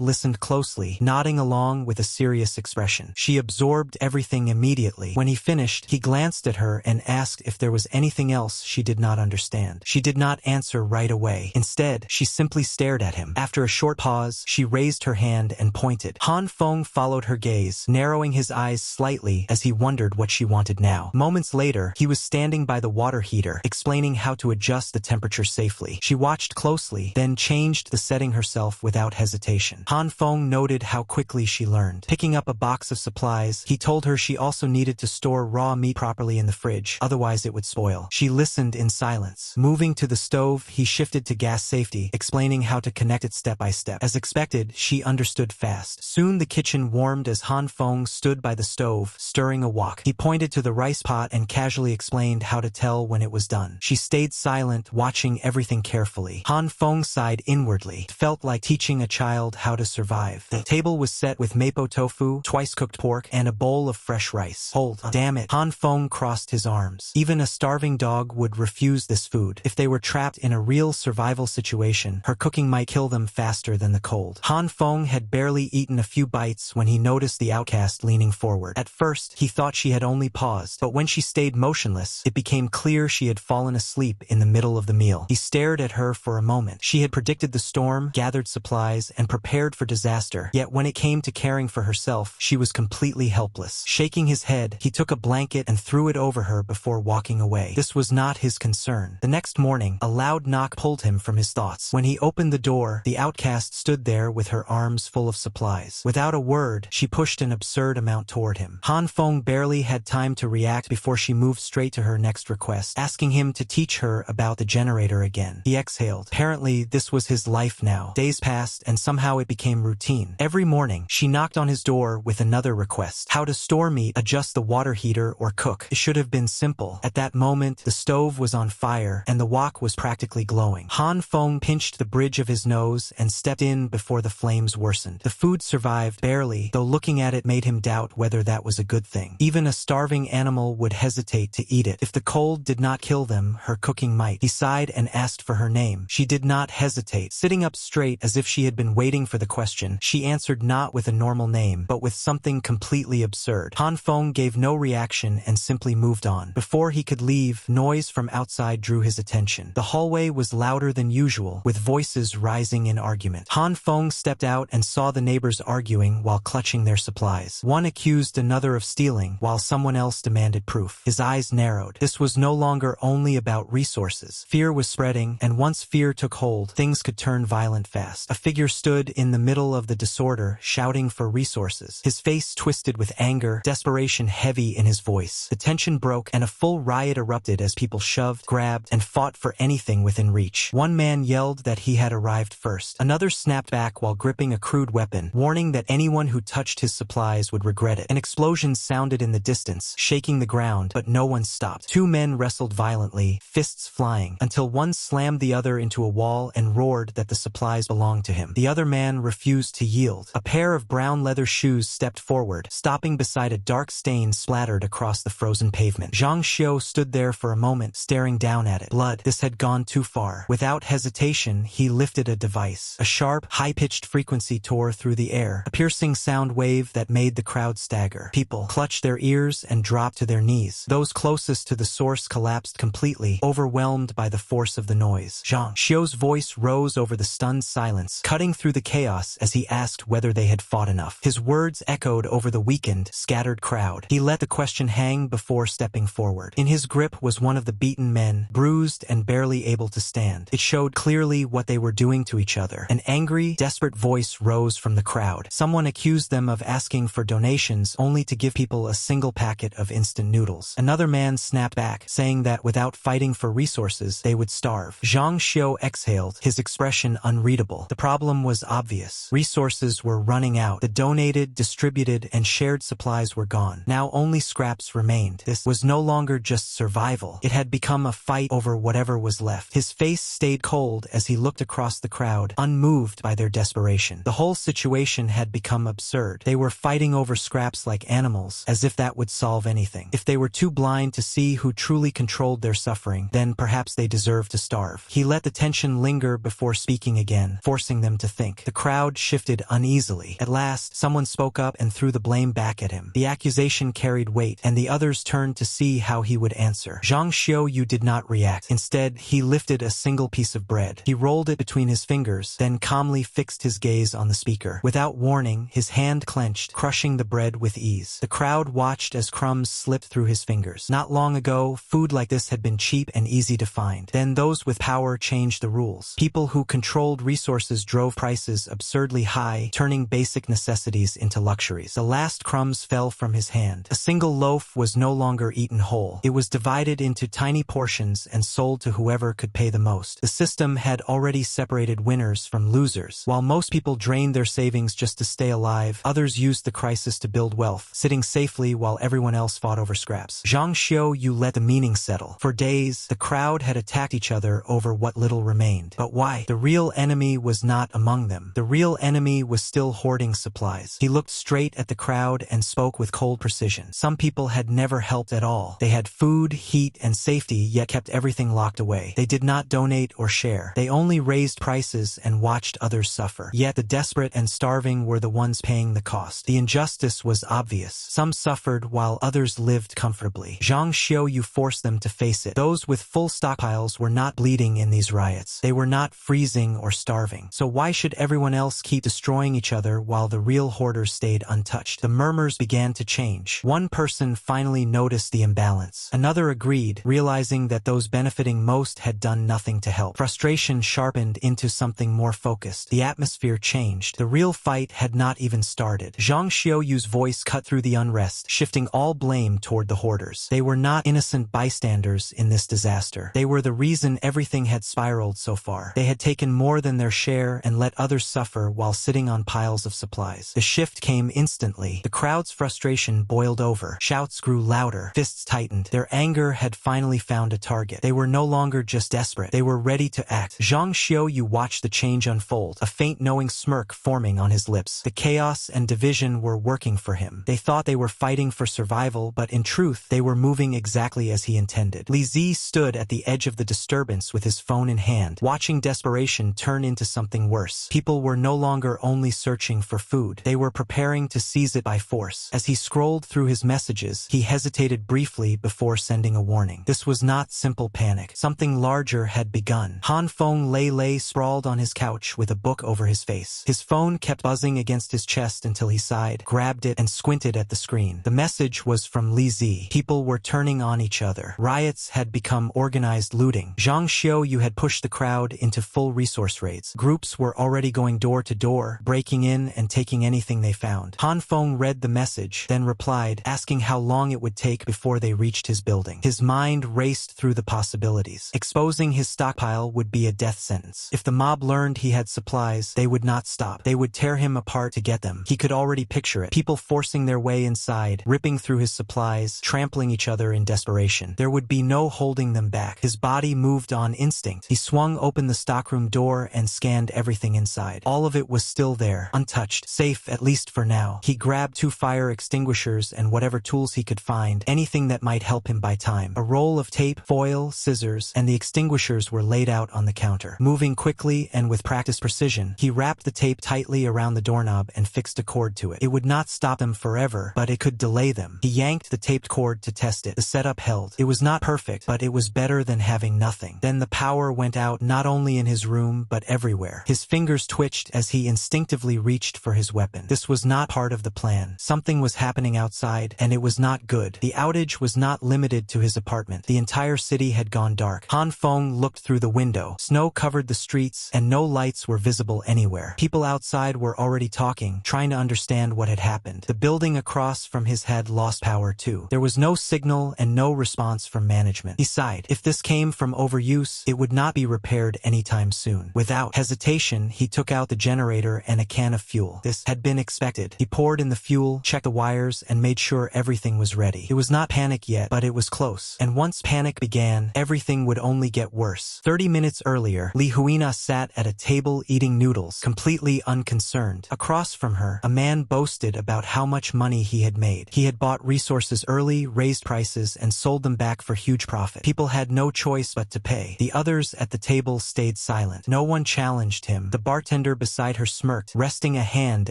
listened closely, nodding along with a serious expression. She absorbed everything immediately. When he finished, he glanced at her and asked if there was anything else she did not understand. She did not answer right away. Instead, she simply stared at him. After a short pause, she raised her hand and pointed. Han Feng followed her gaze, narrowing his eyes slightly as he wondered what she wanted now. Moments later, he was standing by the water heater, explaining how to adjust the temperature safely. She watched closely, then changed the setting herself without hesitation. Han Feng noted how quickly she learned. Picking up a box of supplies, he told her she also needed to store raw meat properly in the fridge, otherwise it would spoil. She listened in silence. Moving to the stove, he shifted to gas safety, explaining how to connect it step by step. As expected, she understood fast. Soon the kitchen warmed as Han Feng stood by the stove, stirring a wok. He pointed to the rice pot and casually explained how to tell when it was done. She stayed silent, watching everything carefully. Han Feng sighed inwardly. It felt like teaching a child how to survive. The table was set with mapo tofu, twice-cooked pork, and a bowl of fresh rice. Hold on. Damn it. Han Feng crossed his arms. Even a starving dog would refuse this food. If they were trapped in a real survival situation, her cooking might kill them faster than the cold. Han Feng had barely eaten a few bites when he noticed the outcast leaning forward. At first, he thought she had only paused, but when she stayed motionless, it became clear she had fallen asleep in the middle of the meal. He stared at her for a moment. She had predicted the storm, gathered supplies, and prepared for disaster, yet when it came to caring for herself, she was completely helpless. Shaking his head, he took a blanket and threw it over her before walking away. This was not his concern. The next morning, a loud knock pulled him from his thoughts. When he opened the door, the outcast stood there with her arms full of supplies. Without a word, she pushed an absurd amount toward him. Han Feng barely had time to react before she moved straight to her next request, asking him to teach her about the generator again. He exhaled. Apparently, this was his life now. Days passed, and somehow it became routine. Every morning, she knocked on his door with another request. How to store meat, adjust the water heater, or cook. It should have been simple. At that moment, the stove was on fire, and the wok was practically glowing. Han Feng pinched the bridge of his nose and stepped in before the flames worsened. The food survived, barely, though looking at it made him doubt whether that was a good thing. Even a starving animal would hesitate to eat it. If the cold did not kill them, her cooking might. He sighed and asked for her name. She did not hesitate. Sitting up straight as if she had been waiting for the question, she answered not with a normal name, but with something completely absurd. Han Feng gave no reaction and simply moved on. Before he could leave, noise from outside drew his attention. The hallway was louder than usual, with voices rising in argument. Han Feng stepped out and saw the neighbors arguing while clutching their supplies. One accused another of stealing, while someone else demanded proof. His eyes narrowed. This was no longer only about resources. Fear was spreading, and once fear took hold, things could turn violent fast. A figure stood in the middle of the disorder, shouting for resources. His face twisted with anger, desperation heavy in his voice. The tension broke, and a full riot erupted as people shoved, grabbed, and fought for anything within reach. One man yelled that he had arrived first. Another snapped back while gripping a crude weapon, warning that anyone who touched his supplies would regret it. An explosion sounded in the distance, shaking the ground, but no one stopped. Two men wrestled violently, fists flying, until one slammed the other into a wall and roared that the supplies belonged to him. The other man refused to yield. A pair of brown leather shoes stepped forward, stopping beside a dark stain splattered across the frozen pavement. Zhang Xiu stood there for a moment, staring down at it. Blood. This had gone too far. Without hesitation, he lifted a device. A sharp, high-pitched frequency tore through the air, a piercing sound wave that made the crowd stagger. People clutched their ears and dropped to their knees. Those closest to the source collapsed completely, overwhelmed by the force of the noise. Zhang Xiu's voice rose over the stunned silence, cutting through the chaos as he asked whether they had fought enough. His words echoed over the weakened, scattered crowd. He let the question hang before stepping forward. In his grip was one of the beaten men, bruised and barely able to stand. It showed clearly what they were doing to each other. An angry, desperate voice rose from the crowd. Someone accused them of asking for donations only to give people a single packet of instant noodles. Another man snapped back, saying that without fighting for resources, they would starve. Zhang Xiu exhaled, his expression unreadable. The problem was obvious. Resources were running out. The donated, distributed, and shared supplies were gone. Now only scraps remained. This was no longer just survival. It had become become a fight over whatever was left. His face stayed cold as he looked across the crowd, unmoved by their desperation. The whole situation had become absurd. They were fighting over scraps like animals, as if that would solve anything. If they were too blind to see who truly controlled their suffering, then perhaps they deserved to starve. He let the tension linger before speaking again, forcing them to think. The crowd shifted uneasily. At last, someone spoke up and threw the blame back at him. The accusation carried weight, and the others turned to see how he would answer. Zhang Xiaoyu did not react. Instead, he lifted a single piece of bread. He rolled it between his fingers, then calmly fixed his gaze on the speaker. Without warning, his hand clenched, crushing the bread with ease. The crowd watched as crumbs slipped through his fingers. Not long ago, food like this had been cheap and easy to find. Then those with power changed the rules. People who controlled resources drove prices absurdly high, turning basic necessities into luxuries. The last crumbs fell from his hand. A single loaf was no longer eaten whole. It was divided into tiny portions and sold to whoever could pay the most. The system had already separated winners from losers. While most people drained their savings just to stay alive, others used the crisis to build wealth, sitting safely while everyone else fought over scraps. Zhang Xiaoyu let the meaning settle. For days, the crowd had attacked each other over what little remained. But why? The real enemy was not among them. The real enemy was still hoarding supplies. He looked straight at the crowd and spoke with cold precision. Some people had never helped at all. They had food, heat, and safety, yet kept everything locked away. They did not donate or share. They only raised prices and watched others suffer. Yet the desperate and starving were the ones paying the cost. The injustice was obvious. Some suffered while others lived comfortably. Zhang Xiaoyu forced them to face it. Those with full stockpiles were not bleeding in these riots. They were not freezing or starving. So why should everyone else keep destroying each other while the real hoarders stayed untouched? The murmurs began to change. One person finally noticed the imbalance. Another agreed, realizing that those benefiting most had done nothing to help. Frustration sharpened into something more focused. The atmosphere changed. The real fight had not even started. Zhang Xiaoyu's voice cut through the unrest, shifting all blame toward the hoarders. They were not innocent bystanders in this disaster. They were the reason everything had spiraled so far. They had taken more than their share and let others suffer while sitting on piles of supplies. The shift came instantly. The crowd's frustration boiled over. Shouts grew louder. Fists tightened. Their anger had finally found a target. They were no longer just desperate. They were ready to act. Zhang Xiaoyu watched the change unfold, a faint knowing smirk forming on his lips. The chaos and division were working for him. They thought they were fighting for survival, but in truth, they were moving exactly as he intended. Li Zi stood at the edge of the disturbance with his phone in hand, watching desperation turn into something worse. People were no longer only searching for food. They were preparing to seize it by force. As he scrolled through his messages, he hesitated briefly before sending a warning. This was not simple panic. Something larger had begun. Han Feng lay sprawled on his couch with a book over his face. His phone kept buzzing against his chest until he sighed, grabbed it, and squinted at the screen. The message was from Li Zi. People were turning on each other. Riots had become organized looting. Zhang Xiaoyu had pushed the crowd into full resource raids. Groups were already going door to door, breaking in and taking anything they found. Han Feng read the message, then replied, asking how long it would take before they reached his building. His mind raced through the possibilities. Exposing his stockpile would be a death sentence. If the mob learned he had supplies, they would not stop. They would tear him apart to get them. He could already picture it. People forcing their way inside, ripping through his supplies, trampling each other in desperation. There would be no holding them back. His body moved on instinct. He swung open the stockroom door and scanned everything inside. All of it was still there, untouched, safe at least for now. He grabbed 2 fire extinguishers and whatever tools he could find, anything that might help him buy time. A roll of tape, foil, scissors, and the extinguishers were laid out on the counter. Moving quickly and with practiced precision, he wrapped the tape tightly around the doorknob and fixed a cord to it. It would not stop them forever, but it could delay them. He yanked the taped cord to test it. The setup held. It was not perfect, but it was better than having nothing. Then the power went out not only in his room, but everywhere. His fingers twitched as he instinctively reached for his weapon. This was not part of the plan. Something was happening outside, and it was not good. The outage was not limited to his apartment. The entire city had gone dark. Han Feng looked through the window. Snow covered the streets, and no lights were visible anywhere. People outside were already talking, trying to understand what had happened. The building across from his had lost power too. There was no signal and no response from management. He sighed. If this came from overuse, it would not be repaired anytime soon. Without hesitation, he took out the generator and a can of fuel. This had been expected. He poured in the fuel, checked the wires, and made sure everything was ready. It was not panic yet, but it was close. And once panic began, everything would only get worse. 30 minutes earlier, Li Huina sat at a table eating noodles, completely unconcerned. Across from her, a man boasted about how much money he had made. He had bought resources early, raised prices, and sold them back for huge profit. People had no choice but to pay. The others at the table stayed silent. No one challenged him. The bartender beside her smirked, resting a hand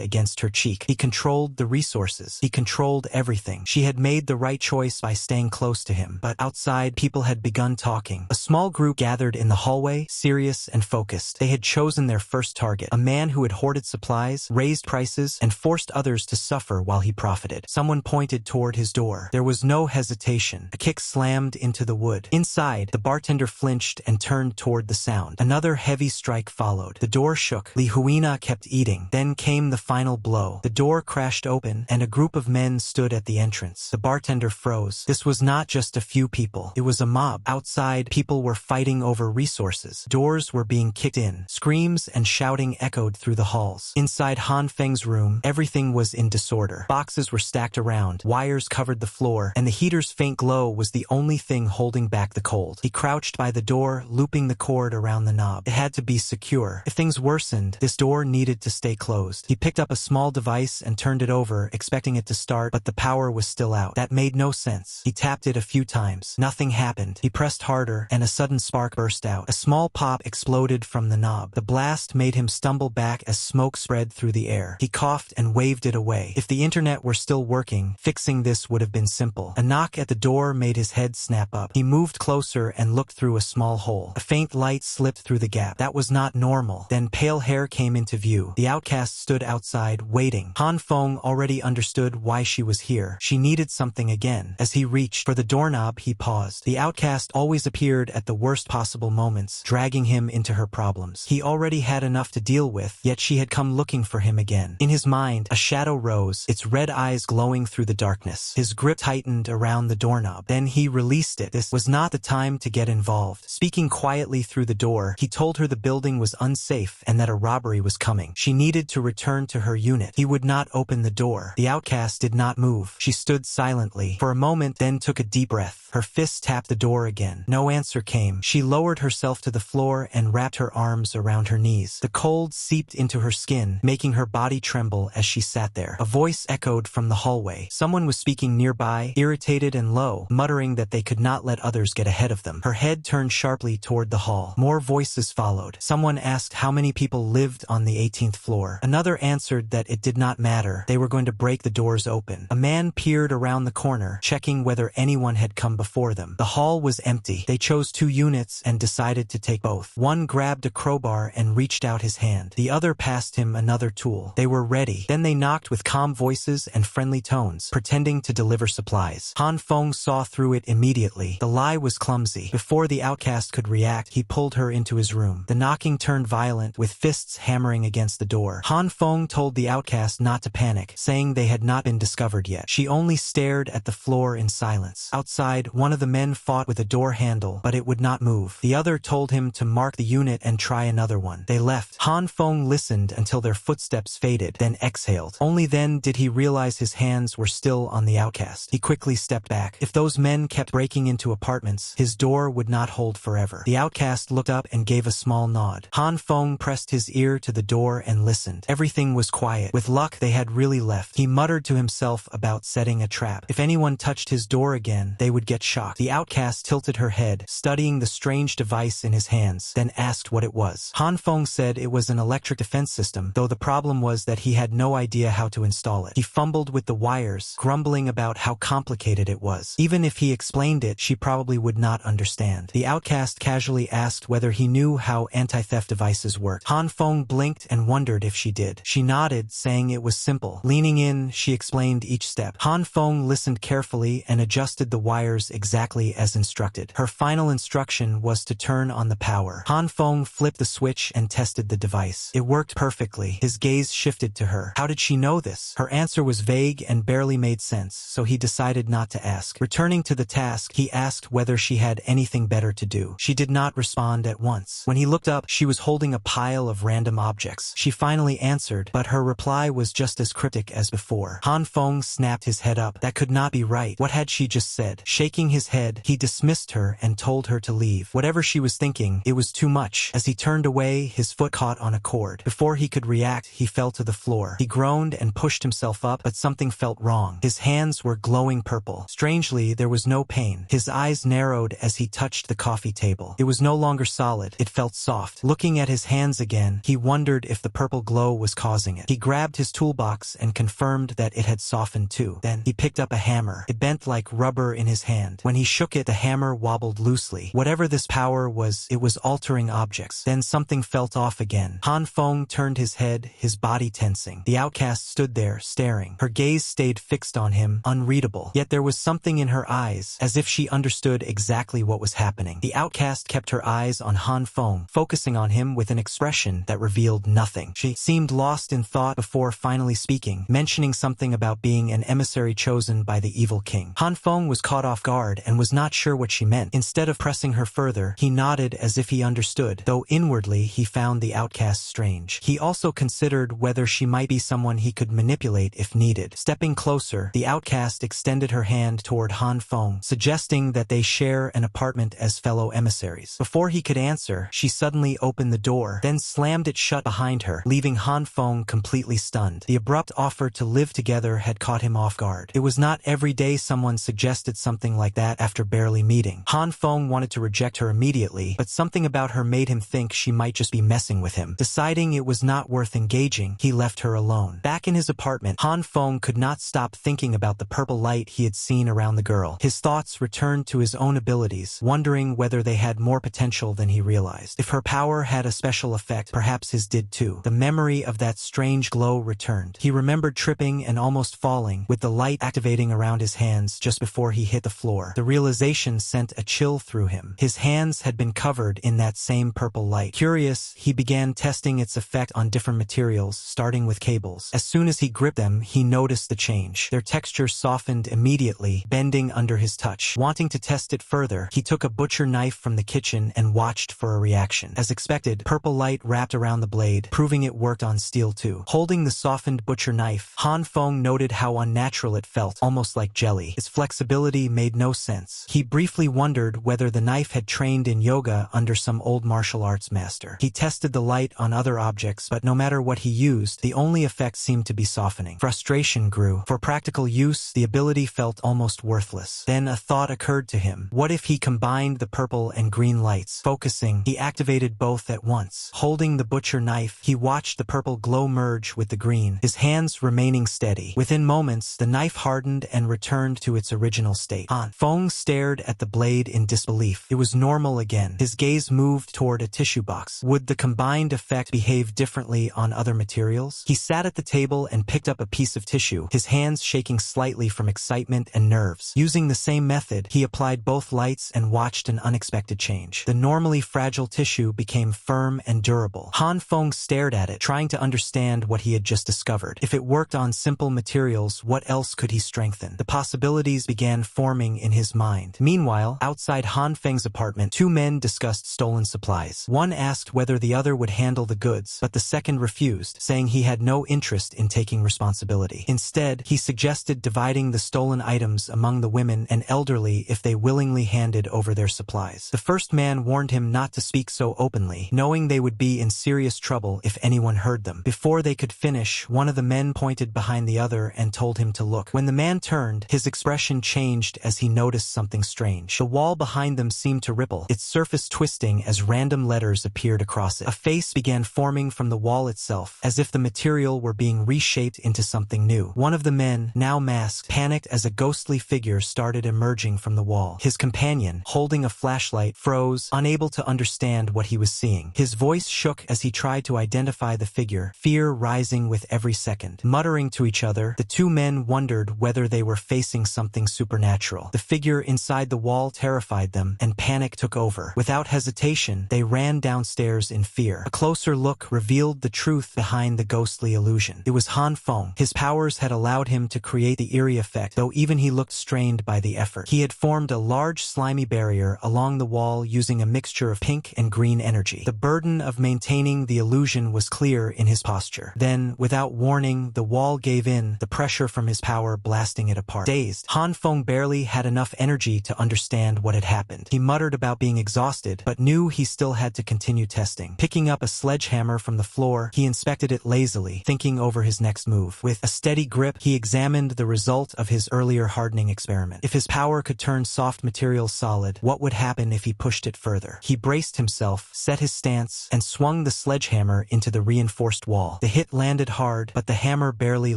against her cheek. He controlled the resources. He controlled everything. She had made the right choice by staying close to him. But outside, people had begun talking. A small group gathered in the hallway, serious and focused. They had chosen their first target, a man who had hoarded supplies, raised prices, and forced others to suffer while he profited. Someone pointed toward his door. There was no hesitation. A kick slammed into the wood. Inside, the bartender flinched and turned toward the sound. Another heavy strike followed. The door shook. Li Huina kept eating. Then came the final blow. The door crashed open, and a group of men stood at the entrance. The bartender froze. This was not just a few people. It was a mob. Outside, people were fighting over resources. Doors were being kicked in. Screams and shouting echoed through the halls. Inside Han Feng's room, everything was in disorder. Boxes were stacked around. Wires covered the floor, and the heater's faint glow was the only thing holding back the cold. He crouched by the door, looping the cord around the knob. It had to be secure. If things worsened, this door needed to stay closed. He picked up a small device and turned it over, expecting it to start, but the power was still out. That made no sense. He tapped it a few times. Nothing happened. He pressed harder, and a sudden spark burst out. A small pop exploded from the knob. The blast made him stumble back as smoke spread through the air. He coughed and waved it away. If the internet were still working, fixing this would have been simple. A knock at the door made his head snap up. He moved closer and looked through a small hole. A faint light slipped through the gap. That was not normal. Then pale hair came into view. The outcast stood outside, waiting. Han Feng already understood why she was here. She needed something again. As he reached for the doorknob, he paused. The outcast always appeared at the worst possible moments, dragging him into her problems. He already had enough to deal with, yet she had come looking for him again. In his mind, a shadow rose, its red eyes glowing through the darkness. His grip tightened around the doorknob. Then he released it. This was not the time to get involved. Speaking quietly through the door, he told her the building was unsafe and that a robbery was coming. She needed to return to her unit. He would not open the door. The outcast did not move. She stood silently for a moment, then took a deep breath. Her fist tapped the door again. No answer came. She lowered herself to the floor and wrapped her arms around her knees. The cold seeped into her skin, making her body tremble as she sat there. A voice echoed from the hallway. Someone was speaking nearby, irritated and low, muttering that they could not let others get ahead of them. Her head turned sharply toward the hall. More voices followed. Someone asked how many people lived on the 18th floor. Another answered that it did not matter. They were going to break the doors open. A man peered around the corner, checking whether anyone had come before them. The hall was empty. They chose 2 units and decided to take both. One grabbed a crowbar and reached out his hand. The other passed him another tool. They were ready. Then they knocked with calm voices and friendly tones, pretending to deliver supplies. Han Feng saw through it immediately. The lie was clumsy. Before the outcast could react, he pulled her into his room. The knocking turned violent, with fists hammering against the door. Han Feng told the outcast not to panic, saying they had not been discovered yet. She only stared at the floor in silence. Outside, one of the men fought with a door handle, but it would not move. The other told him to mark the unit and try another one. They left. Han Feng listened until their footsteps faded, then exhaled. Only then did he realize his hands were still on the outcast. He quickly stepped back. If those men kept breaking into apartments, his door would not hold forever. The outcast looked up and gave a small nod. Han Feng pressed his ear to the door and listened. Everything was quiet. With luck, they had really left. He muttered to himself about setting a trap. If anyone touched his door again, they would get shocked. The outcast tilted her head, studying the strange device in his hands, then asked what it was. Han Feng said it was an electric defense system, though the problem was that he had no idea how to install it. He fumbled with the wires, grumbling about how complicated it was. Even if he explained it, she probably would not understand. The outcast casually asked whether he knew how anti-theft devices worked. Han Feng blinked and wondered if she did. She nodded, saying it was simple. Leaning in, she explained each step. Han Feng listened carefully and adjusted the wires exactly as instructed. Her final instruction was to turn on the power. Han Feng flipped the switch and tested the device. It worked perfectly. His gaze shifted to her. How did she know this? Her answer was vague and barely made sense, so he decided not to ask. Returning to the task, he asked whether she had anything better to do. She did not respond at once. When he looked up, she was holding a pile of random objects. She finally answered, but her reply was just as cryptic as before. Han Feng snapped his head up. That could not be right. What had she just said? Shaking his head, Instead, he dismissed her and told her to leave. Whatever she was thinking, it was too much. As he turned away, his foot caught on a cord. Before he could react, he fell to the floor. He groaned and pushed himself up, but something felt wrong. His hands were glowing purple. Strangely, there was no pain. His eyes narrowed as he touched the coffee table. It was no longer solid. It felt soft. Looking at his hands again, he wondered if the purple glow was causing it. He grabbed his toolbox and confirmed that it had softened too. Then, he picked up a hammer. It bent like rubber in his hand. When he shook it, the hammer wobbled loosely. Whatever this power was, it was altering objects. Then something felt off again. Han Feng turned his head, his body tensing. The outcast stood there, staring. Her gaze stayed fixed on him, unreadable. Yet there was something in her eyes, as if she understood exactly what was happening. The outcast kept her eyes on Han Feng, focusing on him with an expression that revealed nothing. She seemed lost in thought before finally speaking, mentioning something about being an emissary chosen by the evil king. Han Feng was caught off guard and was not sure what she meant. Instead of pressing her further, he nodded as if he understood, though inwardly he found the outcast strange. He also considered whether she might be someone he could manipulate if needed. Stepping closer, the outcast extended her hand toward Han Feng, suggesting that they share an apartment as fellow emissaries. Before he could answer, she suddenly opened the door, then slammed it shut behind her, leaving Han Feng completely stunned. The abrupt offer to live together had caught him off guard. It was not every day someone suggested something like that after barely meeting. Han Feng wanted to reject her immediately, but something about her made him think she might just be messing with him. Deciding it was not worth engaging, he left her alone. Back in his apartment, Han Feng could not stop thinking about the purple light he had seen around the girl. His thoughts returned to his own abilities, wondering whether they had more potential than he realized. If her power had a special effect, perhaps his did too. The memory of that strange glow returned. He remembered tripping and almost falling, with the light activating around his hands just before he hit the floor. The realization sent a chill through him. His hands had been covered in that same purple light. Curious, he began testing its effect on different materials, starting with cables. As soon as he gripped them, he noticed the change. Their texture softened immediately, bending under his touch. Wanting to test it further, he took a butcher knife from the kitchen and watched for a reaction. As expected, purple light wrapped around the blade, proving it worked on steel too. Holding the softened butcher knife, Han Feng noted how unnatural it felt, almost like jelly. Its flexibility made no sense. He briefly wondered whether the knife had trained in yoga under some old martial arts master. He tested the light on other objects, but no matter what he used, the only effect seemed to be softening. Frustration grew. For practical use, the ability felt almost worthless. Then a thought occurred to him. What if he combined the purple and green lights? Focusing, he activated both at once. Holding the butcher knife, he watched the purple glow merge with the green, his hands remaining steady. Within moments, the knife hardened and returned to its original state. Han Feng stared at the blade in disbelief. It was normal again. His gaze moved toward a tissue box. Would the combined effect behave differently on other materials? He sat at the table and picked up a piece of tissue, his hands shaking slightly from excitement and nerves. Using the same method, he applied both lights and watched an unexpected change. The normally fragile tissue became firm and durable. Han Feng stared at it, trying to understand what he had just discovered. If it worked on simple materials, what else could he strengthen? The possibilities began forming in his mind. Meanwhile, outside Han Feng's apartment, two men discussed stolen supplies. One asked whether the other would handle the goods, but the second refused, saying he had no interest in taking responsibility. Instead, he suggested dividing the stolen items among the women and elderly if they willingly handed over their supplies. The first man warned him not to speak so openly, knowing they would be in serious trouble if anyone heard them. Before they could finish, one of the men pointed behind the other and told him to look. When the man turned, his expression changed as he noticed something strange. The wall behind them seemed to ripple, its surface twisting as random letters appeared across it. A face began forming from the wall itself, as if the material were being reshaped into something new. One of the men, now masked, panicked as a ghostly figure started emerging from the wall. His companion, holding a flashlight, froze, unable to understand what he was seeing. His voice shook as he tried to identify the figure, fear rising with every second. Muttering to each other, the two men wondered whether they were facing something supernatural. The figure inside the wall terrified them, and panic took over. Without hesitation, they ran downstairs in fear. A closer look revealed the truth behind the ghostly illusion. It was Han Feng. His powers had allowed him to create the eerie effect, though even he looked strained by the effort. He had formed a large slimy barrier along the wall using a mixture of pink and green energy. The burden of maintaining the illusion was clear in his posture. Then, without warning, the wall gave in, the pressure from his power blasting it apart. Dazed, Han Feng barely had enough energy energy to understand what had happened. He muttered about being exhausted, but knew he still had to continue testing. Picking up a sledgehammer from the floor, he inspected it lazily, thinking over his next move. With a steady grip, he examined the result of his earlier hardening experiment. If his power could turn soft materials solid, what would happen if he pushed it further? He braced himself, set his stance, and swung the sledgehammer into the reinforced wall. The hit landed hard, but the hammer barely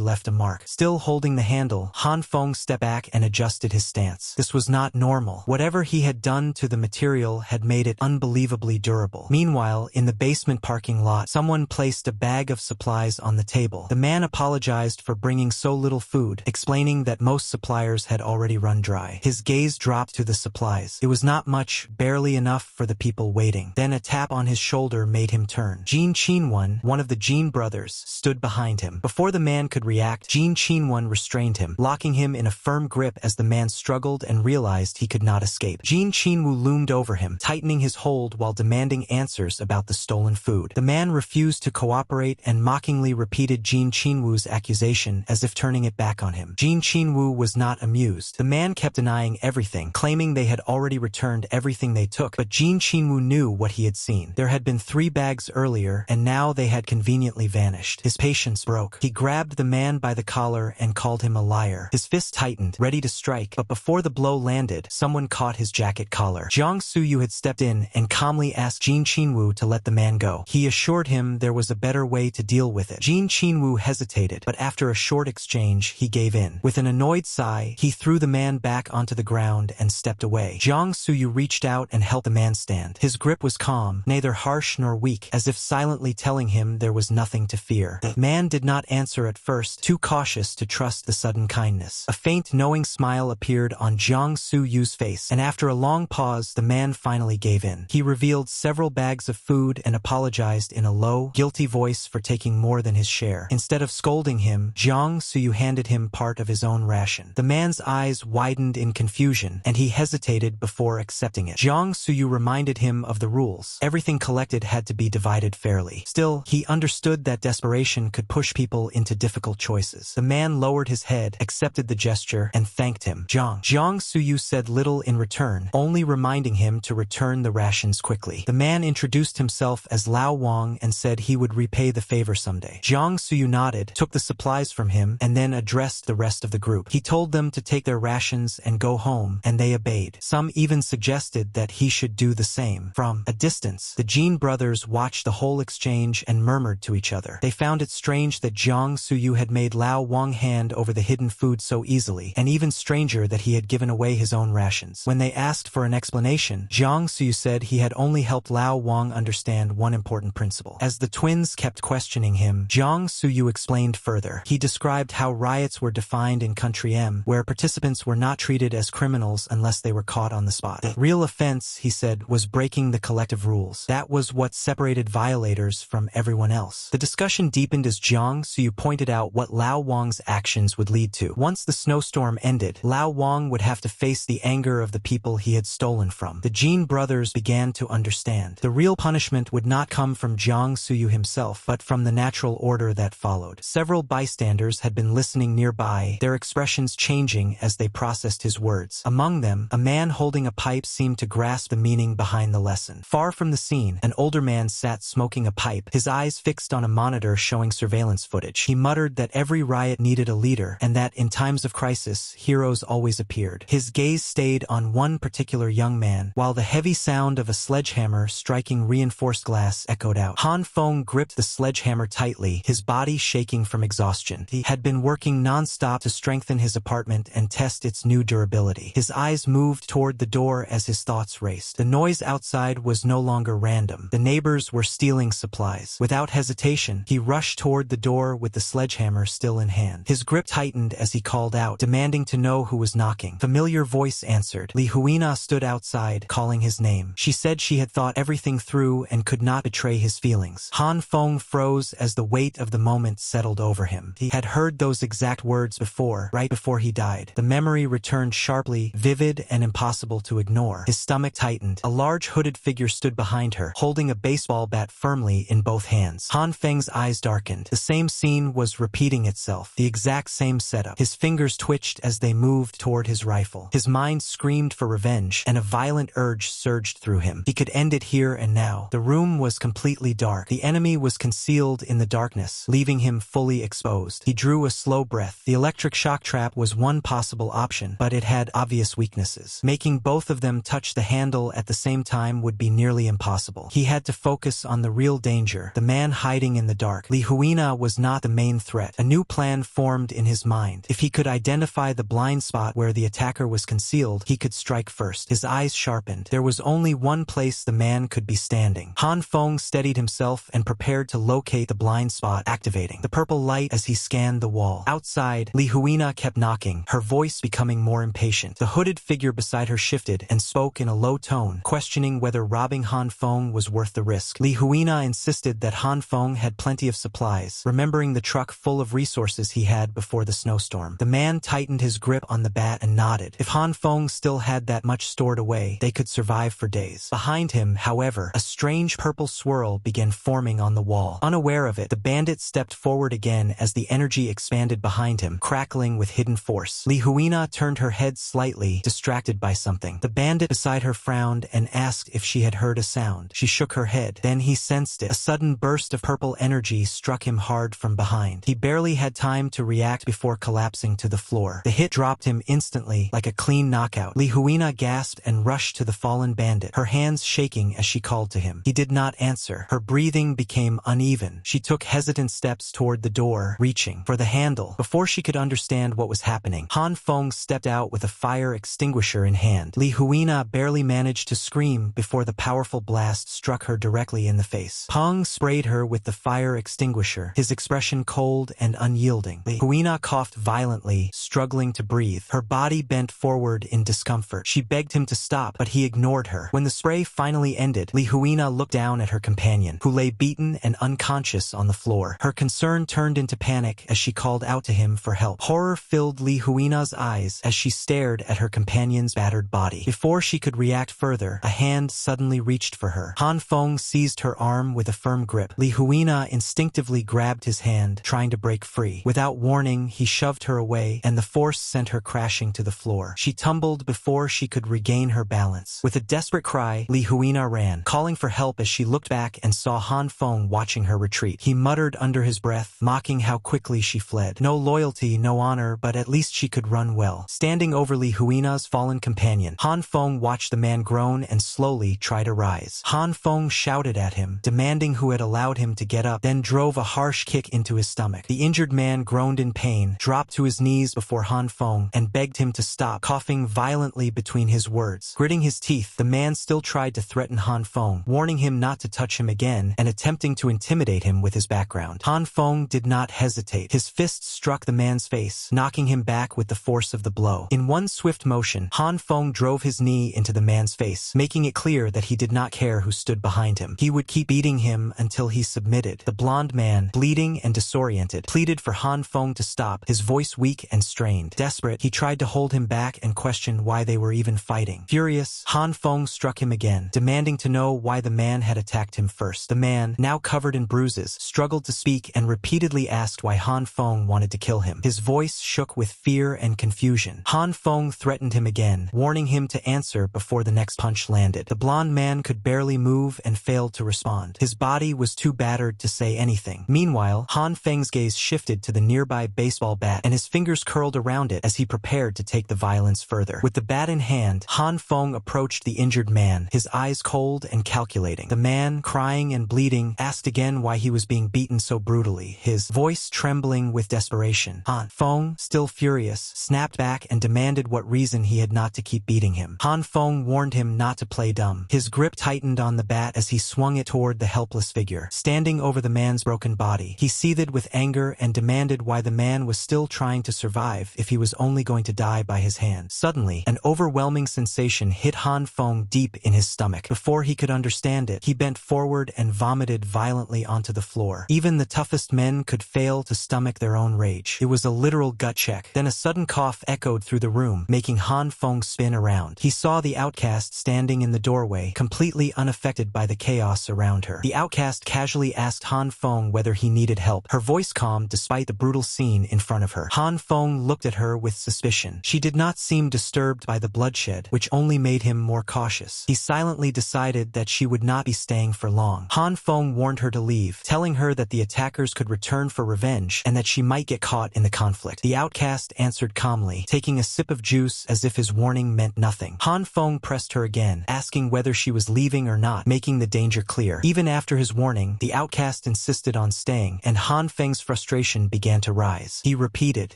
left a mark. Still holding the handle, Han Feng stepped back and adjusted his stance. This was not normal. Whatever he had done to the material had made it unbelievably durable. Meanwhile, in the basement parking lot, someone placed a bag of supplies on the table. The man apologized for bringing so little food, explaining that most suppliers had already run dry. His gaze dropped to the supplies. It was not much, barely enough for the people waiting. Then a tap on his shoulder made him turn. Jin Qinwen, one of the Jin brothers, stood behind him. Before the man could react, Jin Qinwen restrained him, locking him in a firm grip as the man struggled and realized he could not escape. Jin Qinwu loomed over him, tightening his hold while demanding answers about the stolen food. The man refused to cooperate and mockingly repeated Jin Qinwu's accusation as if turning it back on him. Jin Qinwu was not amused. The man kept denying everything, claiming they had already returned everything they took, but Jin Qinwu knew what he had seen. There had been 3 bags earlier, and now they had conveniently vanished. His patience broke. He grabbed the man by the collar and called him a liar. His fist tightened, ready to strike, but before the blow landed, someone caught his jacket collar. Jiang Suyu had stepped in and calmly asked Jin Qinwu to let the man go. He assured him there was a better way to deal with it. Jin Qinwu hesitated, but after a short exchange, he gave in. With an annoyed sigh, he threw the man back onto the ground and stepped away. Jiang Suyu reached out and helped the man stand. His grip was calm, neither harsh nor weak, as if silently telling him there was nothing to fear. The man did not answer at first, too cautious to trust the sudden kindness. A faint, knowing smile appeared on Jiang Suyu's face, and after a long pause, the man finally gave in. He revealed several bags of food and apologized in a low, guilty voice for taking more than his share. Instead of scolding him, Jiang Suyu handed him part of his own ration. The man's eyes widened in confusion, and he hesitated before accepting it. Jiang Suyu reminded him of the rules. Everything collected had to be divided fairly. Still, he understood that desperation could push people into difficult choices. The man lowered his head, accepted the gesture, and thanked him. Jiang Suyu said little in return, only reminding him to return the rations quickly. The man introduced himself as Lao Wang and said he would repay the favor someday. Jiang Suyu nodded, took the supplies from him, and then addressed the rest of the group. He told them to take their rations and go home, and they obeyed. Some even suggested that he should do the same. From a distance, the Jin brothers watched the whole exchange and murmured to each other. They found it strange that Jiang Suyu had made Lao Wang hand over the hidden food so easily, and even stranger that he had given away his own rations. When they asked for an explanation, Jiang Suyu said he had only helped Lao Wang understand one important principle. As the twins kept questioning him, Jiang Suyu explained further. He described how riots were defined in Country M, where participants were not treated as criminals unless they were caught on the spot. The real offense, he said, was breaking the collective rules. That was what separated violators from everyone else. The discussion deepened as Jiang Suyu pointed out what Lao Wang's actions would lead to. Once the snowstorm ended, Lao Wang would have to face the anger of the people he had stolen from. The Jin brothers began to understand. The real punishment would not come from Jiang Suyu himself, but from the natural order that followed. Several bystanders had been listening nearby, their expressions changing as they processed his words. Among them, a man holding a pipe seemed to grasp the meaning behind the lesson. Far from the scene, an older man sat smoking a pipe, his eyes fixed on a monitor showing surveillance footage. He muttered that every riot needed a leader, and that in times of crisis, heroes always appeared. His gaze stayed on one particular young man, while the heavy sound of a sledgehammer striking reinforced glass echoed out. Han Feng gripped the sledgehammer tightly, his body shaking from exhaustion. He had been working non-stop to strengthen his apartment and test its new durability. His eyes moved toward the door as his thoughts raced. The noise outside was no longer random. The neighbors were stealing supplies. Without hesitation, he rushed toward the door with the sledgehammer still in hand. His grip tightened as he called out, demanding to know who was knocking. Familiar voice answered. Li Huina stood outside, calling his name. She said she had thought everything through and could not betray his feelings. Han Feng froze as the weight of the moment settled over him. He had heard those exact words before, right before he died. The memory returned sharply, vivid and impossible to ignore. His stomach tightened. A large hooded figure stood behind her, holding a baseball bat firmly in both hands. Han Feng's eyes darkened. The same scene was repeating itself, the exact same setup. His fingers twitched as they moved toward his rifle. His mind screamed for revenge, and a violent urge surged through him. He could end it here and now. The room was completely dark. The enemy was concealed in the darkness, leaving him fully exposed. He drew a slow breath. The electric shock trap was one possible option, but it had obvious weaknesses. Making both of them touch the handle at the same time would be nearly impossible. He had to focus on the real danger, the man hiding in the dark. Li Huina was not the main threat. A new plan formed in his mind. If he could identify the blind spot where the attacker was concealed, he could strike first. His eyes sharpened. There was only one place the man could be standing. Han Feng steadied himself and prepared to locate the blind spot, activating the purple light as he scanned the wall. Outside, Li Huina kept knocking, her voice becoming more impatient. The hooded figure beside her shifted and spoke in a low tone, questioning whether robbing Han Feng was worth the risk. Li Huina insisted that Han Feng had plenty of supplies, remembering the truck full of resources he had before the snowstorm. The man tightened his grip on the bat and nodded. If Han Feng still had that much stored away, they could survive for days. Behind him, however, a strange purple swirl began forming on the wall. Unaware of it, the bandit stepped forward again as the energy expanded behind him, crackling with hidden force. Li Huina turned her head slightly, distracted by something. The bandit beside her frowned and asked if she had heard a sound. She shook her head. Then he sensed it. A sudden burst of purple energy struck him hard from behind. He barely had time to react before collapsing to the floor. The hit dropped him instantly, like a clean knockout. Li Huina gasped and rushed to the fallen bandit, her hands shaking as she called to him. He did not answer. Her breathing became uneven. She took hesitant steps toward the door, reaching for the handle. Before she could understand what was happening, Han Feng stepped out with a fire extinguisher in hand. Li Huina barely managed to scream before the powerful blast struck her directly in the face. Peng sprayed her with the fire extinguisher, his expression cold and unyielding. Li Huina coughed violently, struggling to breathe. Her body bent forward in discomfort. She begged him to stop, but he ignored her. When the spray finally ended, Li Huina looked down at her companion, who lay beaten and unconscious on the floor. Her concern turned into panic as she called out to him for help. Horror filled Li Huina's eyes as she stared at her companion's battered body. Before she could react further, a hand suddenly reached for her. Han Feng seized her arm with a firm grip. Li Huina instinctively grabbed his hand, trying to break free. Without warning, he shoved her away, and the force sent her crashing to the floor. She tumbled before she could regain her balance. With a desperate cry, Li Huina ran, calling for help as she looked back and saw Han Feng watching her retreat. He muttered under his breath, mocking how quickly she fled. No loyalty, no honor, but at least she could run well. Standing over Li Huina's fallen companion, Han Feng watched the man groan and slowly try to rise. Han Feng shouted at him, demanding who had allowed him to get up, then drove a harsh kick into his stomach. The injured man groaned in pain, dropped to his knees before Han Feng, and begged him to stop, coughing violently between his words. Gritting his teeth, the man still tried to threaten Han Feng, warning him not to touch him again and attempting to intimidate him with his background. Han Feng did not hesitate. His fists struck the man's face, knocking him back with the force of the blow. In one swift motion, Han Feng drove his knee into the man's face, making it clear that he did not care who stood behind him. He would keep beating him until he submitted. The blonde man, bleeding and disoriented, pleaded for Han Feng to stop, his voice weak and strained. Desperate, he tried to hold him back and questioned why they were even fighting. Furious, Han Feng struck him again, demanding to know why the man had attacked him first. The man, now covered in bruises, struggled to speak and repeatedly asked why Han Feng wanted to kill him. His voice shook with fear and confusion. Han Feng threatened him again, warning him to answer before the next punch landed. The blonde man could barely move and failed to respond. His body was too battered to say anything. Meanwhile, Han Feng's gaze shifted to the nearby baseball bat, and his fingers curled around it as he prepared to take the violence further. With the bat in hand, Han Feng approached the injured man, his eyes cold and calculating. The man, crying and bleeding, asked again why he was being beaten so brutally, his voice trembling with desperation. Han Feng, still furious, snapped back and demanded what reason he had not to keep beating him. Han Feng warned him not to play dumb. His grip tightened on the bat as he swung it toward the helpless figure. Standing over the man's broken body, he seethed with anger and demanded why the man was still trying to survive if he was only going to die by his hand. Suddenly, an overwhelming sensation hit Han Feng deep in his stomach. Before he could understand it, he bent forward and vomited violently onto the floor. Even the toughest men could fail to stomach their own rage. It was a literal gut check. Then a sudden cough echoed through the room, making Han Feng spin around. He saw the outcast standing in the doorway, completely unaffected by the chaos around her. The outcast casually asked Han Feng whether he needed help, her voice calm despite the brutal scene in front of her. Han Feng looked at her with suspicion. She did not seem disturbed by the bloodshed, which only made him more cautious. He silently decided that she would not be staying for long. Han Feng warned her to leave, telling her that the attackers could return for revenge and that she might get caught in the conflict. The outcast answered calmly, taking a sip of juice as if his warning meant nothing. Han Feng pressed her again, asking whether she was leaving or not, making the danger clear. Even after his warning, the outcast insisted on staying, and Han Feng's frustration began to rise. He repeated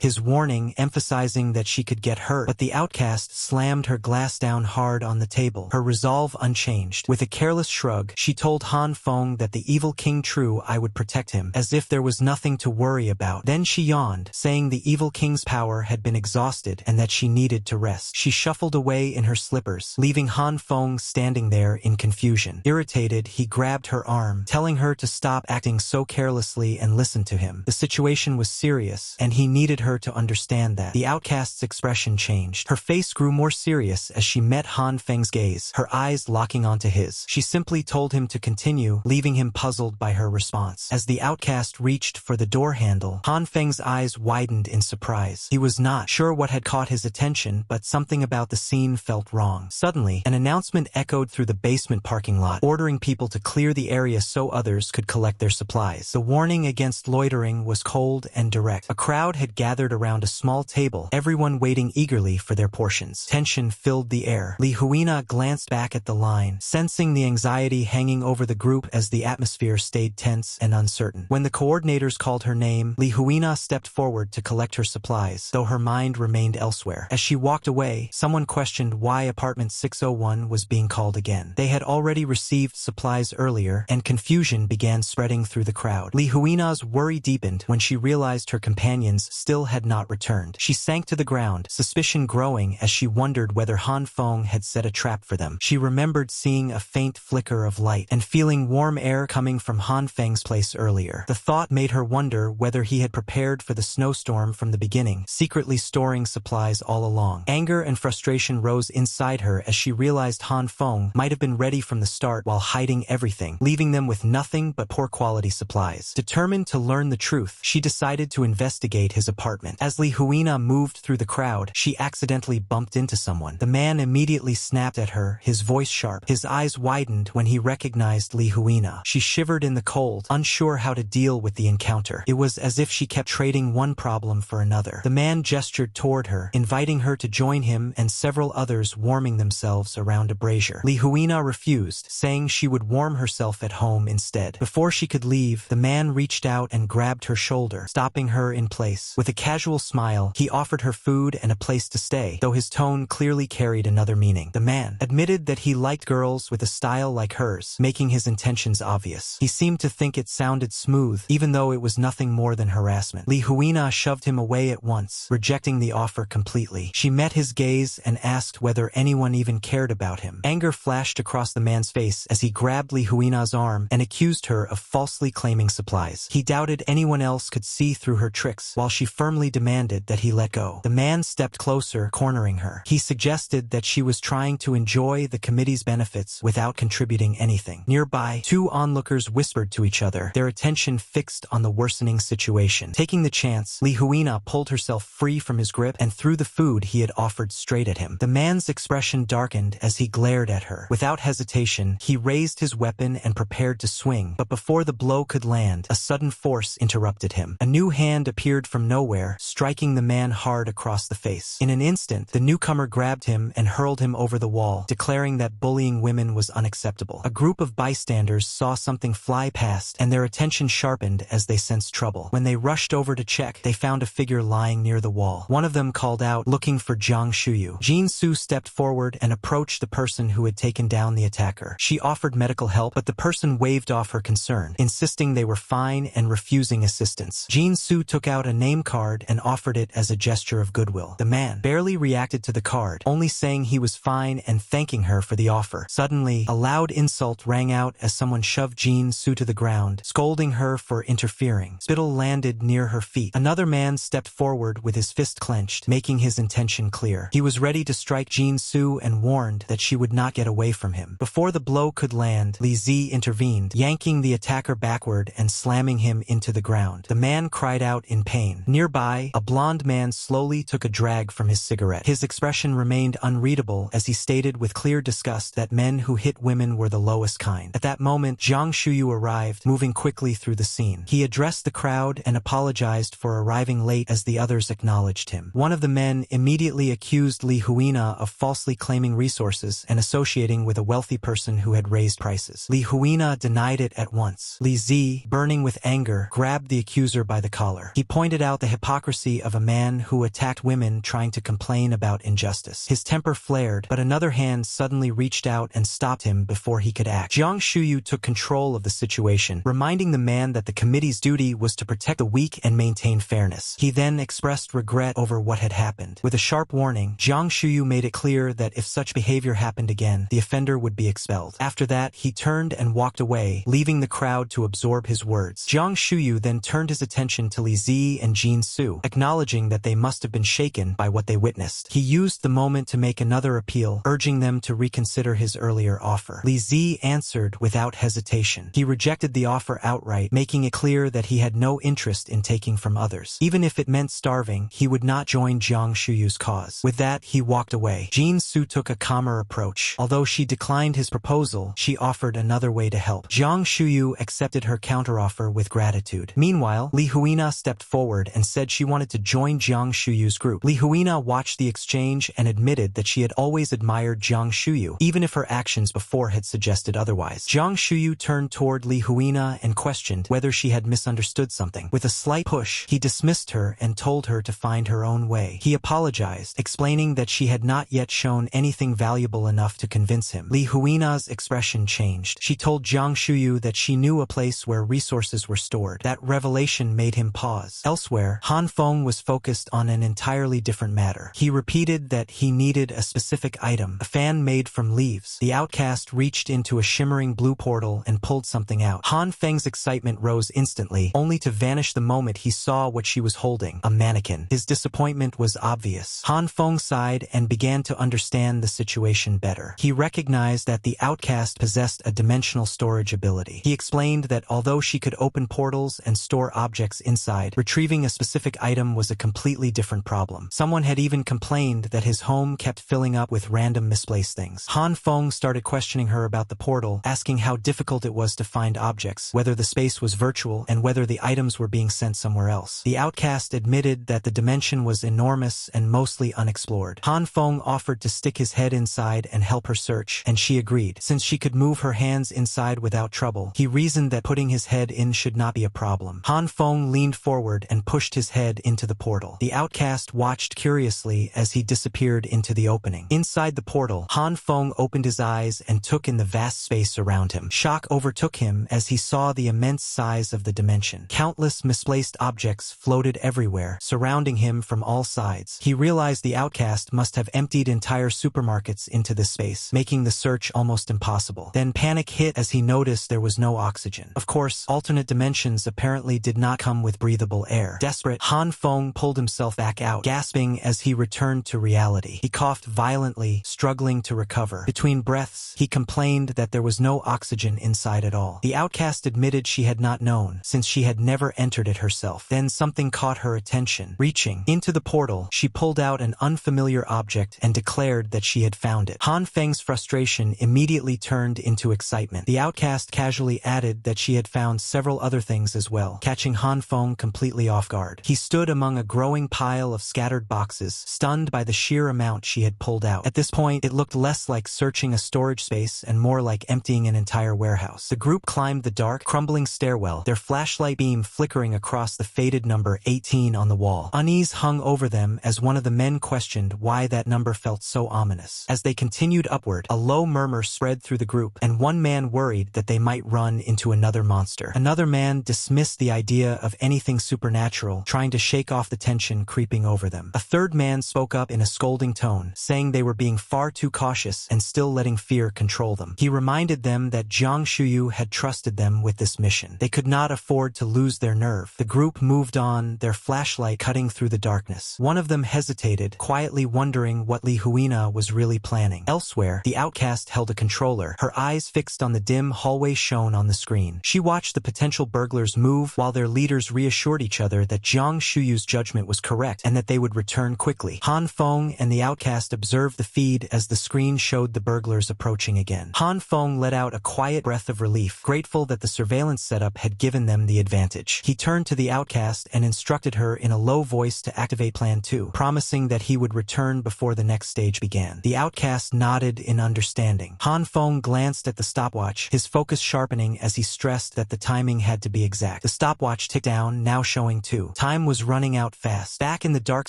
his warning, emphasizing that she could get hurt, but the outcast slammed her glass down hard on the table, her resolve unchanged. With a careless shrug, she told Han Feng that the evil king true I would protect him, as if there was nothing to worry about. Then she yawned, saying the evil king's power had been exhausted and that she needed to rest. She shuffled away in her slippers, leaving Han Feng standing there in confusion. Irritated, he grabbed her arm, telling her to stop acting so carelessly and listen to him. The situation was serious, and he needed her to understand that. The outcast's expression changed. Her face grew more serious as she met Han Feng's gaze, her eyes locking onto his. She simply told him to continue, leaving him puzzled by her response. As the outcast reached for the door handle, Han Feng's eyes widened in surprise. He was not sure what had caught his attention, but something about the scene felt wrong. Suddenly, an announcement echoed through the basement parking lot, ordering people to clear the area so others could collect their supplies. The warning against loitering was cold and direct. A crowd had gathered around a small table, everyone waiting eagerly for their portions. Tension filled the air. Li Huina glanced back at the line, sensing the anxiety hanging over the group as the atmosphere stayed tense and uncertain. When the coordinators called her name, Li Huina stepped forward to collect her supplies, though her mind remained elsewhere. As she walked away, someone questioned why apartment 601 was being called again. They had already received supplies earlier, and confusion began spreading through the crowd. Li Huina's worry deepened when she realized her companions still had not returned. She sank to the ground, suspicion growing as she wondered whether Han Feng had set a trap for them. She remembered seeing a faint flicker of light and feeling warm air coming from Han Feng's place earlier. The thought made her wonder whether he had prepared for the snowstorm from the beginning, secretly storing supplies all along. Anger and frustration rose inside her as she realized Han Feng might have been ready from the start while hiding everything, leaving them with nothing but poor quality supplies. Determined to learn the truth, she decided to investigate his apartment. As Li Huina moved through the crowd, she accidentally bumped into someone. The man immediately snapped at her, his voice sharp. His eyes widened when he recognized Li Huina. She shivered in the cold, unsure how to deal with the encounter. It was as if she kept trading one problem for another. The man gestured toward her, inviting her to join him and several others warming themselves around a brazier. Li Huina refused, saying she would warm herself at home instead. Before she could leave, the man reached out and grabbed her shoulder, stopping her in place. With a casual smile, he offered her food and a place to stay, though his tone clearly carried another meaning. The man admitted that he liked girls with a style like hers, making his intentions obvious. He seemed to think it sounded smooth, even though it was nothing more than harassment. Li Huina shoved him away at once, rejecting the offer completely. She met his gaze and asked whether anyone even cared about him. Anger flashed across the man's face as he grabbed Li Huina's arm and accused her of falsely claiming supplies. He doubted anyone else could see through her tricks, while she firmly demanded that he let go. The man stepped closer, cornering her. He suggested that she was trying to enjoy the committee's benefits without contributing anything. Nearby, two onlookers whispered to each other, their attention fixed on the worsening situation. Taking the chance, Li Huina pulled herself free from his grip and threw the food he had offered straight at him. The man's expression darkened as he glared at her. Without hesitation, he raised his weapon and prepared to swing, but before the blow could land, a sudden force interrupted him. A new hand appeared from nowhere, striking the man hard across the face. In an instant, the newcomer grabbed him and hurled him over the wall, declaring that bullying women was unacceptable. A group of bystanders saw something fly past, and their attention sharpened as they sensed trouble. When they rushed over to check, they found a figure lying near the wall. One of them called out, looking for Jiang Shuyu. Jin Su stepped forward and approached the person who had taken down the attacker. She offered medical help, but the person waved off her concern, insisting they were fine and refusing assistance. Jin Su took out a name card and offered it as a gesture of goodwill. The man barely reacted to the card, only saying he was fine and thanking her for the offer. Suddenly, a loud insult rang out as someone shoved Jin Su to the ground, scolding her for interfering. Spittle landed near her feet. Another man stepped forward with his fist clenched, making his intention clear. He was ready to strike Jin Su and warned that she would not get away from him. Before the blow could land, Li Zi intervened, yanking the attacker backward and slamming him into the ground. The man cried out in pain. Nearby, a blond man slowly took a drag from from his cigarette. His expression remained unreadable as he stated with clear disgust that men who hit women were the lowest kind. At that moment, Jiang Shuyu arrived, moving quickly through the scene. He addressed the crowd and apologized for arriving late as the others acknowledged him. One of the men immediately accused Li Huina of falsely claiming resources and associating with a wealthy person who had raised prices. Li Huina denied it at once. Li Zi, burning with anger, grabbed the accuser by the collar. He pointed out the hypocrisy of a man who attacked women trying to complain about injustice. His temper flared, but another hand suddenly reached out and stopped him before he could act. Jiang Shuyu took control of the situation, reminding the man that the committee's duty was to protect the weak and maintain fairness. He then expressed regret over what had happened. With a sharp warning, Jiang Shuyu made it clear that if such behavior happened again, the offender would be expelled. After that, he turned and walked away, leaving the crowd to absorb his words. Jiang Shuyu then turned his attention to Li Zi and Jin Su, acknowledging that they must have been shaken by what they witnessed. He used the moment to make another appeal, urging them to reconsider his earlier offer. Li Zi answered without hesitation. He rejected the offer outright, making it clear that he had no interest in taking from others. Even if it meant starving, he would not join Jiang Shuyu's cause. With that, he walked away. Jin Su took a calmer approach. Although she declined his proposal, she offered another way to help. Jiang Shuyu accepted her counteroffer with gratitude. Meanwhile, Li Huina stepped forward and said she wanted to join Jiang Shuyu's group. Li Huina watched the exchange and admitted that she had always admired Jiang Shuyu, even if her actions before had suggested otherwise. Jiang Shuyu turned toward Li Huina and questioned whether she had misunderstood something. With a slight push, he dismissed her and told her to find her own way. He apologized, explaining that she had not yet shown anything valuable enough to convince him. Li Huina's expression changed. She told Jiang Shuyu that she knew a place where resources were stored. That revelation made him pause. Elsewhere, Han Feng was focused on an entirely different matter. He repeated that he needed a specific item, a fan made from leaves. The outcast reached into a shimmering blue portal and pulled something out. Han Feng's excitement rose instantly, only to vanish the moment he saw what she was holding, a mannequin. His disappointment was obvious. Han Feng sighed and began to understand the situation better. He recognized that the outcast possessed a dimensional storage ability. He explained that although she could open portals and store objects inside, retrieving a specific item was a completely different problem. Someone had even complained that his home kept filling up with random misplaced things. Han Feng started questioning her about the portal, asking how difficult it was to find objects, whether the space was virtual, and whether the items were being sent somewhere else. The outcast admitted that the dimension was enormous and mostly unexplored. Han Feng offered to stick his head inside and help her search, and she agreed. Since she could move her hands inside without trouble, he reasoned that putting his head in should not be a problem. Han Feng leaned forward and pushed his head into the portal. The outcast watched curiously as he disappeared into the opening. Inside the portal, Han Feng opened his eyes and took in the vast space around him. Shock overtook him as he saw the immense size of the dimension. Countless misplaced objects floated everywhere, surrounding him from all sides. He realized the outcast must have emptied entire supermarkets into this space, making the search almost impossible. Then panic hit as he noticed there was no oxygen. Of course, alternate dimensions apparently did not come with breathable air. Desperate, Han Feng pulled himself back out, gasping as he returned to reality. He coughed violently, struggling to recover. Between breaths, he complained that there was no oxygen inside at all. The outcast admitted she had not known, since she had never entered it herself. Then something caught her attention. Reaching into the portal, she pulled out an unfamiliar object and declared that she had found it. Han Feng's frustration immediately turned into excitement. The outcast casually added that she had found several other things as well, catching Han Feng completely off guard. He stood among a growing pile of scattered boxes, stunned by the sheer amount she had pulled out. At this point, it looked less like searching a storage space and more like emptying an entire warehouse. The group climbed the dark, crumbling stairwell, their flashlight beam flickering across the faded number 18 on the wall. Unease hung over them as one of the men questioned why that number felt so ominous. As they continued upward, a low murmur spread through the group, and one man worried that they might run into another monster. Another man dismissed the idea of anything supernatural, trying to shake off the tension creeping over them. A third man spoke up in a scolding tone, saying they were being far too cautious and still letting fear control them. He reminded them that Jiang Shuyu had trusted them with this mission. They could not afford to lose their nerve. The group moved on, their flashlight cutting through the darkness. One of them hesitated, quietly wondering what Li Huina was really planning. Elsewhere, the outcast held a controller, her eyes fixed on the dim hallway shown on the screen. She watched the potential burglars move while their leaders reassured each other that Jiang Shuyu's judgment was correct and that they would return quickly. Han Feng and the outcast observed the feed as the screen showed the burglars approaching again. Han Feng let out a quiet breath of relief, grateful that the surveillance setup had given them the advantage. He turned to the outcast and instructed her in a low voice to activate Plan 2, promising that he would return before the next stage began. The outcast nodded in understanding. Han Feng glanced at the stopwatch, his focus sharpening as he stressed that the timing had to be exact. The stopwatch ticked down, now showing 2. Time was running out fast. Back in the dark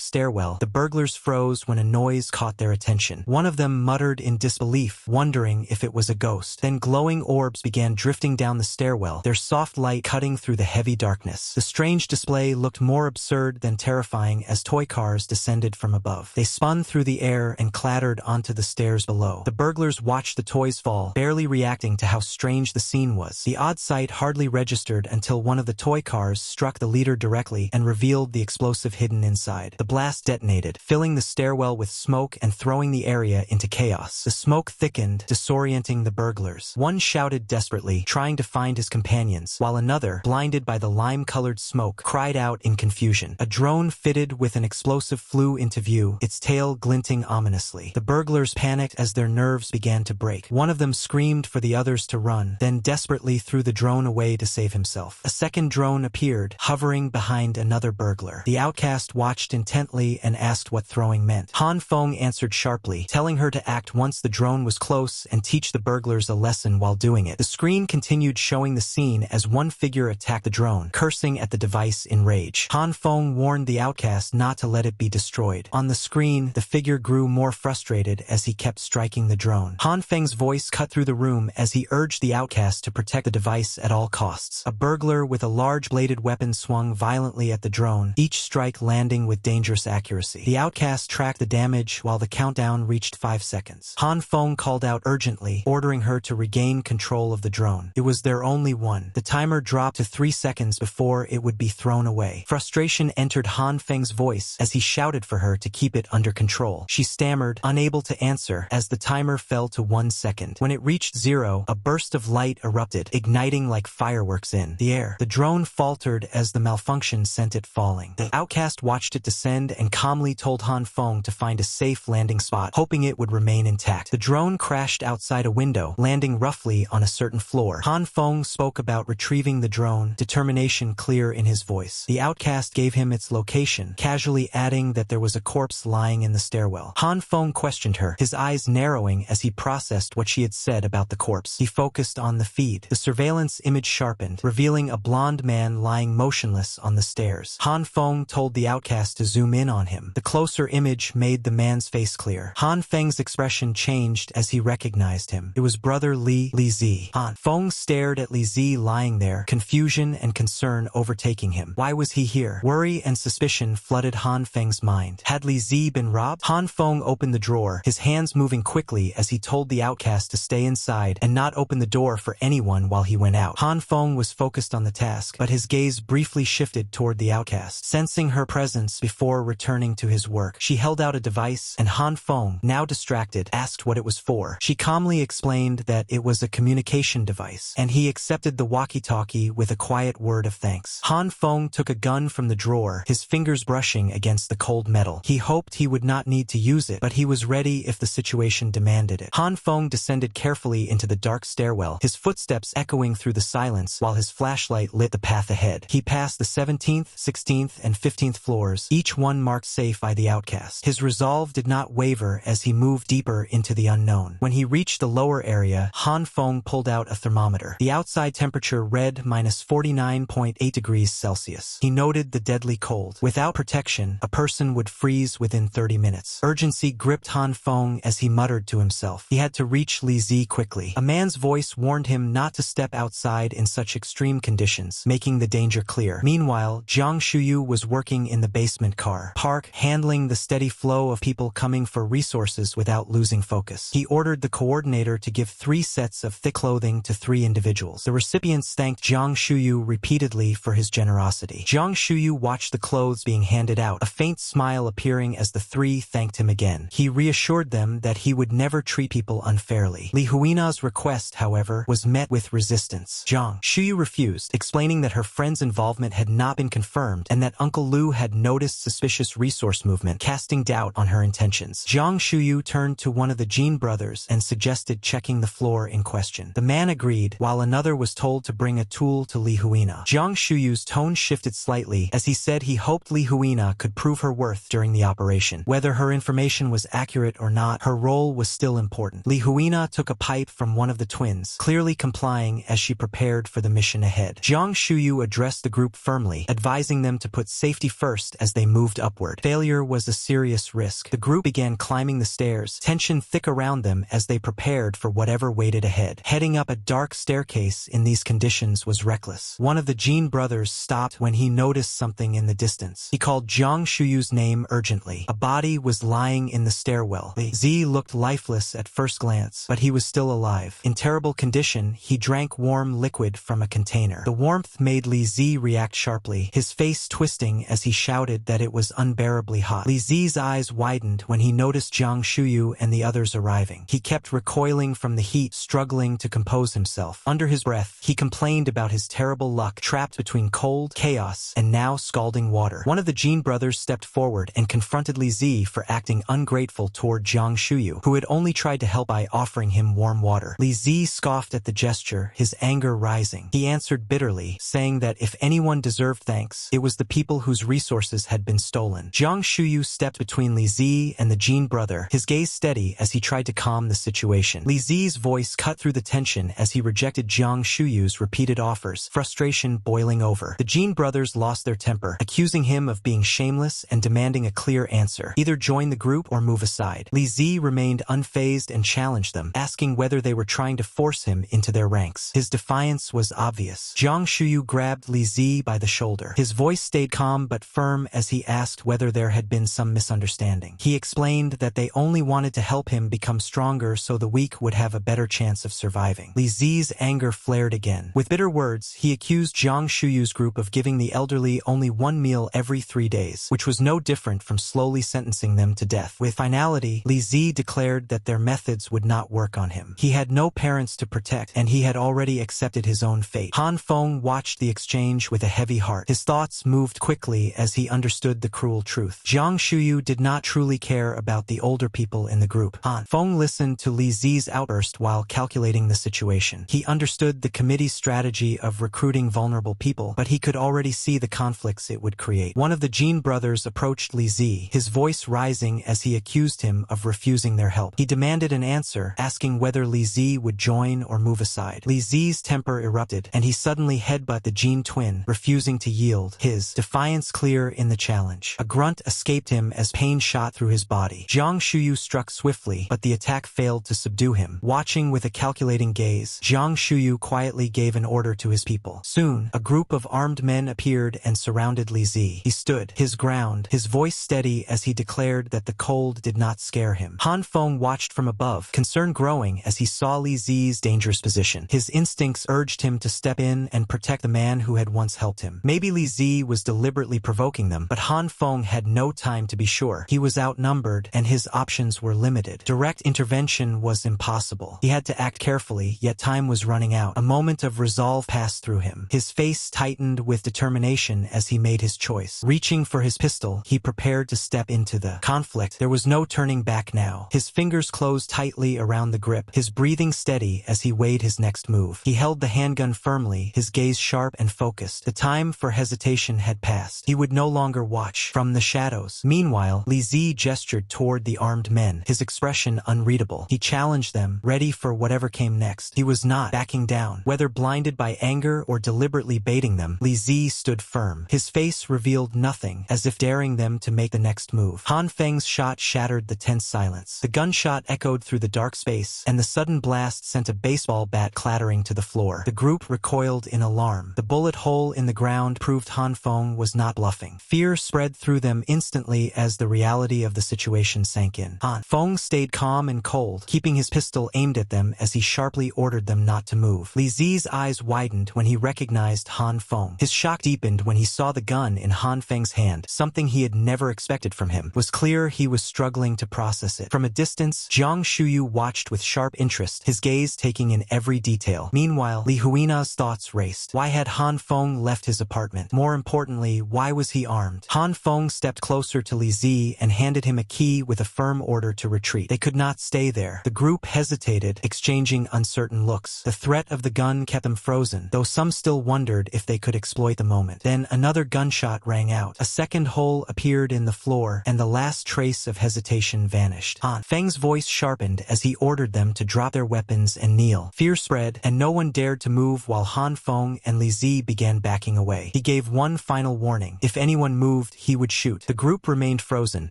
stairwell, the burglars froze when a noise caught their attention. One of them muttered in disbelief, wondering if it was a ghost. Then glowing orbs began drifting down the stairwell, their soft light cutting through the heavy darkness. The strange display looked more absurd than terrifying as toy cars descended from above. They spun through the air and clattered onto the stairs below. The burglars watched the toys fall, barely reacting to how strange the scene was. The odd sight hardly registered until one of the toy cars struck the leader directly and revealed the explosive hidden inside. The blast detonated, filling the stairwell with smoke and throwing the area into chaos. The smoke thickened, disorienting the burglars. One shouted desperately, trying to find his companions, while another, blinded by the lime-colored smoke, cried out in confusion. A drone fitted with an explosive flew into view, its tail glinting ominously. The burglars panicked as their nerves began to break. One of them screamed for the others to run, then desperately threw the drone away to save himself. A second drone appeared, hovering behind another burglar. The outcast watched intently and asked what throwing meant. Han Feng answered sharply, telling her to act once the drone was close and teach the burglars a lesson while doing it. The screen continued showing the scene as one figure attacked the drone, cursing at the device in rage. Han Feng warned the outcast not to let it be destroyed. On the screen, the figure grew more frustrated as he kept striking the drone. Han Feng's voice cut through the room as he urged the outcast to protect the device at all costs. A burglar with a large bladed weapon swung violently at the drone, each strike landing with dangerous accuracy. The outcast tracked the damage while the countdown reached 5 seconds. Han Feng called out urgently, ordering her to regain control of the drone. It was their only one. The timer dropped to 3 seconds before it would be thrown away. Frustration entered Han Feng's voice as he shouted for her to keep it under control. She stammered, unable to answer, as the timer fell to 1 second. When it reached 0, a burst of light erupted, igniting like fireworks in the air. The drone faltered as the malfunction sent it falling. The outcast watched it descend and calmly told Han Feng to find a safe landing spot, hoping it would remain intact. The drone crashed outside a window, landing roughly on a certain floor. Han Feng spoke about retrieving the drone, determination clear in his voice. The outcast gave him its location, casually adding that there was a corpse lying in the stairwell. Han Feng questioned her, his eyes narrowing as he processed what she had said about the corpse. He focused on the feed. The surveillance image sharpened, revealing a blonde man lying motionless on the stairs. Han Feng told the outcast to zoom in on him. The closer image made the man's face clear. Han Feng's expression changed as he recognized him. It was brother Li Zi. Han Feng stared at Li Zi lying there, confusion and concern overtaking him. Why was he here? Worry and suspicion flooded Han Feng's mind. Had Li Zi been robbed? Han Feng opened the drawer, his hands moving quickly as he told the outcast to stay inside and not open the door for anyone while he went out. Han Feng was focused on the task, but his gaze briefly shifted toward the outcast, sensing her presence before returning to his work. She held out a device, and Han Feng, now distracted, asked what it was for. She calmly explained that it was a communication device, and he accepted the walkie-talkie with a quiet word of thanks. Han Feng took a gun from the drawer, his fingers brushing against the cold metal. He hoped he would not need to use it, but he was ready if the situation demanded it. Han Feng descended carefully into the dark stairwell, his footsteps echoing through the silence while his flashlight lit the path ahead. He passed the 17th, 16th, and 15th floors, each one marked safe by the outcast. His resolve did not waver as he moved deeper into the unknown. When he reached the lower area, Han Feng pulled out a thermometer. The outside temperature read -49.8 degrees Celsius. He noted the deadly cold. Without protection, a person would freeze within 30 minutes. Urgency gripped Han Feng as he muttered to himself. He had to reach Li Zi quickly. A man's voice warned him not to step outside in such extreme conditions, making the danger clear. Meanwhile, Jiang Shuyu was working in the basement car park, handling the steady flow of people coming for resources without losing focus. He ordered the coordinator to give 3 sets of thick clothing to 3 individuals. The recipients thanked Jiang Shuyu repeatedly for his generosity. Jiang Shuyu watched the clothes being handed out, a faint smile appearing as the 3 thanked him again. He reassured them that he would never treat people unfairly. Li Huina's request, however, was met with resistance. Jiang Shuyu refused, explaining that her friend's involvement had not been confirmed and that Uncle Lu had noticed suspicious resources resource movement, casting doubt on her intentions. Jiang Shuyu turned to one of the Jin brothers and suggested checking the floor in question. The man agreed, while another was told to bring a tool to Li Huina. Jiang Shuyu's tone shifted slightly as he said he hoped Li Huina could prove her worth during the operation. Whether her information was accurate or not, her role was still important. Li Huina took a pipe from one of the twins, clearly complying as she prepared for the mission ahead. Jiang Shuyu addressed the group firmly, advising them to put safety first as they moved upward. Failure was a serious risk. The group began climbing the stairs, tension thick around them as they prepared for whatever waited ahead. Heading up a dark staircase in these conditions was reckless. One of the Jin brothers stopped when he noticed something in the distance. He called Jiang Shuyu's name urgently. A body was lying in the stairwell. Li Zi looked lifeless at first glance, but he was still alive. In terrible condition, he drank warm liquid from a container. The warmth made Li Zi react sharply, his face twisting as he shouted that it was unbearably hot. Li Zi's eyes widened when he noticed Jiang Shuyu and the others arriving. He kept recoiling from the heat, struggling to compose himself. Under his breath, he complained about his terrible luck, trapped between cold, chaos, and now scalding water. One of the Jin brothers stepped forward and confronted Li Zi for acting ungrateful toward Jiang Shuyu, who had only tried to help by offering him warm water. Li Zi scoffed at the gesture, his anger rising. He answered bitterly, saying that if anyone deserved thanks, it was the people whose resources had been stolen. Jiang Shuyu stepped between Li Zi and the Jin brother, his gaze steady as he tried to calm the situation. Li Zi's voice cut through the tension as he rejected Jiang Shuyu's repeated offers, frustration boiling over. The Jin brothers lost their temper, accusing him of being shameless and demanding a clear answer. Either join the group or move aside. Li Zi remained unfazed and challenged them, asking whether they were trying to force him into their ranks. His defiance was obvious. Jiang Shuyu grabbed Li Zi by the shoulder. His voice stayed calm but firm as he asked whether there had been some misunderstanding. He explained that they only wanted to help him become stronger so the weak would have a better chance of surviving. Li Zi's anger flared again. With bitter words, he accused Jiang Shuyu's group of giving the elderly only one meal every 3 days, which was no different from slowly sentencing them to death. With finality, Li Zi declared that their methods would not work on him. He had no parents to protect, and he had already accepted his own fate. Han Feng watched the exchange with a heavy heart. His thoughts moved quickly as he understood the cruel truth. Jiang Shuyu did not truly care about the older people in the group. Han Feng listened to Li Zi's outburst while calculating the situation. He understood the committee's strategy of recruiting vulnerable people, but he could already see the conflicts it would create. One of the Jin brothers approached Li Zi, his voice rising as he accused him of refusing their help. He demanded an answer, asking whether Li Zi would join or move aside. Li Zi's temper erupted, and he suddenly headbutted the Jin twin, refusing to yield, his defiance clear in the challenge. A grunt escaped him as pain shot through his body. Jiang Shuyu struck swiftly, but the attack failed to subdue him. Watching with a calculating gaze, Jiang Shuyu quietly gave an order to his people. Soon, a group of armed men appeared and surrounded Li Zi. He stood his ground, his voice steady as he declared that the cold did not scare him. Han Feng watched from above, concern growing as he saw Li Zi's dangerous position. His instincts urged him to step in and protect the man who had once helped him. Maybe Li Zi was deliberately provoking them, but Han Feng had no time to be sure. He was outnumbered, and his options were limited. Direct intervention was impossible. He had to act carefully, yet time was running out. A moment of resolve passed through him. His face tightened with determination as he made his choice. Reaching for his pistol, he prepared to step into the conflict. There was no turning back now. His fingers closed tightly around the grip, his breathing steady as he weighed his next move. He held the handgun firmly, his gaze sharp and focused. The time for hesitation had passed. He would no longer watch from the shadows. Meanwhile, Li Zi gestured toward the armed men, his expression unreadable. He challenged them, ready for whatever came next. He was not backing down. Whether blinded by anger or deliberately baiting them, Li Zi stood firm. His face revealed nothing, as if daring them to make the next move. Han Feng's shot shattered the tense silence. The gunshot echoed through the dark space, and the sudden blast sent a baseball bat clattering to the floor. The group recoiled in alarm. The bullet hole in the ground proved Han Feng was not bluffing. Fear spread through them instantly as the reality of the situation sank in. Han Feng stayed calm and cold, keeping his pistol aimed at them as he sharply ordered them not to move. Li Zi's eyes widened when he recognized Han Feng. His shock deepened when he saw the gun in Han Feng's hand, something he had never expected from him. It was clear he was struggling to process it. From a distance, Jiang Shuyu watched with sharp interest, his gaze taking in every detail. Meanwhile, Li Huina's thoughts raced. Why had Han Feng left his apartment? More importantly, why was he armed? Han Feng stepped stepped closer to Li Zi and handed him a key with a firm order to retreat. They could not stay there. The group hesitated, exchanging uncertain looks. The threat of the gun kept them frozen, though some still wondered if they could exploit the moment. Then another gunshot rang out. A second hole appeared in the floor, and the last trace of hesitation vanished. Han Feng's voice sharpened as he ordered them to drop their weapons and kneel. Fear spread, and no one dared to move while Han Feng and Li Zi began backing away. He gave one final warning. If anyone moved, he would shoot. The group remained frozen,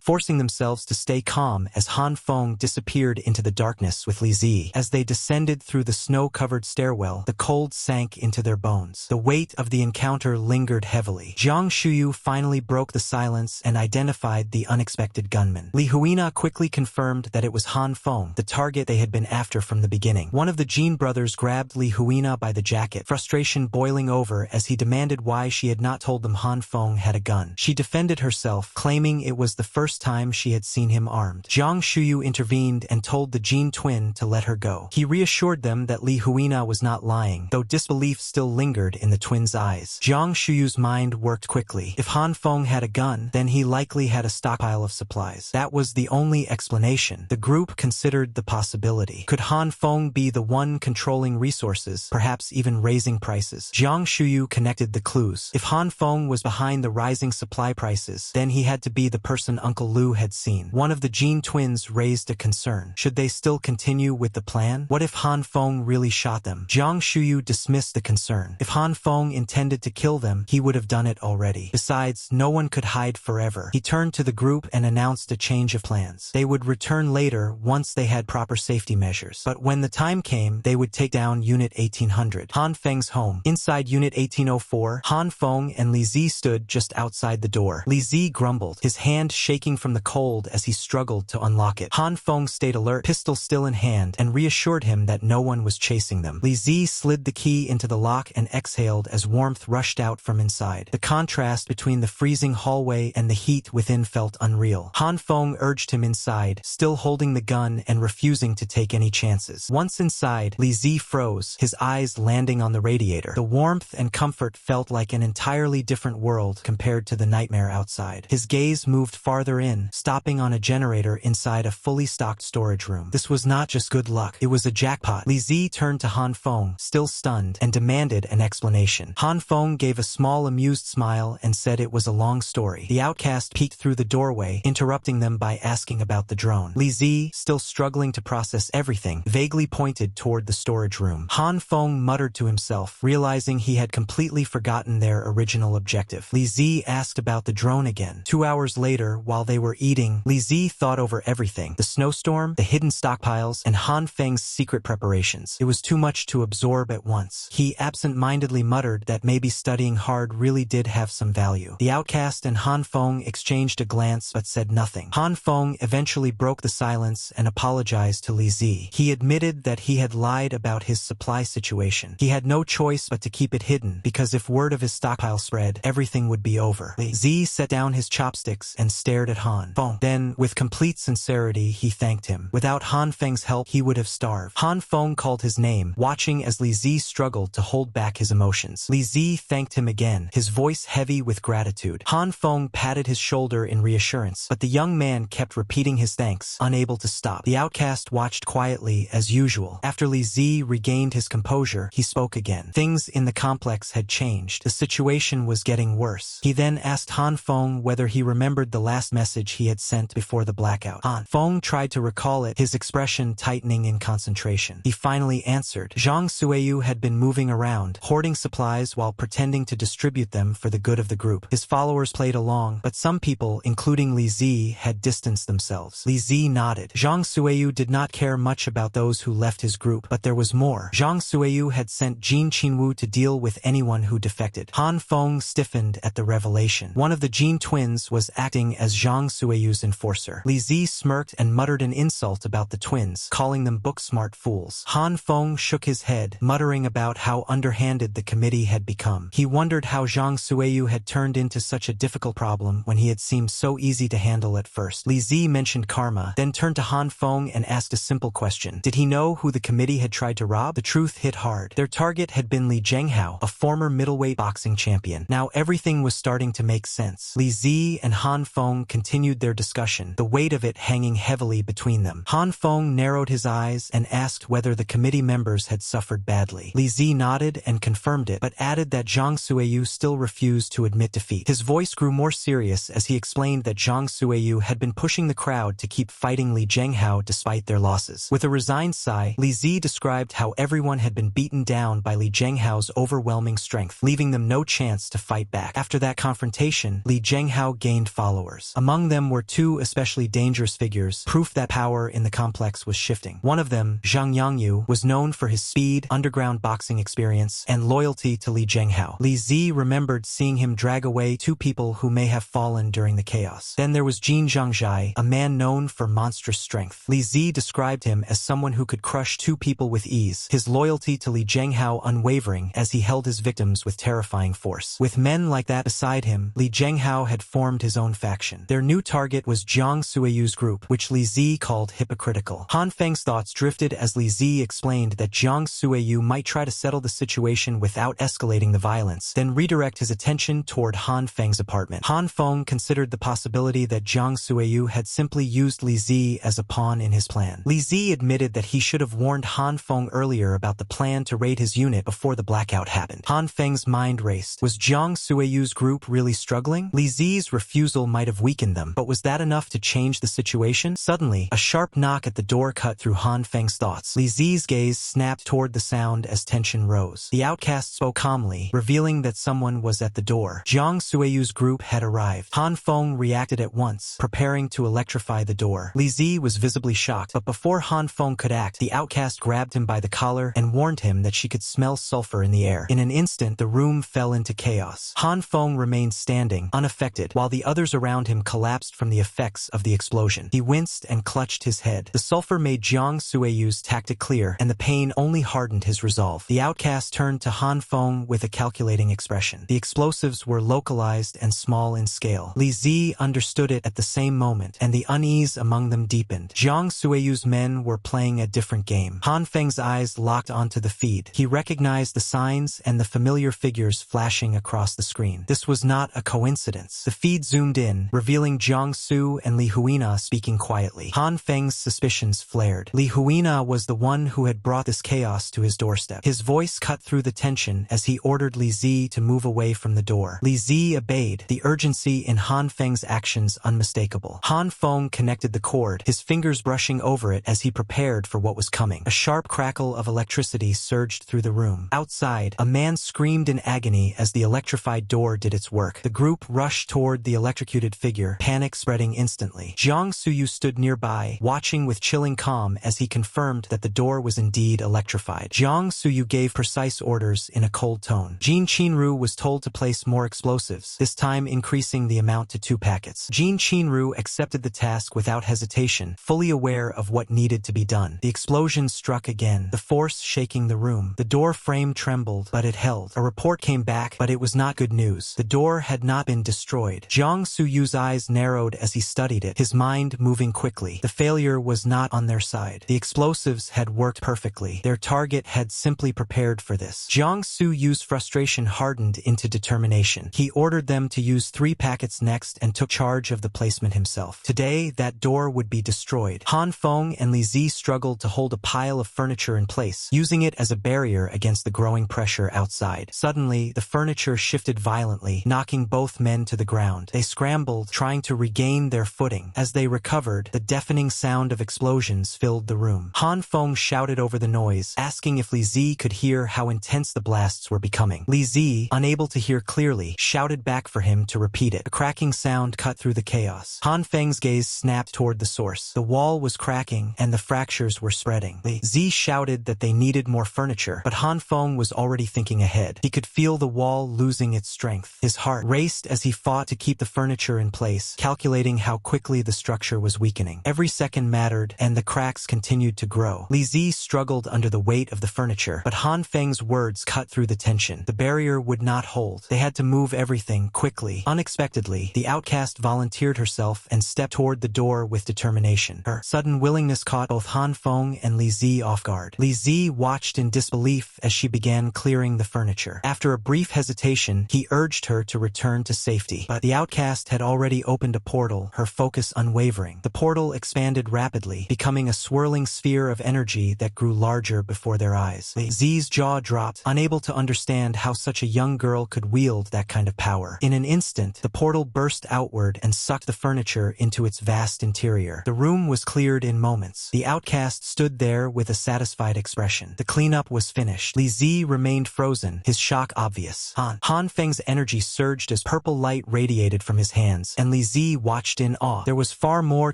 forcing themselves to stay calm as Han Feng disappeared into the darkness with Li Zi. As they descended through the snow-covered stairwell, the cold sank into their bones. The weight of the encounter lingered heavily. Jiang Shuyu finally broke the silence and identified the unexpected gunman. Li Huina quickly confirmed that it was Han Feng, the target they had been after from the beginning. One of the Jin brothers grabbed Li Huina by the jacket, frustration boiling over as he demanded why she had not told them Han Feng had a gun. She defended herself, claiming it was the first time she had seen him armed. Jiang Shuyu intervened and told the Jin twin to let her go. He reassured them that Li Huina was not lying, though disbelief still lingered in the twins' eyes. Jiang Shuyu's mind worked quickly. If Han Feng had a gun, then he likely had a stockpile of supplies. That was the only explanation. The group considered the possibility. Could Han Feng be the one controlling resources, perhaps even raising prices? Jiang Shuyu connected the clues. If Han Feng was behind the rising supply prices, then he had to be the person Uncle Lu had seen. One of the Jin twins raised a concern. Should they still continue with the plan? What if Han Feng really shot them? Jiang Shuyu dismissed the concern. If Han Feng intended to kill them, he would have done it already. Besides, no one could hide forever. He turned to the group and announced a change of plans. They would return later once they had proper safety measures. But when the time came, they would take down Unit 1800, Han Feng's home. Inside Unit 1804, Han Feng and Li Zi stood just outside the door. Li Zi grumbled, his hand shaking from the cold as he struggled to unlock it. Han Feng stayed alert, pistol still in hand, and reassured him that no one was chasing them. Li Zi slid the key into the lock and exhaled as warmth rushed out from inside. The contrast between the freezing hallway and the heat within felt unreal. Han Feng urged him inside, still holding the gun and refusing to take any chances. Once inside, Li Zi froze, his eyes landing on the radiator. The warmth and comfort felt like an entirely different world compared to the nightmare outside. His gaze moved farther in, stopping on a generator inside a fully stocked storage room. This was not just good luck, it was a jackpot. Li Zi turned to Han Feng, still stunned, and demanded an explanation. Han Feng gave a small amused smile and said it was a long story. The outcast peeked through the doorway, interrupting them by asking about the drone. Li Zi, still struggling to process everything, vaguely pointed toward the storage room. Han Feng muttered to himself, realizing he had completely forgotten their original objective. Li Zi asked about the drone again. 2 hours later, while they were eating, Li Zi thought over everything. The snowstorm, the hidden stockpiles, and Han Feng's secret preparations. It was too much to absorb at once. He absent-mindedly muttered that maybe studying hard really did have some value. The outcast and Han Feng exchanged a glance but said nothing. Han Feng eventually broke the silence and apologized to Li Zi. He admitted that he had lied about his supply situation. He had no choice but to keep it hidden, because if word of his stockpile spread, everything would be over. Li Zi set down his chopsticks and stared at Han Feng. Then, with complete sincerity, he thanked him. Without Han Feng's help, he would have starved. Han Feng called his name, watching as Li Zi struggled to hold back his emotions. Li Zi thanked him again, his voice heavy with gratitude. Han Feng patted his shoulder in reassurance, but the young man kept repeating his thanks, unable to stop. The outcast watched quietly as usual. After Li Zi regained his composure, he spoke again. Things in the complex had changed. The situation was getting worse. He then asked Han Feng whether he remembered the last message he had sent before the blackout. Han Feng tried to recall it, his expression tightening in concentration. He finally answered. Zhang Suiyu had been moving around, hoarding supplies while pretending to distribute them for the good of the group. His followers played along, but some people, including Li Zi, had distanced themselves. Li Zi nodded. Zhang Suiyu did not care much about those who left his group, but there was more. Zhang Suiyu had sent Jin Qinwu to deal with anyone who defected. Han Feng stiffened at the revelation. One of the Jin twins was acting as Zhang Suiyu's enforcer. Li Zi smirked and muttered an insult about the twins, calling them book-smart fools. Han Feng shook his head, muttering about how underhanded the committee had become. He wondered how Zhang Suiyu had turned into such a difficult problem when he had seemed so easy to handle at first. Li Zi mentioned karma, then turned to Han Feng and asked a simple question. Did he know who the committee had tried to rob? The truth hit hard. Their target had been Li Zhenghao, a former middleweight boxing champion. Now everything was starting to make sense. Li Zi Zi and Han Feng continued their discussion, the weight of it hanging heavily between them. Han Feng narrowed his eyes and asked whether the committee members had suffered badly. Li Zi nodded and confirmed it, but added that Zhang Suiyu still refused to admit defeat. His voice grew more serious as he explained that Zhang Suiyu had been pushing the crowd to keep fighting Li Zhenghao despite their losses. With a resigned sigh, Li Zi described how everyone had been beaten down by Li Zhenghao's overwhelming strength, leaving them no chance to fight back. After that confrontation, Li Zhenghao gained followers. Among them were two especially dangerous figures, proof that power in the complex was shifting. One of them, Zhang Yangyu, was known for his speed, underground boxing experience, and loyalty to Li Zhenghao. Li Zi remembered seeing him drag away two people who may have fallen during the chaos. Then there was Jin Zhangzhai, a man known for monstrous strength. Li Zi described him as someone who could crush two people with ease, his loyalty to Li Zhenghao unwavering as he held his victims with terrifying force. With men like that beside him, Li Zhenghao had formed his own faction. Their new target was Zhang Suiyu's group, which Li Zi called hypocritical. Han Feng's thoughts drifted as Li Zi explained that Zhang Suiyu might try to settle the situation without escalating the violence, then redirect his attention toward Han Feng's apartment. Han Feng considered the possibility that Zhang Suiyu had simply used Li Zi as a pawn in his plan. Li Zi admitted that he should have warned Han Feng earlier about the plan to raid his unit before the blackout happened. Han Feng's mind raced. Was Zhang Suiyu's group really struggling? Li Zi's refusal might have weakened them, but was that enough to change the situation? Suddenly, a sharp knock at the door cut through Han Feng's thoughts. Li Zi's gaze snapped toward the sound as tension rose. The outcast spoke calmly, revealing that someone was at the door. Zhang Suiyu's group had arrived. Han Feng reacted at once, preparing to electrify the door. Li Zi was visibly shocked, but before Han Feng could act, the outcast grabbed him by the collar and warned him that she could smell sulfur in the air. In an instant, the room fell into chaos. Han Feng remained standing, unaffected, while the others around him collapsed from the effects of the explosion. He winced and clutched his head. The sulfur made Zhang Suiyu's tactic clear, and the pain only hardened his resolve. The outcast turned to Han Feng with a calculating expression. The explosives were localized and small in scale. Li Zi understood it at the same moment, and the unease among them deepened. Zhang Suiyu's men were playing a different game. Han Feng's eyes locked onto the feed. He recognized the signs and the familiar figures flashing across the screen. This was not a coincidence. The feed zoomed in, revealing Jiang Su and Li Huina speaking quietly. Han Feng's suspicions flared. Li Huina was the one who had brought this chaos to his doorstep. His voice cut through the tension as he ordered Li Zi to move away from the door. Li Zi obeyed, the urgency in Han Feng's actions unmistakable. Han Feng connected the cord, his fingers brushing over it as he prepared for what was coming. A sharp crackle of electricity surged through the room. Outside, a man screamed in agony as the electrified door did its work. The group rushed toward the electrocuted figure, panic spreading instantly. Zhang Suyu stood nearby, watching with chilling calm as he confirmed that the door was indeed electrified. Zhang Suyu gave precise orders in a cold tone. Jin Qinru was told to place more explosives, this time increasing the amount to 2 packets. Jin Qinru accepted the task without hesitation, fully aware of what needed to be done. The explosion struck again, the force shaking the room. The door frame trembled, but it held. A report came back, but it was not good news. The door had not been destroyed. Zhang Suyu's eyes narrowed as he studied it, his mind moving quickly. The failure was not on their side. The explosives had worked perfectly. Their target had simply prepared for this. Zhang Suyu's frustration hardened into determination. He ordered them to use 3 packets next and took charge of the placement himself. Today, that door would be destroyed. Han Feng and Li Zi struggled to hold a pile of furniture in place, using it as a barrier against the growing pressure outside. Suddenly, the furniture shifted violently, knocking both men to the ground. They scrambled, trying to regain their footing. As they recovered, the deafening sound of explosions filled the room. Han Feng shouted over the noise, asking if Li Zi could hear how intense the blasts were becoming. Li Zi, unable to hear clearly, shouted back for him to repeat it. A cracking sound cut through the chaos. Han Feng's gaze snapped toward the source. The wall was cracking, and the fractures were spreading. Li Zi shouted that they needed more furniture, but Han Feng was already thinking ahead. He could feel the wall losing its strength. His heart raced as he fought to keep the furniture in place, calculating how quickly the structure was weakening. Every second mattered, and the cracks continued to grow. Li Zi struggled under the weight of the furniture, but Han Feng's words cut through the tension. The barrier would not hold. They had to move everything quickly. Unexpectedly, the outcast volunteered herself and stepped toward the door with determination. Her sudden willingness caught both Han Feng and Li Zi off guard. Li Zi watched in disbelief as she began clearing the furniture. After a brief hesitation, he urged her to return to safety. But the outcast had already opened a portal, her focus unwavering. The portal expanded rapidly, becoming a swirling sphere of energy that grew larger before their eyes. Z's jaw dropped, unable to understand how such a young girl could wield that kind of power. In an instant, the portal burst outward and sucked the furniture into its vast interior. The room was cleared in moments. The outcast stood there with a satisfied expression. The cleanup was finished. Li Zi remained frozen, his shock obvious. Han Feng's energy surged as purple light radiated from his hands, and Li Zi watched in awe. There was far more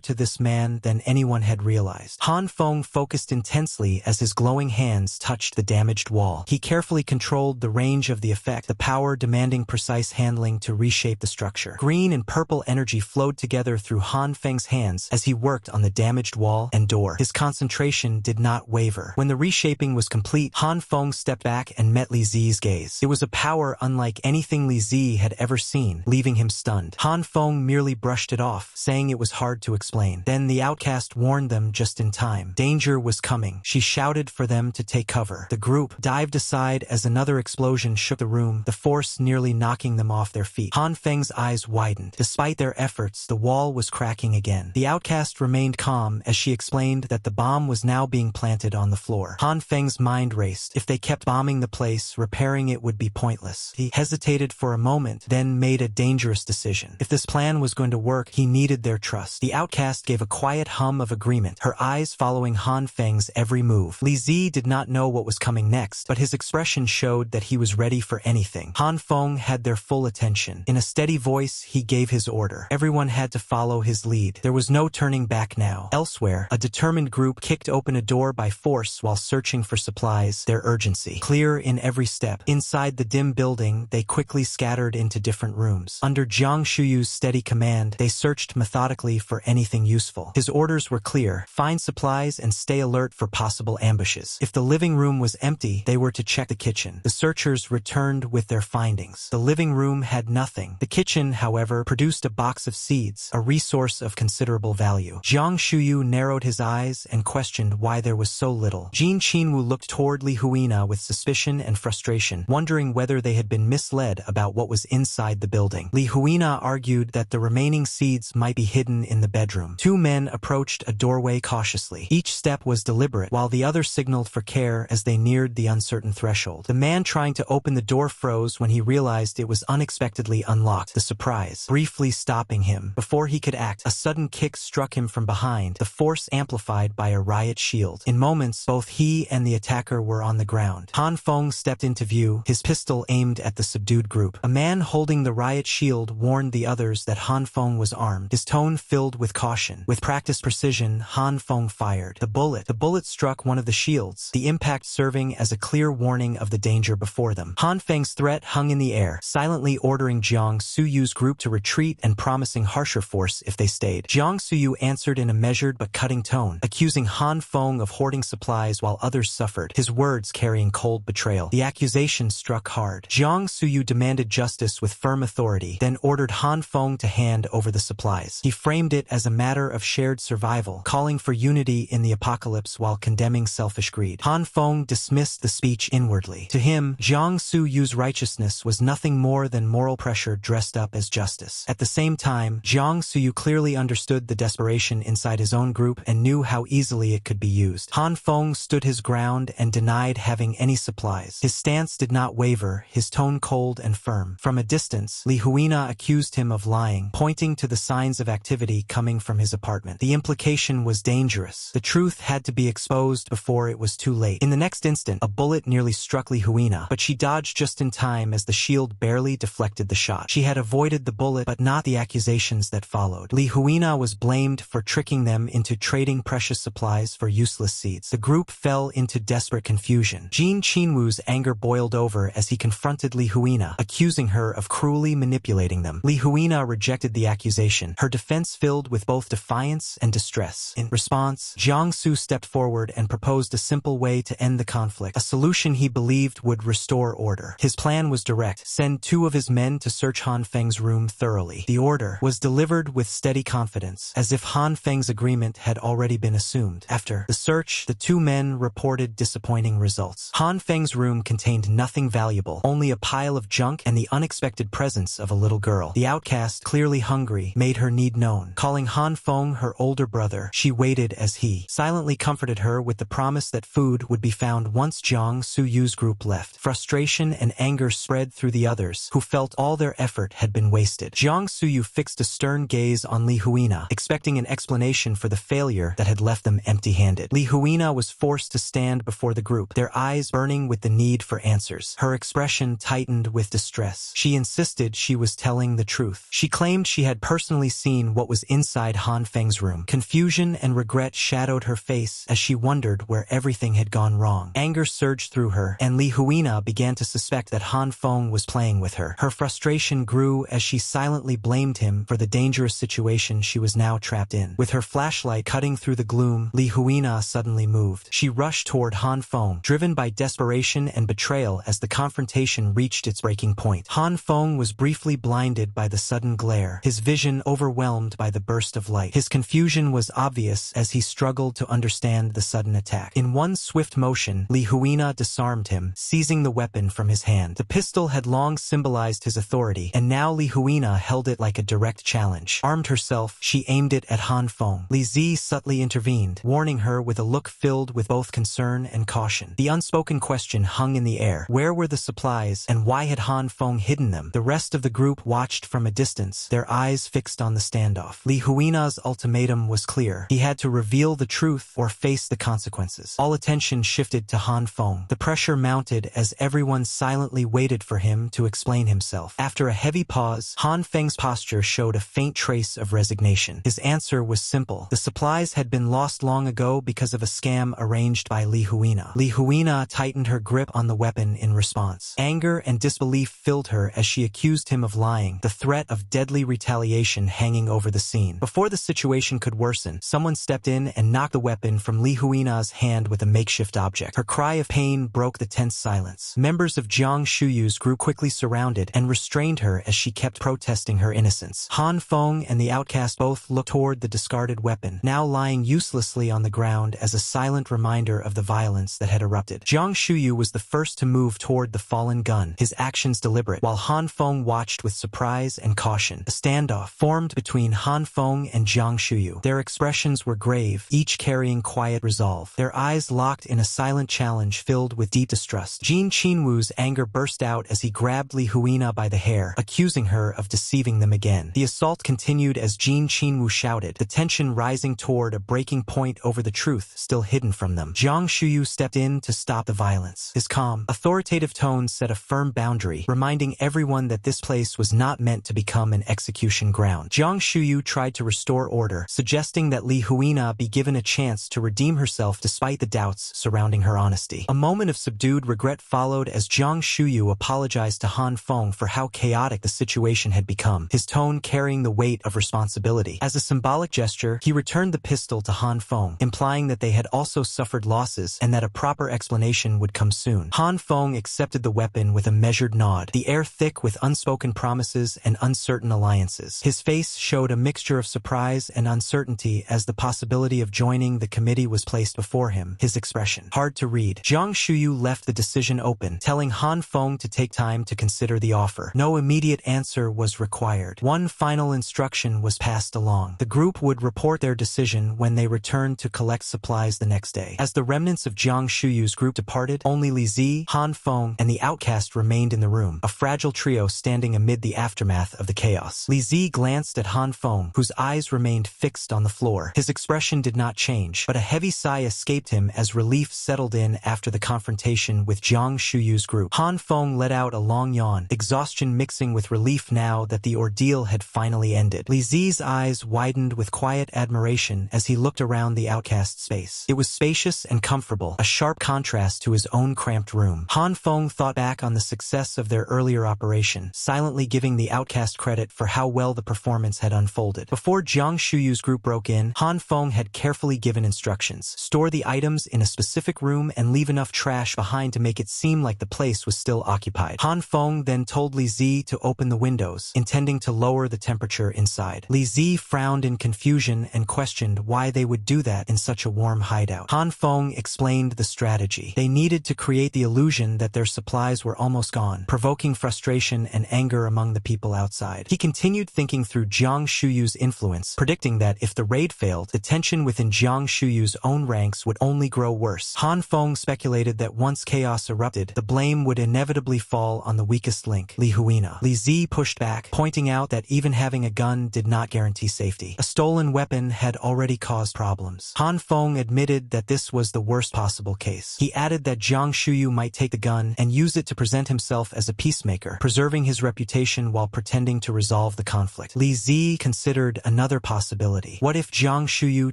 to this man than anyone had realized. Han Feng focused intensely as his glowing hands touched the damaged wall. He carefully controlled the range of the effect, the power demanding precise handling to reshape the structure. Green and purple energy flowed together through Han Feng's hands as he worked on the damaged wall and door. His concentration did not waver. When the reshaping was complete, Han Feng stepped back and met Li Zi's gaze. It was a power unlike anything Li Zi had ever seen, leaving him stunned. Han Feng merely brushed it off, saying it was hard to explain. Then the outcast warned them just in time. Danger was coming. She shouted for them to take cover. The group dived aside as another explosion shook the room, the force nearly knocking them off their feet. Han Feng's eyes widened. Despite their efforts, the wall was cracking again. The outcast remained calm as she explained that the bomb was now being planted on the floor. Han Feng's mind raced. If they kept bombing the place, repairing it would be pointless. He hesitated for a moment, then made a dangerous decision. If this plan was going to work, he needed their trust. The outcast gave a quiet hum of agreement, her eyes following Han Feng's every move. Li Zi did not know what was coming next, but his expression showed that he was ready for anything. Han Feng had their full attention. In a steady voice, he gave his order. Everyone had to follow his lead. There was no turning back now. Elsewhere, a determined group kicked open a door by force while searching for supplies, their urgency clear in every step. Inside the dim building, they quickly scattered into different rooms. Under Jiang Shuyu's steady command, they searched methodically for anything useful. His orders were clear: find supplies and stay alert for possible ambushes. If the living room was empty, they were to check the kitchen. The searchers returned with their findings. The living room had nothing. The kitchen, however, produced a box of seeds, a resource of considerable value. Jiang Shuyu narrowed his eyes and questioned why there was so little. Jin Qinwu looked toward Li Huina with suspicion and frustration, wondering whether they had been misled about what was inside the building. Li Huina argued that the remaining seeds might be hidden in the bedroom. Two men approached a doorway cautiously. Each step was deliberate, while the other signaled for care as they neared the uncertain threshold. The man trying to open the door froze when he realized it was unexpectedly unlocked, the surprise briefly stopping him. Before he could act, a sudden kick struck him from behind, the force amplified by a riot shield. In moments, both he and the attacker were on the ground. Han Feng stepped into view, his pistol aimed at the subdued group. A man holding the riot shield warned the others that Han Feng was armed, his tone filled with caution. With practiced precision, Han Feng fired. The bullet struck one of the shields, the impact serving as a clear warning of the danger before them. Han Feng's threat hung in the air, silently ordering Jiang Suyu's group to retreat and promising harsher force if they stayed. Jiang Suyu answered in a measured but cutting tone, accusing Han Feng of hoarding supplies while others suffered, his words carrying cold betrayal. The accusation struck hard. Jiang Suyu demanded justice with firm authority, then ordered Han Feng to hand over the supplies. He framed it as a matter of shared survival, calling for unity in the apocalypse while condemning selfish greed. Han Feng dismissed the speech inwardly. To him, Jiang Suyu's righteousness was nothing more than moral pressure dressed up as justice. At the same time, Jiang Suyu clearly understood the desperation inside his own group and knew how easily it could be used. Han Feng stood his ground and denied having any supplies. His stance did not waver, his tone cold and firm. From a distance, Li Huina accused him of lying, pointing to the signs of activity coming from his apartment. The implication was dangerous. The truth had to be exposed before it was too late. In the next instant, a bullet nearly struck Li Huina, but she dodged just in time as the shield barely deflected the shot. She had avoided the bullet, but not the accusations that followed. Li Huina was blamed for tricking them into trading precious supplies for useless seeds. The group fell into desperate confusion. Jin Qinwu's anger boiled over as he confronted Li Huina, accusing her of cruelly manipulating them. Li Huina rejected the accusation, her defense filled with both defiance and distress. In response, Jiang Su stepped forward and proposed a simple way to end the conflict, a solution he believed would restore order. His plan was direct: send 2 of his men to search Han Feng's room thoroughly. The order was delivered with steady confidence, as if Han Feng's agreement had already been assumed. After the search, the 2 men reported disappointing results. Han Feng's room contained nothing valuable, only a pile of junk and the unexpected presence of a little girl. The outcast, clearly hungry, made her need known. Calling Han Feng her older brother, she waited as he silently comforted her with the promise that food would be found once Jiang Suyu's group left. Frustration and anger spread through the others, who felt all their effort had been wasted. Jiang Suyu fixed a stern gaze on Li Huina, expecting an explanation for the failure that had left them empty-handed. Li Huina was forced to stand before the group, their eyes burning with the need for answers. Her expression tightened with distress. She insisted she was telling the truth. She claimed she had personally seen what was inside Han Feng's room. Confusion and regret shadowed her face as she wondered where everything had gone wrong. Anger surged through her, and Li Huina began to suspect that Han Feng was playing with her. Her frustration grew as she silently blamed him for the dangerous situation she was now trapped in. With her flashlight cutting through the gloom, Li Huina suddenly moved. She rushed toward Han Feng, driven by desperation and betrayal as the confrontation reached its breaking point. Han Feng was briefly blinded by the sudden glare, his vision overwhelmed by the burst of light. His confusion was obvious as he struggled to understand the sudden attack. In one swift motion, Li Huina disarmed him, seizing the weapon from his hand. The pistol had long symbolized his authority, and now Li Huina held it like a direct challenge. Armed herself, she aimed it at Han Feng. Li Zi subtly intervened, warning her with a look filled with both concern and caution. The unspoken question hung in the air. Where were the supplies, and why had Han Feng hidden them? The rest of the group watched from a distance, their eyes fixed on the standoff. Li Huina's ultimatum was clear. He had to reveal the truth or face the consequences. All attention shifted to Han Feng. The pressure mounted as everyone silently waited for him to explain himself. After a heavy pause, Han Feng's posture showed a faint trace of resignation. His answer was simple. The supplies had been lost long ago because of a scam arranged by Li Huina. Li Huina tightened her grip on the weapon in response. Anger and disbelief filled her as she accused him of lying, the threat of deadly retaliation hanging over the scene. Before the situation could worsen, someone stepped in and knocked the weapon from Li Huina's hand with a makeshift object. Her cry of pain broke the tense silence. Members of Jiang Shuyu's group quickly surrounded and restrained her as she kept protesting her innocence. Han Feng and the outcast both looked toward the discarded weapon, now lying uselessly on the ground as a silent reminder of the violence that had erupted. Jiang Shuyu was the first to move toward the fallen gun, his actions deliberate, while Han Feng watched with surprise and caution. A standoff formed between Han Feng and Jiang Shuyu. Their expressions were grave, each carrying quiet resolve. Their eyes locked in a silent challenge filled with deep distrust. Jin Qinwu's anger burst out as he grabbed Li Huina by the hair, accusing her of deceiving them again. The assault continued as Jin Qinwu shouted, the tension rising toward a breaking point over the truth still hidden from them. Jiang Shuyu stepped in to stop the violence. His calm, authoritative tone set a firm boundary, reminding everyone that this place was not meant to become an execution ground. Jiang Shuyu tried to restore order, suggesting that Li Huina be given a chance to redeem herself despite the doubts surrounding her honesty. A moment of subdued regret followed as Jiang Shuyu apologized to Han Feng for how chaotic the situation had become, his tone carrying the weight of responsibility. As a symbolic gesture, he returned the pistol to Han Feng, implying that they had also suffered losses and that a proper explanation would come soon. Han Feng accepted the weapon with a measured nod, the air thick with unspoken promises and uncertain alliances. His face showed a mixture of surprise and uncertainty as the possibility of joining the committee was placed before him, his expression hard to read. Jiang Shuyu left the decision open, telling Han Feng to take time to consider the offer. No immediate answer was required. One final instruction was passed along. The group would report their decision when they returned to collect supplies the next day. As the remnants of Jiang Shuyu's group departed, only Li Zi, Han Feng, and the outcast remained in the room, a fragile trio standing amid the aftermath of the chaos. Li Zi glanced at Han Feng, whose eyes remained fixed on the floor. His expression did not change, but a heavy sigh escaped him as relief settled in after the confrontation with Jiang Shuyu's group. Han Feng let out a long yawn, exhaustion mixing with relief now that the ordeal had finally ended. Li Zi's eyes widened with quiet admiration as he looked around the outcast space. It was spacious and comfortable, a sharp contrast to his own cramped room. Han Feng thought back on the success of their earlier operation, silently giving the outcast credit for how well the performance had unfolded. Before Jiang Shuyu's group broke in, Han Feng had carefully given instructions. Store the items in a specific room and leave enough trash behind to make it seem like the place was still occupied. Han Feng then told Li Zi to open the windows, intending to lower the temperature inside. Li Zi frowned in confusion and questioned why they would do that in such a warm hideout. Han Feng explained the strategy. They needed to create the illusion that their supplies were almost gone, provoking frustration and anger among the people outside. He continued thinking through Jiang Shuyu's influence, predicting that if the raid failed, the tension within Jiang Shuyu's own ranks would only grow worse. Han Feng speculated that once chaos erupted, the blame would inevitably fall on the weakest link, Li Huina. Li Zi pushed back, pointing out that even having a gun did not guarantee safety. A stolen weapon had already caused problems. Han Feng admitted that this was the worst possible case. He added that Jiang Shuyu might take the gun and use it to present himself as a peacemaker, preserving his reputation while pretending to resolve the conflict. Li Zi considered another possibility. What if Jiang Shuyu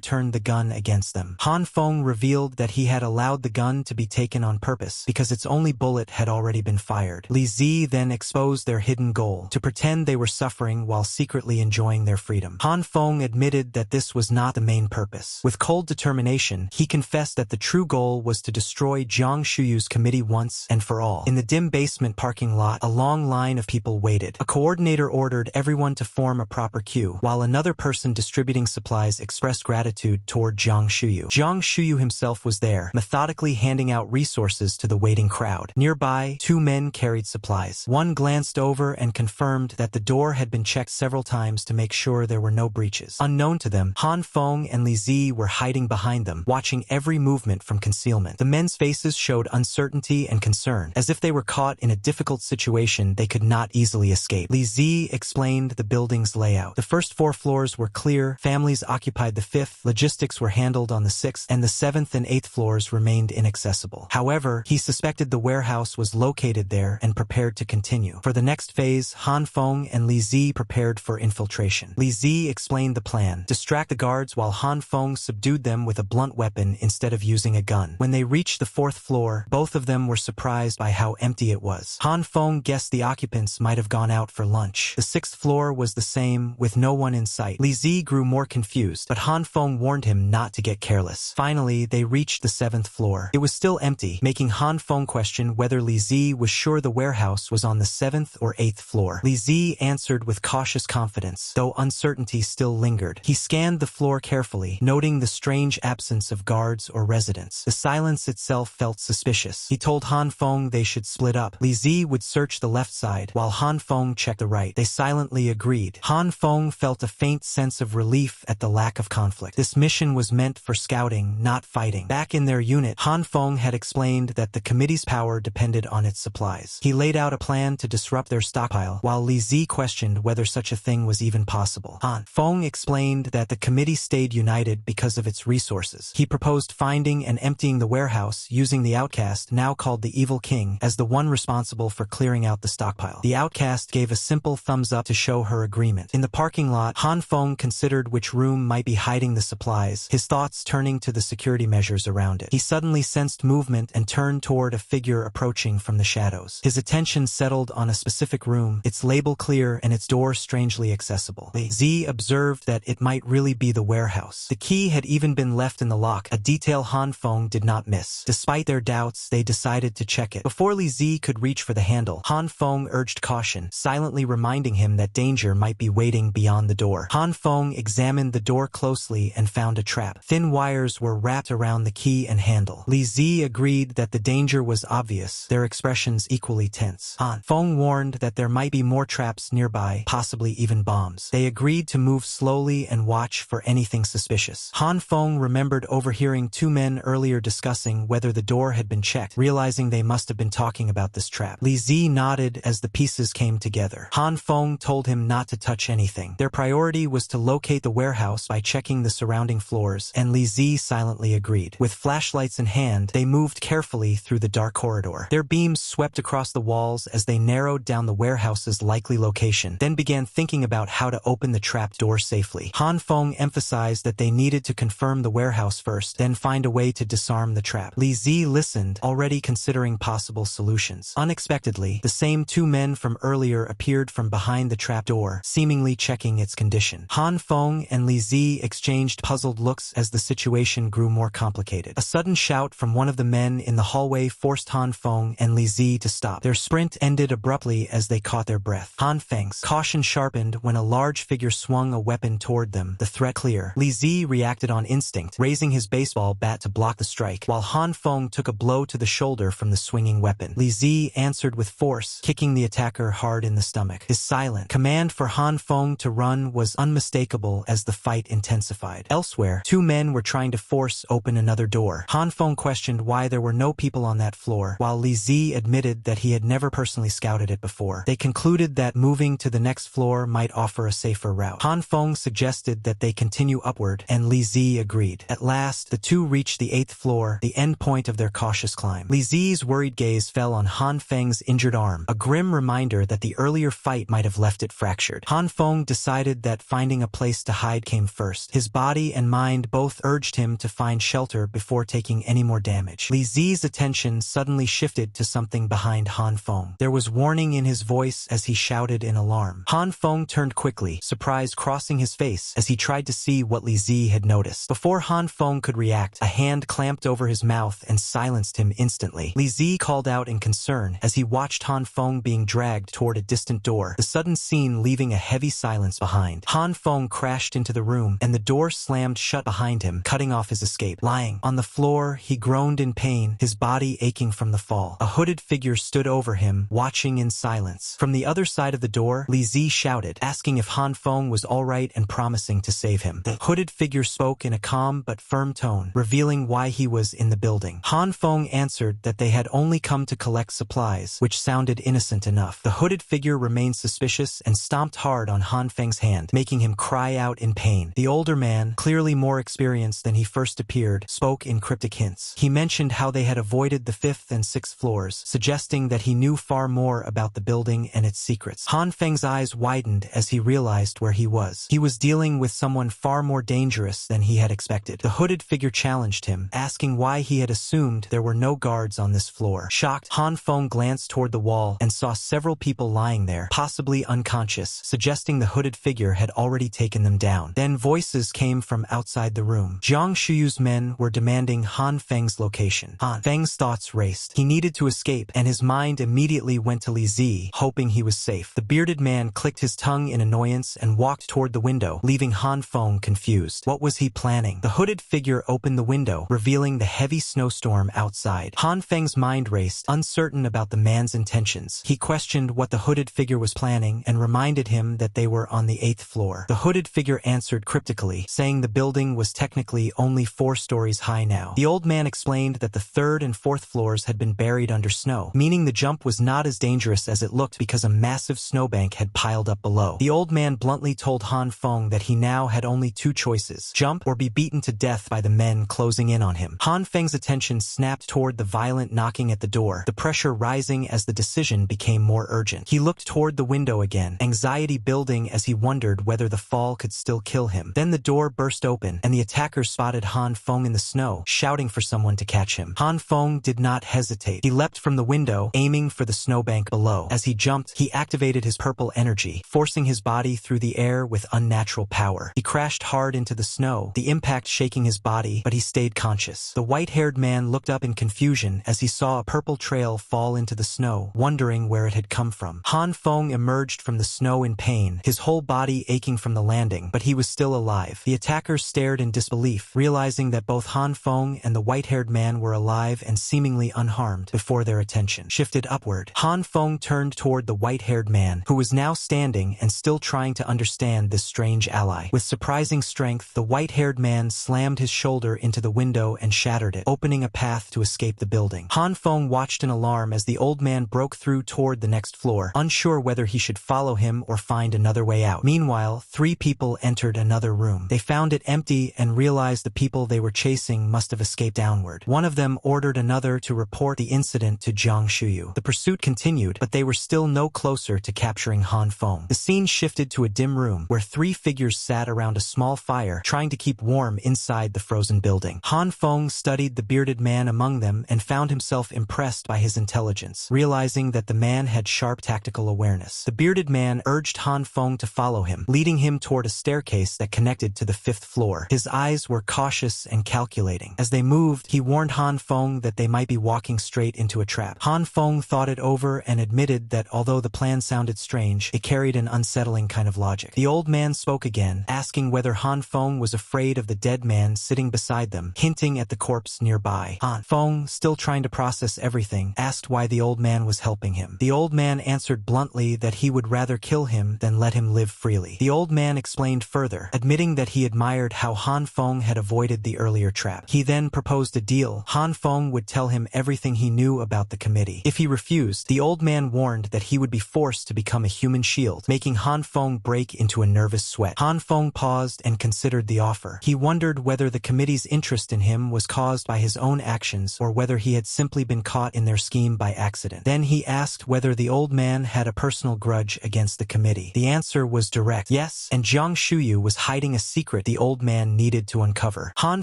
turned the gun against them? Han Feng revealed that he had allowed the gun to be taken on purpose because its only bullet had already been fired. Li Zi then exposed their hidden goal, to pretend they were suffering while secretly enjoying their freedom. Han Feng admitted that this was not the main purpose. With cold determination, he confessed that the true goal was to destroy Jiang Shuyu's committee once and for all. In the dim basement parking lot, a long line of people waited. A coordinator ordered everyone to form a proper queue, while another person distributing supplies expressed gratitude toward Jiang Shuyu. Jiang Shuyu himself was there, methodically handing out resources to the waiting crowd. Nearby, two men carried supplies. One glanced over and confirmed that the door had been checked several times to make sure there were no breaches. Unknown to them, Han Feng and Li Zi were hiding behind them, watching every movement from concealment. The men's faces showed uncertainty and concern, as if they were caught in a difficult situation they could not easily escape. Li Zi explained the building's layout. The first 4 floors were clear, families occupied the 5th, logistics were handled on the 6th, and the 7th and 8th floors remained inaccessible. However, he suspected the warehouse was located there and prepared to continue. For the next phase, Han Feng and Li Zi prepared for infiltration. Li Zi explained the plan: distract the guards while Han Feng subdued them with a blunt weapon instead of using a gun. When they reached the 4th floor, both of them were surprised by how empty it was. Han Feng guessed the occupants might have gone out for lunch. The 6th floor was the same, with no one in sight. Li Zi grew more confused, but Han Feng warned him not to get careless. Finally, they reached the 7th floor. It was still empty, making Han Feng question whether Li Zi was sure the warehouse was on the 7th or 8th floor. Li Zi answered with cautious confidence, though uncertainty still lingered. He scanned the floor carefully, noting the strange absence of guards or residents. The silence itself felt suspicious. He told Han Feng they should split up. Li Zi would search the left side, while Han Feng checked the right. They silently agreed. Han Feng felt a faint sense of relief at the lack of conflict. This mission was meant for scouting, not fighting. Back in their unit, Han Feng had explained that the committee's power depended on its supplies. He laid out a plan to disrupt their stockpile, while Li Zi questioned whether such a thing was even possible. Han Feng explained that the committee stayed united because of its resources. He proposed finding and emptying the warehouse using the outcast, now called the Evil King, as the one responsible for clearing out the stockpile. The outcast gave a simple thumbs up to show her agreement. In the parking lot, Han Feng considered which room might be hiding the supplies, his thoughts turning to the security measures around it. He suddenly sensed movement and turned toward a figure approaching from the shadows. His attention settled on a specific room, its label clear and its door strangely accessible. Li Zi observed that it might really be the warehouse. The key had even been left in the lock, a detail Han Feng did not miss. Despite their doubts, they decided to check it. Before Li Zi could reach for the handle, Han Feng urged caution, silently reminding him that danger might be waiting beyond the door. Han Feng examined the door closely and found a trap. Thin wires were wrapped around the key and handle. Li Zi agreed that the danger was obvious, their expressions equally tense. Han Feng warned that there might be more traps nearby, possibly even bombs. They agreed to move slowly and watch for anything suspicious. Han Feng remembered overhearing 2 men earlier discussing whether the door had been checked, realizing they must have been talking about this trap. Li Zi nodded as the pieces came together. Han Feng told him not to touch anything. Their priority was to locate the warehouse by checking the surrounding floors, and Li Zi silently agreed. With flashlights in hand, they moved carefully through the dark corridor. Their beams swept across the walls as they narrowed down the warehouse's likely location, then began thinking about how to open the trap door safely. Han Feng emphasized that they needed to confirm the warehouse first, then find a way to disarm the trap. Li Zi listened, already considering possible solutions. Unexpectedly, the same 2 men from earlier appeared from behind the trap door, seemingly checking its condition. Han Feng and Li Zi exchanged puzzled looks as the situation grew more complicated. A sudden shout from one of the men in the hallway forced Han Feng and Li Zi to stop. Their sprint ended abruptly as they caught their breath. Han Feng's caution sharpened when a large figure swung a weapon toward them, the threat clear. Li Zi reacted on instinct, raising his baseball bat to block the strike, while Han Feng took a blow to the shoulder from the swinging weapon. Li Zi answered with force, kicking the attacker hard hard in the stomach. His silent command for Han Feng to run was unmistakable as the fight intensified. Elsewhere, two men were trying to force open another door. Han Feng questioned why there were no people on that floor, while Li Zi admitted that he had never personally scouted it before. They concluded that moving to the next floor might offer a safer route. Han Feng suggested that they continue upward, and Li Zi agreed. At last, the two reached the 8th floor, the end point of their cautious climb. Li Zi's worried gaze fell on Han Feng's injured arm, a grim reminder that the earlier fight might have left it fractured. Han Feng decided that finding a place to hide came first. His body and mind both urged him to find shelter before taking any more damage. Li Zi's attention suddenly shifted to something behind Han Feng. There was warning in his voice as he shouted in alarm. Han Feng turned quickly, surprise crossing his face as he tried to see what Li Zi had noticed. Before Han Feng could react, a hand clamped over his mouth and silenced him instantly. Li Zi called out in concern as he watched Han Feng being dragged toward a distant door, the sudden scene leaving a heavy silence behind. Han Feng crashed into the room, and the door slammed shut behind him, cutting off his escape. Lying on the floor, he groaned in pain, his body aching from the fall. A hooded figure stood over him, watching in silence. From the other side of the door, Li Zi shouted, asking if Han Feng was all right and promising to save him. The hooded figure spoke in a calm but firm tone, revealing why he was in the building. Han Feng answered that they had only come to collect supplies, which sounded innocent enough. The hooded figure remained suspicious and stomped hard on Han Feng's hand, making him cry out in pain. The older man, clearly more experienced than he first appeared, spoke in cryptic hints. He mentioned how they had avoided the 5th and 6th floors, suggesting that he knew far more about the building and its secrets. Han Feng's eyes widened as he realized where he was. He was dealing with someone far more dangerous than he had expected. The hooded figure challenged him, asking why he had assumed there were no guards on this floor. Shocked, Han Feng glanced toward the wall and saw several people lying there, possibly unconscious, suggesting the hooded figure had already taken them down. Then voices came from outside the room. Jiang Shuyu's men were demanding Han Feng's location. Han Feng's thoughts raced. He needed to escape, and his mind immediately went to Li Zi, hoping he was safe. The bearded man clicked his tongue in annoyance and walked toward the window, leaving Han Feng confused. What was he planning? The hooded figure opened the window, revealing the heavy snowstorm outside. Han Feng's mind raced, uncertain about the man's intentions. He questioned what the hooded figure was planning and reminded him that they were on the 8th floor. The hooded figure answered cryptically, saying the building was technically only 4 stories high now. The old man explained that the 3rd and 4th floors had been buried under snow, meaning the jump was not as dangerous as it looked because a massive snowbank had piled up below. The old man bluntly told Han Feng that he now had only 2 choices: jump or be beaten to death by the men closing in on him. Han Feng's attention snapped toward the violent knocking at the door, the pressure rising as the decision became more urgent. He looked toward the window again, anxiety building as he wondered whether the fall could still kill him. Then the door burst open, and the attackers spotted Han Feng in the snow, shouting for someone to catch him. Han Feng did not hesitate. He leapt from the window, aiming for the snowbank below. As he jumped, he activated his purple energy, forcing his body through the air with unnatural power. He crashed hard into the snow, the impact shaking his body, but he stayed conscious. The white-haired man looked up in confusion as he saw a purple trail fall into the snow, wondering where it had come from. Han Feng emerged from the snow in pain, his whole body aching from the landing, but he was still alive. The attackers stared in disbelief, realizing that both Han Feng and the white-haired man were alive and seemingly unharmed before their attention shifted upward. Han Feng turned toward the white-haired man, who was now standing and still trying to understand this strange ally. With surprising strength, the white-haired man slammed his shoulder into the window and shattered it, opening a path to escape the building. Han Feng watched in alarm as the old man broke through toward the next floor, unsure whether he should follow him or find another way out. Meanwhile, 3 people entered another room. They found it empty and realized the people they were chasing must have escaped downward. One of them ordered another to report the incident to Jiang Shuyu. The pursuit continued, but they were still no closer to capturing Han Feng. The scene shifted to a dim room where 3 figures sat around a small fire, trying to keep warm inside the frozen building. Han Feng studied the bearded man among them and found himself impressed by his intelligence, realizing that the man had sharp tactical awareness. The bearded man urged Han Feng to follow him, leading him toward a staircase that connected to the 5th floor. His eyes were cautious and calculating. As they moved, he warned Han Feng that they might be walking straight into a trap. Han Feng thought it over and admitted that although the plan sounded strange, it carried an unsettling kind of logic. The old man spoke again, asking whether Han Feng was afraid of the dead man sitting beside them, hinting at the corpse nearby. Han Feng, still trying to process everything, asked why the old man was helping him. The old man answered answered bluntly that he would rather kill him than let him live freely. The old man explained further, admitting that he admired how Han Feng had avoided the earlier trap. He then proposed a deal. Han Feng would tell him everything he knew about the committee. If he refused, the old man warned that he would be forced to become a human shield, making Han Feng break into a nervous sweat. Han Feng paused and considered the offer. He wondered whether the committee's interest in him was caused by his own actions or whether he had simply been caught in their scheme by accident. Then he asked whether the old man had a personal grudge against the committee. The answer was direct, yes, and Jiang Shuyu was hiding a secret the old man needed to uncover. Han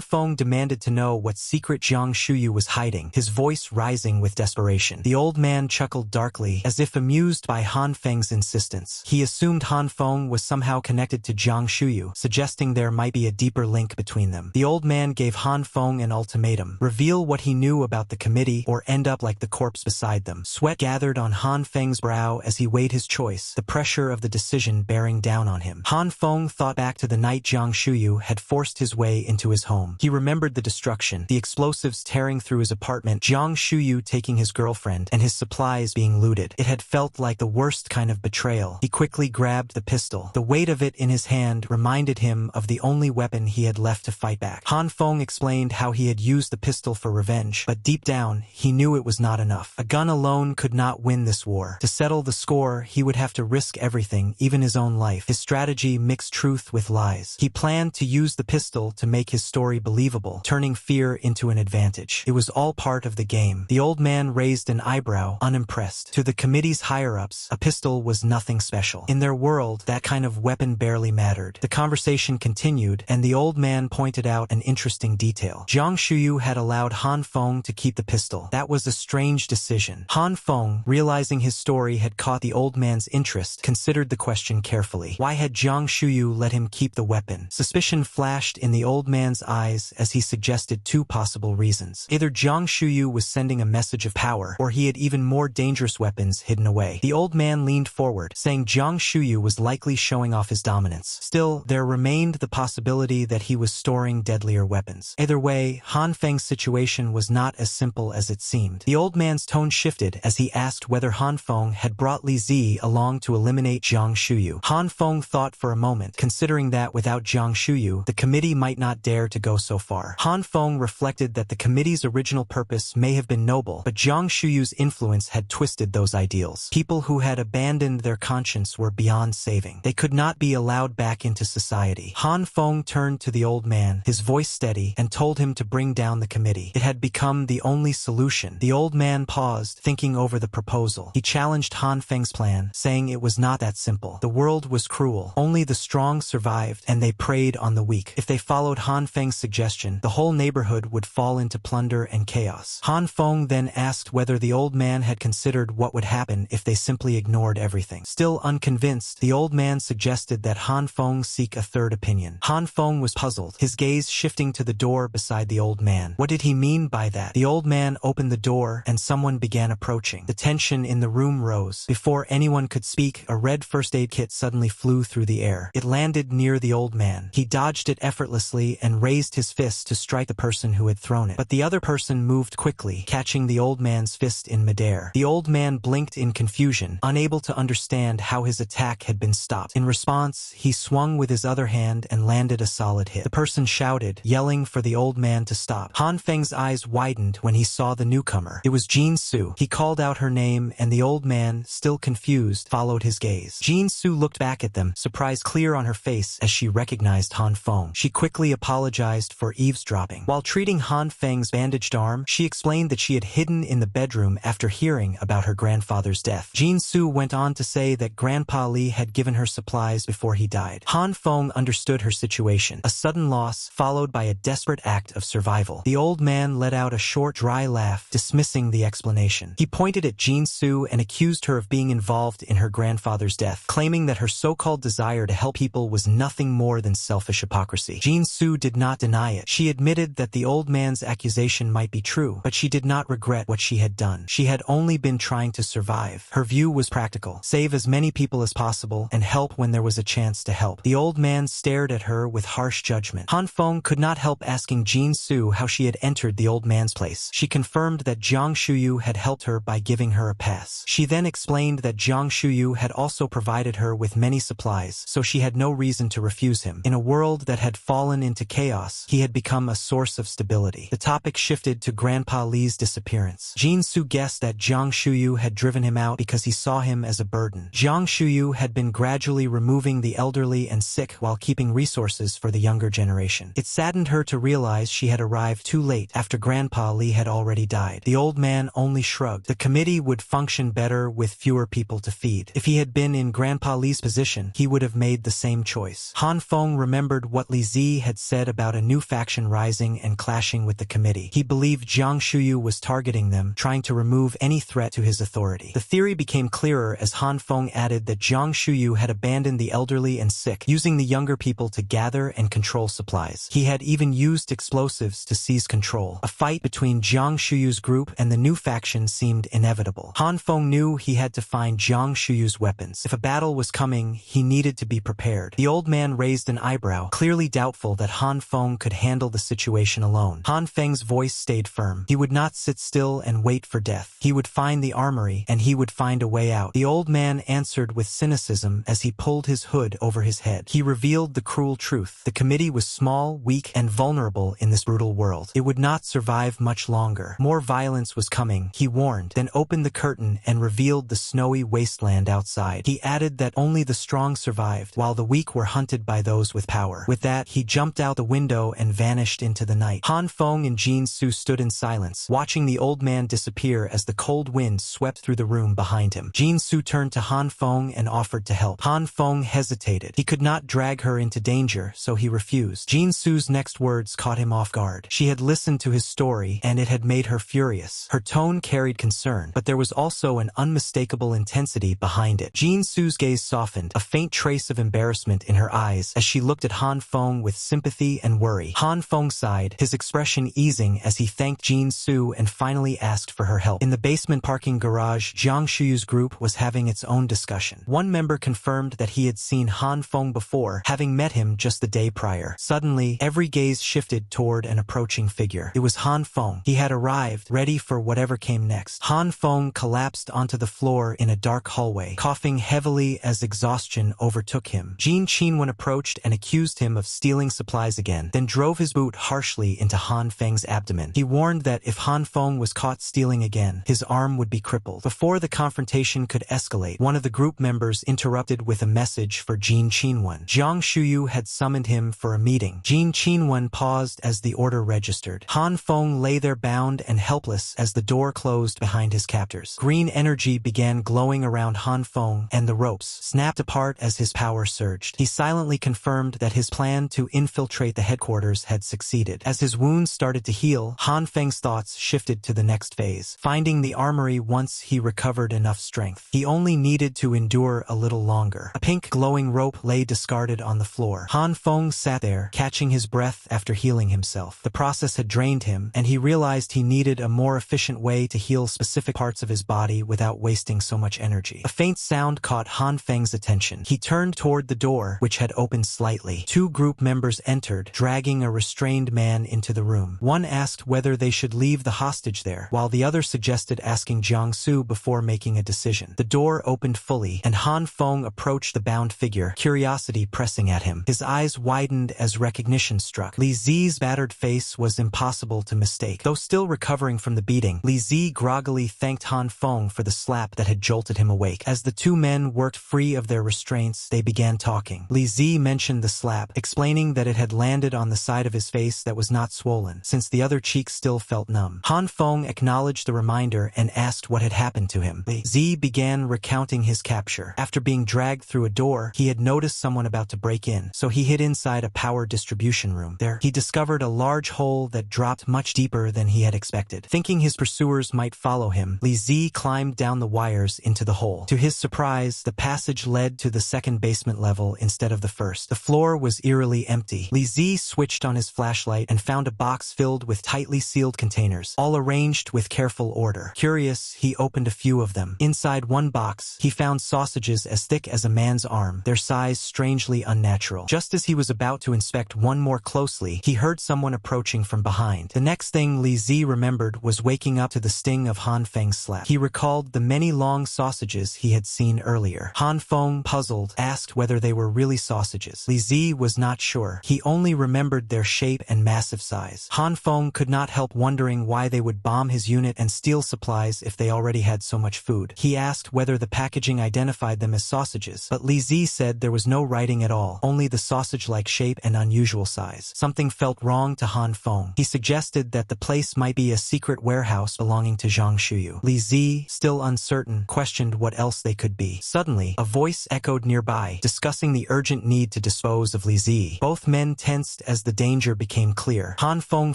Feng demanded to know what secret Jiang Shuyu was hiding, his voice rising with desperation. The old man chuckled darkly, as if amused by Han Feng's insistence. He assumed Han Feng was somehow connected to Jiang Shuyu, suggesting there might be a deeper link between them. The old man gave Han Feng an ultimatum: reveal what he knew about the committee or end up like the corpse beside them. Sweat gathered on Han Feng's brow as he weighed his choice, the pressure of the decision bearing down on him. Han Feng thought back to the night Jiang Shuyu had forced his way into his home. He remembered the destruction, the explosives tearing through his apartment, Jiang Shuyu taking his girlfriend, and his supplies being looted. It had felt like the worst kind of betrayal. He quickly grabbed the pistol. The weight of it in his hand reminded him of the only weapon he had left to fight back. Han Feng explained how he had used the pistol for revenge, but deep down, he knew it was not enough. A gun alone could not win this war. To settle the score, he would have to risk everything, even his own life. His strategy mixed truth with lies. He planned to use the pistol to make his story believable, turning fear into an advantage. It was all part of the game. The old man raised an eyebrow, unimpressed. To the committee's higher-ups, a pistol was nothing special. In their world, that kind of weapon barely mattered. The conversation continued, and the old man pointed out an interesting detail. Jiang Shuyu had allowed Han Feng to keep the pistol. That was a strange decision. Han Feng, realizing his story had caught the old man's interest, considered the question carefully. Why had Jiang Shuyu let him keep the weapon? Suspicion flashed in the old man's eyes as he suggested two possible reasons. Either Jiang Shuyu was sending a message of power, or he had even more dangerous weapons hidden away. The old man leaned forward, saying Jiang Shuyu was likely showing off his dominance. Still, there remained the possibility that he was storing deadlier weapons. Either way, Han Feng's situation was not as simple as it seemed. The old man's tone shifted as he asked whether Han Feng had brought Li Zi along to eliminate Jiang Shuyu. Han Feng thought for a moment, considering that without Jiang Shuyu, the committee might not dare to go so far. Han Feng reflected that the committee's original purpose may have been noble, but Jiang Shuyu's influence had twisted those ideals. People who had abandoned their conscience were beyond saving. They could not be allowed back into society. Han Feng turned to the old man, his voice steady, and told him to bring down the committee. It had become the only solution. The old man paused, thinking over the proposal. He challenged Han Feng's plan, saying it was not that simple. The world was cruel. Only the strong survived, and they preyed on the weak. If they followed Han Feng's suggestion, the whole neighborhood would fall into plunder and chaos. Han Feng then asked whether the old man had considered what would happen if they simply ignored everything. Still unconvinced, the old man suggested that Han Feng seek a third opinion. Han Feng was puzzled, his gaze shifting to the door beside the old man. What did he mean by that? The old man opened the door, and someone began approaching. The tension in the room rose. Before anyone could speak, a red first aid kit suddenly flew through the air. It landed near the old man. He dodged it effortlessly and raised his fist to strike the person who had thrown it. But the other person moved quickly, catching the old man's fist in midair. The old man blinked in confusion, unable to understand how his attack had been stopped. In response, he swung with his other hand and landed a solid hit. The person shouted, yelling for the old man to stop. Han Feng's eyes widened when he saw the newcomer. It was Jin Su. He called out her name, and the old man, still confused, followed his gaze. Jin Su looked back at them, surprise clear on her face as she recognized Han Feng. She quickly apologized for eavesdropping. While treating Han Feng's bandaged arm, she explained that she had hidden in the bedroom after hearing about her grandfather's death. Jin Su went on to say that Grandpa Li had given her supplies before he died. Han Feng understood her situation. A sudden loss, followed by a desperate act of survival. The old man let out a short, dry laugh, dismissing the explanation. He pointed at Jin Su and accused her of being involved in her grandfather's death, claiming that her so-called desire to help people was nothing more than selfish hypocrisy. Jin Su did not deny it. She admitted that the old man's accusation might be true, but she did not regret what she had done. She had only been trying to survive. Her view was practical: save as many people as possible and help when there was a chance to help. The old man stared at her with harsh judgment. Han Feng could not help asking Jin Su how she had entered the old man's place. She confirmed that Jiang Shuyu had helped her by giving her a pass. She then then explained that Jiang Shuyu had also provided her with many supplies, so she had no reason to refuse him. In a world that had fallen into chaos, he had become a source of stability. The topic shifted to Grandpa Li's disappearance. Jin Su guessed that Jiang Shuyu had driven him out because he saw him as a burden. Jiang Shuyu had been gradually removing the elderly and sick while keeping resources for the younger generation. It saddened her to realize she had arrived too late after Grandpa Li had already died. The old man only shrugged. The committee would function better with fewer people to feed. If he had been in Grandpa Li's position, he would have made the same choice. Han Feng remembered what Li Zi had said about a new faction rising and clashing with the committee. He believed Jiang Shuyu was targeting them, trying to remove any threat to his authority. The theory became clearer as Han Feng added that Jiang Shuyu had abandoned the elderly and sick, using the younger people to gather and control supplies. He had even used explosives to seize control. A fight between Jiang Shuyu's group and the new faction seemed inevitable. Han Feng knew he had to find Jiang Shuyu's weapons. If a battle was coming, he needed to be prepared. The old man raised an eyebrow, clearly doubtful that Han Feng could handle the situation alone. Han Feng's voice stayed firm. He would not sit still and wait for death. He would find the armory, and he would find a way out. The old man answered with cynicism as he pulled his hood over his head. He revealed the cruel truth. The committee was small, weak, and vulnerable in this brutal world. It would not survive much longer. More violence was coming, he warned, then opened the curtain and revealed the snowy wasteland outside. He added that only the strong survived, while the weak were hunted by those with power. With that, he jumped out the window and vanished into the night. Han Feng and Jin Su stood in silence, watching the old man disappear as the cold wind swept through the room behind him. Jin Su turned to Han Feng and offered to help. Han Feng hesitated. He could not drag her into danger, so he refused. Jin Su's next words caught him off guard. She had listened to his story, and it had made her furious. Her tone carried concern, but there was also an unmistakable intensity behind it. Jin Su's gaze softened, a faint trace of embarrassment in her eyes as she looked at Han Feng with sympathy and worry. Han Feng sighed, his expression easing as he thanked Jin Su and finally asked for her help. In the basement parking garage, Jiang Shuyu's group was having its own discussion. One member confirmed that he had seen Han Feng before, having met him just the day prior. Suddenly, every gaze shifted toward an approaching figure. It was Han Feng. He had arrived, ready for whatever came next. Han Feng collapsed onto the floor in a dark hallway, coughing heavily as exhaustion overtook him. Jin Qinwen approached and accused him of stealing supplies again, then drove his boot harshly into Han Feng's abdomen. He warned that if Han Feng was caught stealing again, his arm would be crippled. Before the confrontation could escalate, one of the group members interrupted with a message for Jin Qinwen. Jiang Shuyu had summoned him for a meeting. Jin Qinwen paused as the order registered. Han Feng lay there bound and helpless as the door closed behind his captors. Green energy began glowing around Han Feng, and the ropes snapped apart as his power surged. He silently confirmed that his plan to infiltrate the headquarters had succeeded. As his wounds started to heal, Han Feng's thoughts shifted to the next phase, finding the armory once he recovered enough strength. He only needed to endure a little longer. A pink glowing rope lay discarded on the floor. Han Feng sat there, catching his breath after healing himself. The process had drained him, and he realized he needed a more efficient way to heal specific parts of his body without wasting so much energy. A faint sound caught Han Feng's attention. He turned toward the door, which had opened slightly. Two group members entered, dragging a restrained man into the room. One asked whether they should leave the hostage there, while the other suggested asking Jiang Su before making a decision. The door opened fully, and Han Feng approached the bound figure, curiosity pressing at him. His eyes widened as recognition struck. Li Zi's battered face was impossible to mistake. Though still recovering from the beating, Li Zi groggily thanked Han Feng for the slap that had jolted him awake. As the two men worked free of their restraints, they began talking. Li Zi mentioned the slap, explaining that it had landed on the side of his face that was not swollen, since the other cheek still felt numb. Han Feng acknowledged the reminder and asked what had happened to him. Li Zi began recounting his capture. After being dragged through a door, he had noticed someone about to break in, so he hid inside a power distribution room. There, he discovered a large hole that dropped much deeper than he had expected. Thinking his pursuers might follow him, Li Zi climbed down the wires into the hole. To his surprise, the passage led to the second basement level instead of the first. The floor was eerily empty. Li Zi switched on his flashlight and found a box filled with tightly sealed containers, all arranged with careful order. Curious, he opened a few of them. Inside one box, he found sausages as thick as a man's arm, their size strangely unnatural. Just as he was about to inspect one more closely, he heard someone approaching from behind. The next thing Li Zi remembered was waking up to the sting of Han Feng's slap. He recalled the many long sausages he had seen earlier. Han Feng, puzzled, asked whether they were really sausages. Li Zi was not sure. He only remembered their shape and massive size. Han Feng could not help wondering why they would bomb his unit and steal supplies if they already had so much food. He asked whether the packaging identified them as sausages, but Li Zi said there was no writing at all, only the sausage-like shape and unusual size. Something felt wrong to Han Feng. He suggested that the place might be a secret warehouse belonging to Zhang Shuyu. Li Zi, still uncertain, questioned what else they could be. Suddenly, a voice echoed nearby, discussing the urgent need to dispose of Li Zi. Both men tensed as the danger became clear. Han Feng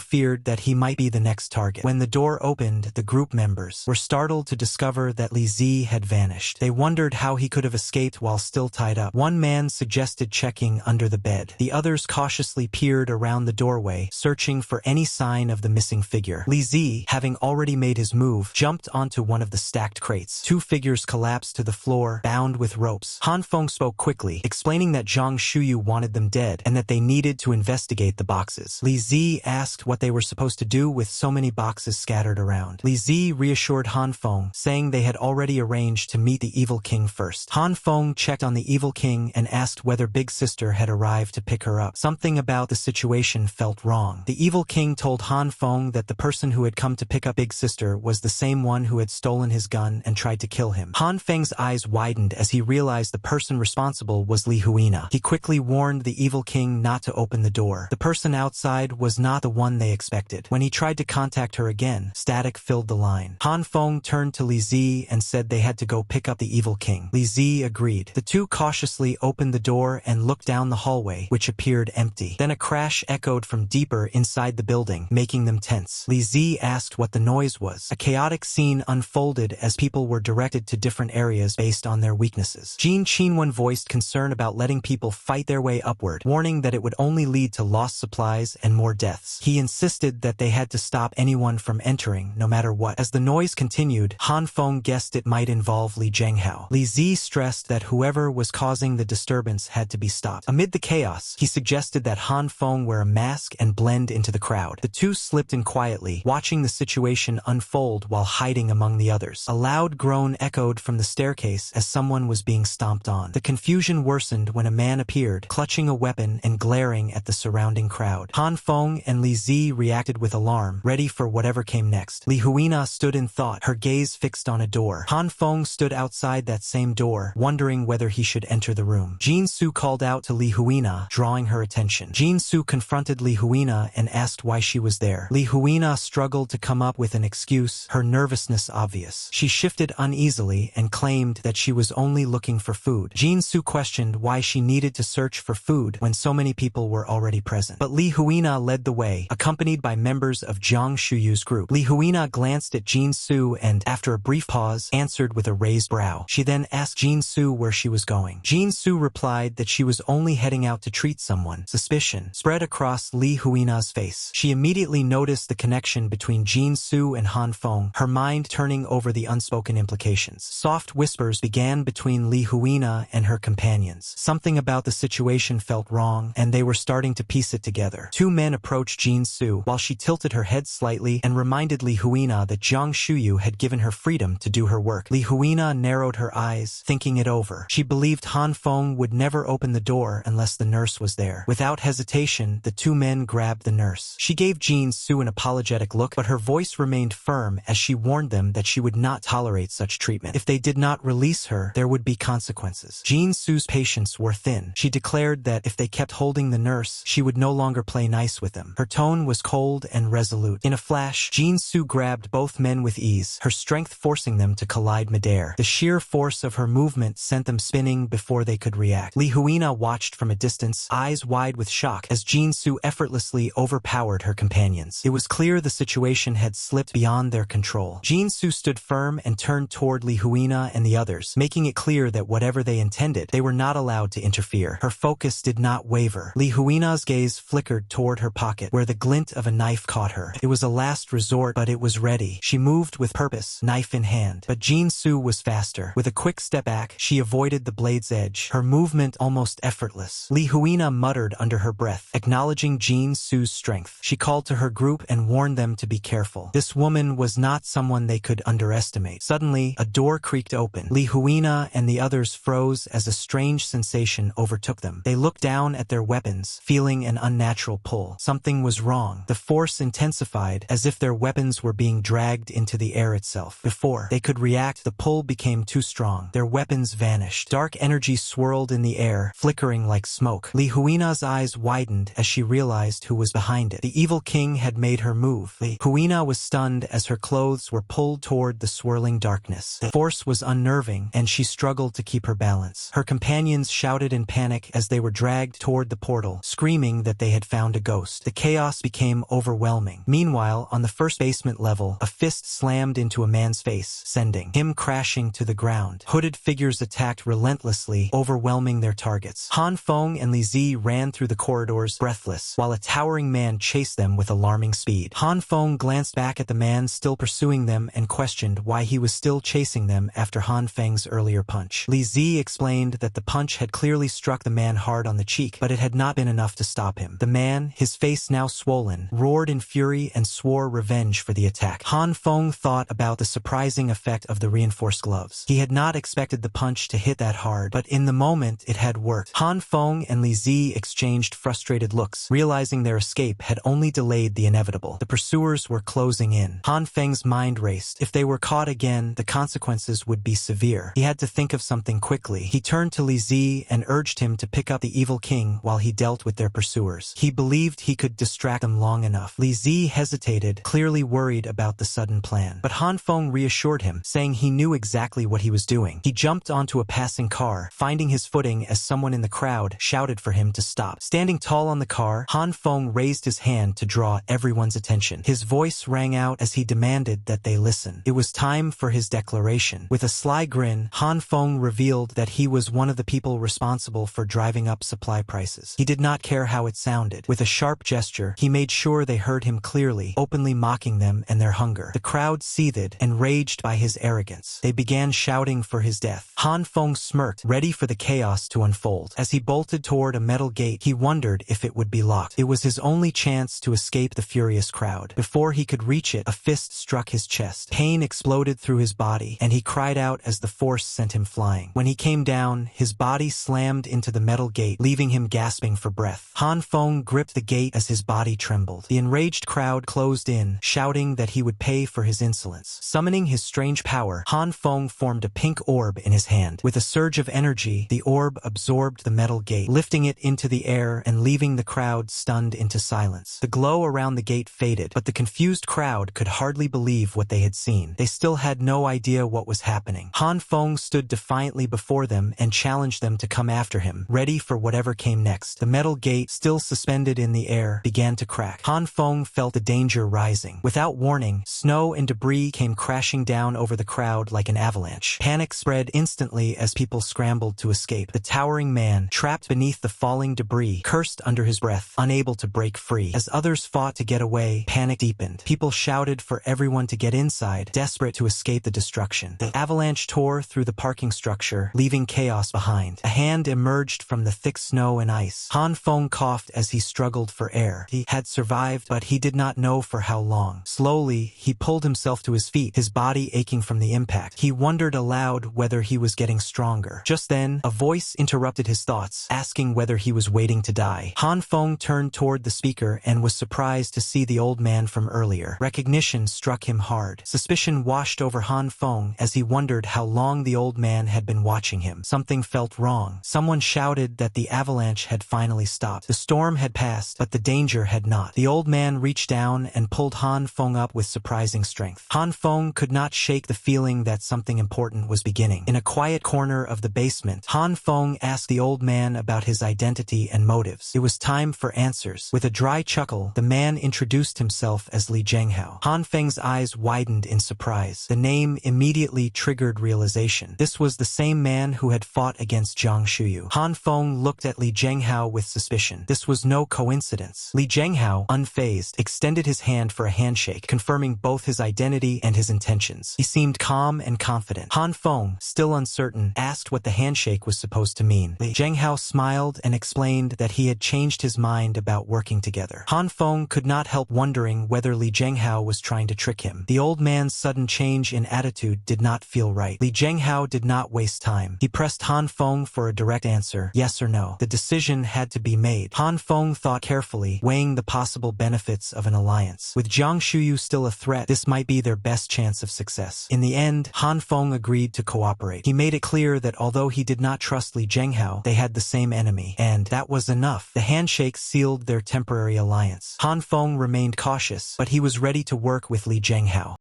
feared that he might be the next target. When the door opened, the group members were startled to discover that Li Zi had vanished. They wondered how he could have escaped while still tied up. One man suggested checking under the bed. The others cautiously peered around the doorway, searching for any sign of the missing figure. Li Zi, having already made his move, jumped onto one of the stacked crates. Two figures collapsed to the floor, bound with ropes. Han Feng spoke quickly, explaining that Zhang Shuyu wanted them dead and that they needed to investigate the boxes. Li Zi asked what they were supposed to do with so many boxes scattered around. Li Zi reassured Han Feng, saying they had already arranged to meet the Evil King first. Han Feng checked on the Evil King and asked whether Big Sister had arrived to pick her up. Something about the situation felt wrong. The Evil King told Han Feng that the person who had come to pick up Big Sister was the same one who had stolen his gun and tried to kill him. Han Feng's eyes widened as he realized the person responsible was Li Huina. He quickly warned the Evil King not to open the door. The person outside was not the one they expected. When he tried to contact her again, static filled the line. Han Feng turned to Li Zi and said they had to go pick up the Evil King. Li Zi agreed. The two cautiously opened the door and looked down the hallway, which appeared empty. Then a crash echoed from deeper inside the building, making them tense. Li Zi asked what the noise was. A chaotic scene unfolded as people were directed to different areas based on their weaknesses. Jin Qinwen voiced concern about letting people fight their way upward, warning that it would only lead to lost supplies and more deaths. He insisted that they had to stop anyone from entering, no matter what. As the noise continued, Han Feng guessed it might involve Li Zhenghao. Li Zi stressed that whoever was causing the disturbance had to be stopped. Amid the chaos, he suggested that Han Feng wear a mask and blend into the crowd. The two slipped in quietly, watching the situation unfold while hiding among the others. A loud groan echoed from the staircase as someone was being stomped on. The confusion worsened when a man appeared, clutching a weapon and glaring at the surrounding crowd. Han Feng and Li Zi reacted with alarm, ready for whatever came next. Li Huina stood in thought, her gaze fixed on a door. Han Feng stood outside that same door, wondering whether he should enter the room. Jin Su called out to Li Huina, drawing her attention. Jin Su confronted Li Huina and asked why she was there. Li Huina struggled to come up with an excuse, her nervousness obvious. She shifted uneasily and claimed that she was only looking for food. Jin Su questioned why she needed to search for food when so many people were already present. But Li Huina led the way, accompanied by members of Zhang Shuyu's group. Li Huina glanced at Jin Su and, after a brief pause, answered with a raised brow. She then asked Jin Su where she was going. Jin Su replied that she was only heading out to treat someone. Suspicion spread across Li Huina's face. She immediately noticed the connection between Jin Su and Han Feng, her mind turning over the unspoken implications. Soft whispers began between Li Huina and her companions. Something about the situation felt wrong, and they were starting to piece it together. Two men approached Jin Su while she tilted her head slightly and reminded Li Huina that Zhang Shuyu had given her freedom to do her work. Li Huina narrowed her eyes, thinking it over. She believed Han Feng would never open the door unless the nurse was there. Without hesitation, the two men grabbed the nurse. She gave Jin Su an apologetic look, but her voice remained firm as she warned them that she would not tolerate such treatment. If they did not release her, there would be consequences. Jin Su's patience wore thin. She declared that if they kept holding the nurse, she would no longer play nice with them. Her tone was cold and resolute. In a flash, Jin Su grabbed both men with ease, her strength forcing them to collide midair. The sheer force of her movement sent them spinning before they could react. Li Huina watched from a distance, eyes wide with shock, as Jin Su effortlessly overpowered her companions. It was clear the situation had slipped beyond their control. Jin Su stood firm and turned toward Li Huina and the others, making it clear that whatever they intended, they were not allowed to interfere. Her focus did not waver. Li Huina's gaze flickered toward her pocket, where the glint of a knife caught her. It was a last resort, but it was ready. She moved with purpose, knife in hand. But Jin Su was faster. With a quick step back, she avoided the blade's edge, her movement almost effortless. Li Huina muttered under her breath, acknowledging Jin Su's strength. She called to her group and warned them to be careful. This woman was not someone they could underestimate. Suddenly, a door creaked open. Li Huina and the others froze as a strange sensation overtook them. They looked down at their weapons, feeling an unnatural pull. Something was wrong. The force intensified, as if their weapons were being dragged into the air itself. Before they could react, the pull became too strong. Their weapons vanished. Dark energy swirled in the air, flickering like smoke. Li Huina's eyes widened as she realized who was behind it. The evil king had made her move. Li Huina was stunned as her clothes were pulled toward the swirling darkness. The force was unnerving, and she struggled to keep her balance. Her companions shouted in panic as they were dragged toward the portal, screaming that they had found a ghost. The chaos became overwhelming. Meanwhile, on the first basement level, a fist slammed into a man's face, sending him crashing to the ground. Hooded figures attacked relentlessly, overwhelming their targets. Han Feng and Li Zi ran through the corridors, breathless, while a towering man chased them with alarming speed. Han Feng glanced back at the man still pursuing them and questioned why he was still chasing them after Han Feng's earlier punch. Li Zi explained that the punch had clearly struck the man hard on the cheek, but it had not been enough to stop him. The man, his face now swollen, roared in fury and swore revenge for the attack. Han Feng thought about the surprising effect of the reinforced gloves. He had not expected the punch to hit that hard, but in the moment it had worked. Han Feng and Li Zi exchanged frustrated looks, realizing their escape had only delayed the inevitable. The pursuers were closing in. Han Feng's mind raced. If they were caught again, the consequences would be severe. He had to think of something quickly. He turned to Li Zi and urged him to pick up the evil king while he dealt with their pursuers. He believed he could distract them long enough. Li Zi hesitated, clearly worried about the sudden plan. But Han Feng reassured him, saying he knew exactly what he was doing. He jumped onto a passing car, finding his footing as someone in the crowd shouted for him to stop. Standing tall on the car, Han Feng raised his hand to draw everyone's attention. His voice rang out as he demanded that they listen. It was time for his declaration. With a sly grin, Han Feng revealed that he was one of the people responsible for driving up supply prices. He did not care how it sounded. With a sharp gesture, he made sure they heard him clearly, openly mocking them and their hunger. The crowd seethed, enraged by his arrogance. They began shouting for his death. Han Feng smirked, ready for the chaos to unfold. As he bolted toward a metal gate, he wondered if it would be locked. It was his only chance to escape the furious crowd. Before he could reach it, a fist struck his chest. Pain exploded through his body, and he cried out as the force sent him flying. When he came down, his body slammed into the metal gate, leaving him gasping for breath. Han Feng gripped the gate as his body trembled. The enraged crowd closed in, shouting that he would pay for his insolence. Summoning his strange power, Han Feng formed a pink orb in his hand. With a surge of energy, the orb absorbed the metal gate, lifting it into the air and leaving the crowd stunned into silence. The glow around the gate faded, but the confused crowd could hardly believe what they had seen. They still had no idea what was happening. Han Feng stood defiantly before them and challenged them to come after him, ready for whatever came next. The metal gate, still suspended in the air, began to crack. Han Feng felt the danger rising. Without warning, snow and debris came crashing down over the crowd like an avalanche. Panic spread instantly as people scrambled to escape. The towering man, trapped beneath the falling debris, cursed under his breath, unable to break free. As others fought to get away, panic deepened. People shouted for everyone to get inside, desperate to escape the destruction. The avalanche tore through the parking structure, leaving chaos behind. A hand emerged from the thick snow and ice. Han Feng coughed as he struggled for air. He had survived, but he did not know for how long. Slowly, he pulled himself to his feet, his body aching from the impact. He wondered aloud whether he was getting stronger. Just then, a voice interrupted his thoughts, asking whether he was waiting to die. Han Feng turned toward the speaker and was surprised to see the old man from earlier. Recognition struck him hard. Suspicion washed over Han Feng as he wondered how long the old man had been watching him. Something felt wrong. Someone shouted that the avalanche had finally stopped. The storm had passed, but the danger had not. The old man reached down and pulled Han Feng up with surprising strength. Han Feng could not shake the feeling that something important was beginning. In a quiet corner of the basement, Han Feng asked the old man about his identity and motives. It was time for answers. With a dry chuckle, the man introduced himself as Li Zhenghao. Han Feng's eyes widened in surprise. The name immediately triggered realization. This was the same man who had fought against Jiang Shuyu. Han Feng looked at Li Zhenghao with suspicion. This was no coincidence. Li Zhenghao, unfazed, extended his hand for a handshake, confirming both his identity and his intentions. He seemed calm and confident. Han Feng, still uncertain, asked what the handshake was supposed to mean. Li Zhenghao smiled and explained that he had changed his mind about working together. Han Feng could not help wondering whether Li Zhenghao was trying to trick him. The old man's sudden change in attitude did not feel right. Li Zhenghao did not waste time. He pressed Han Feng for a direct answer, yes or no. The decision had to be made. Han Feng thought carefully, weighing the possible benefits of an alliance. With Jiang Shuyu still a threat, this might be their best chance of success. In the end, Han Feng agreed to cooperate. He made it clear that although he did not trust Li Zhenghao, they had the same enemy, and that was enough. The handshake sealed their temporary alliance. Han Feng remained cautious, but he was ready to work with Li Zhenghao.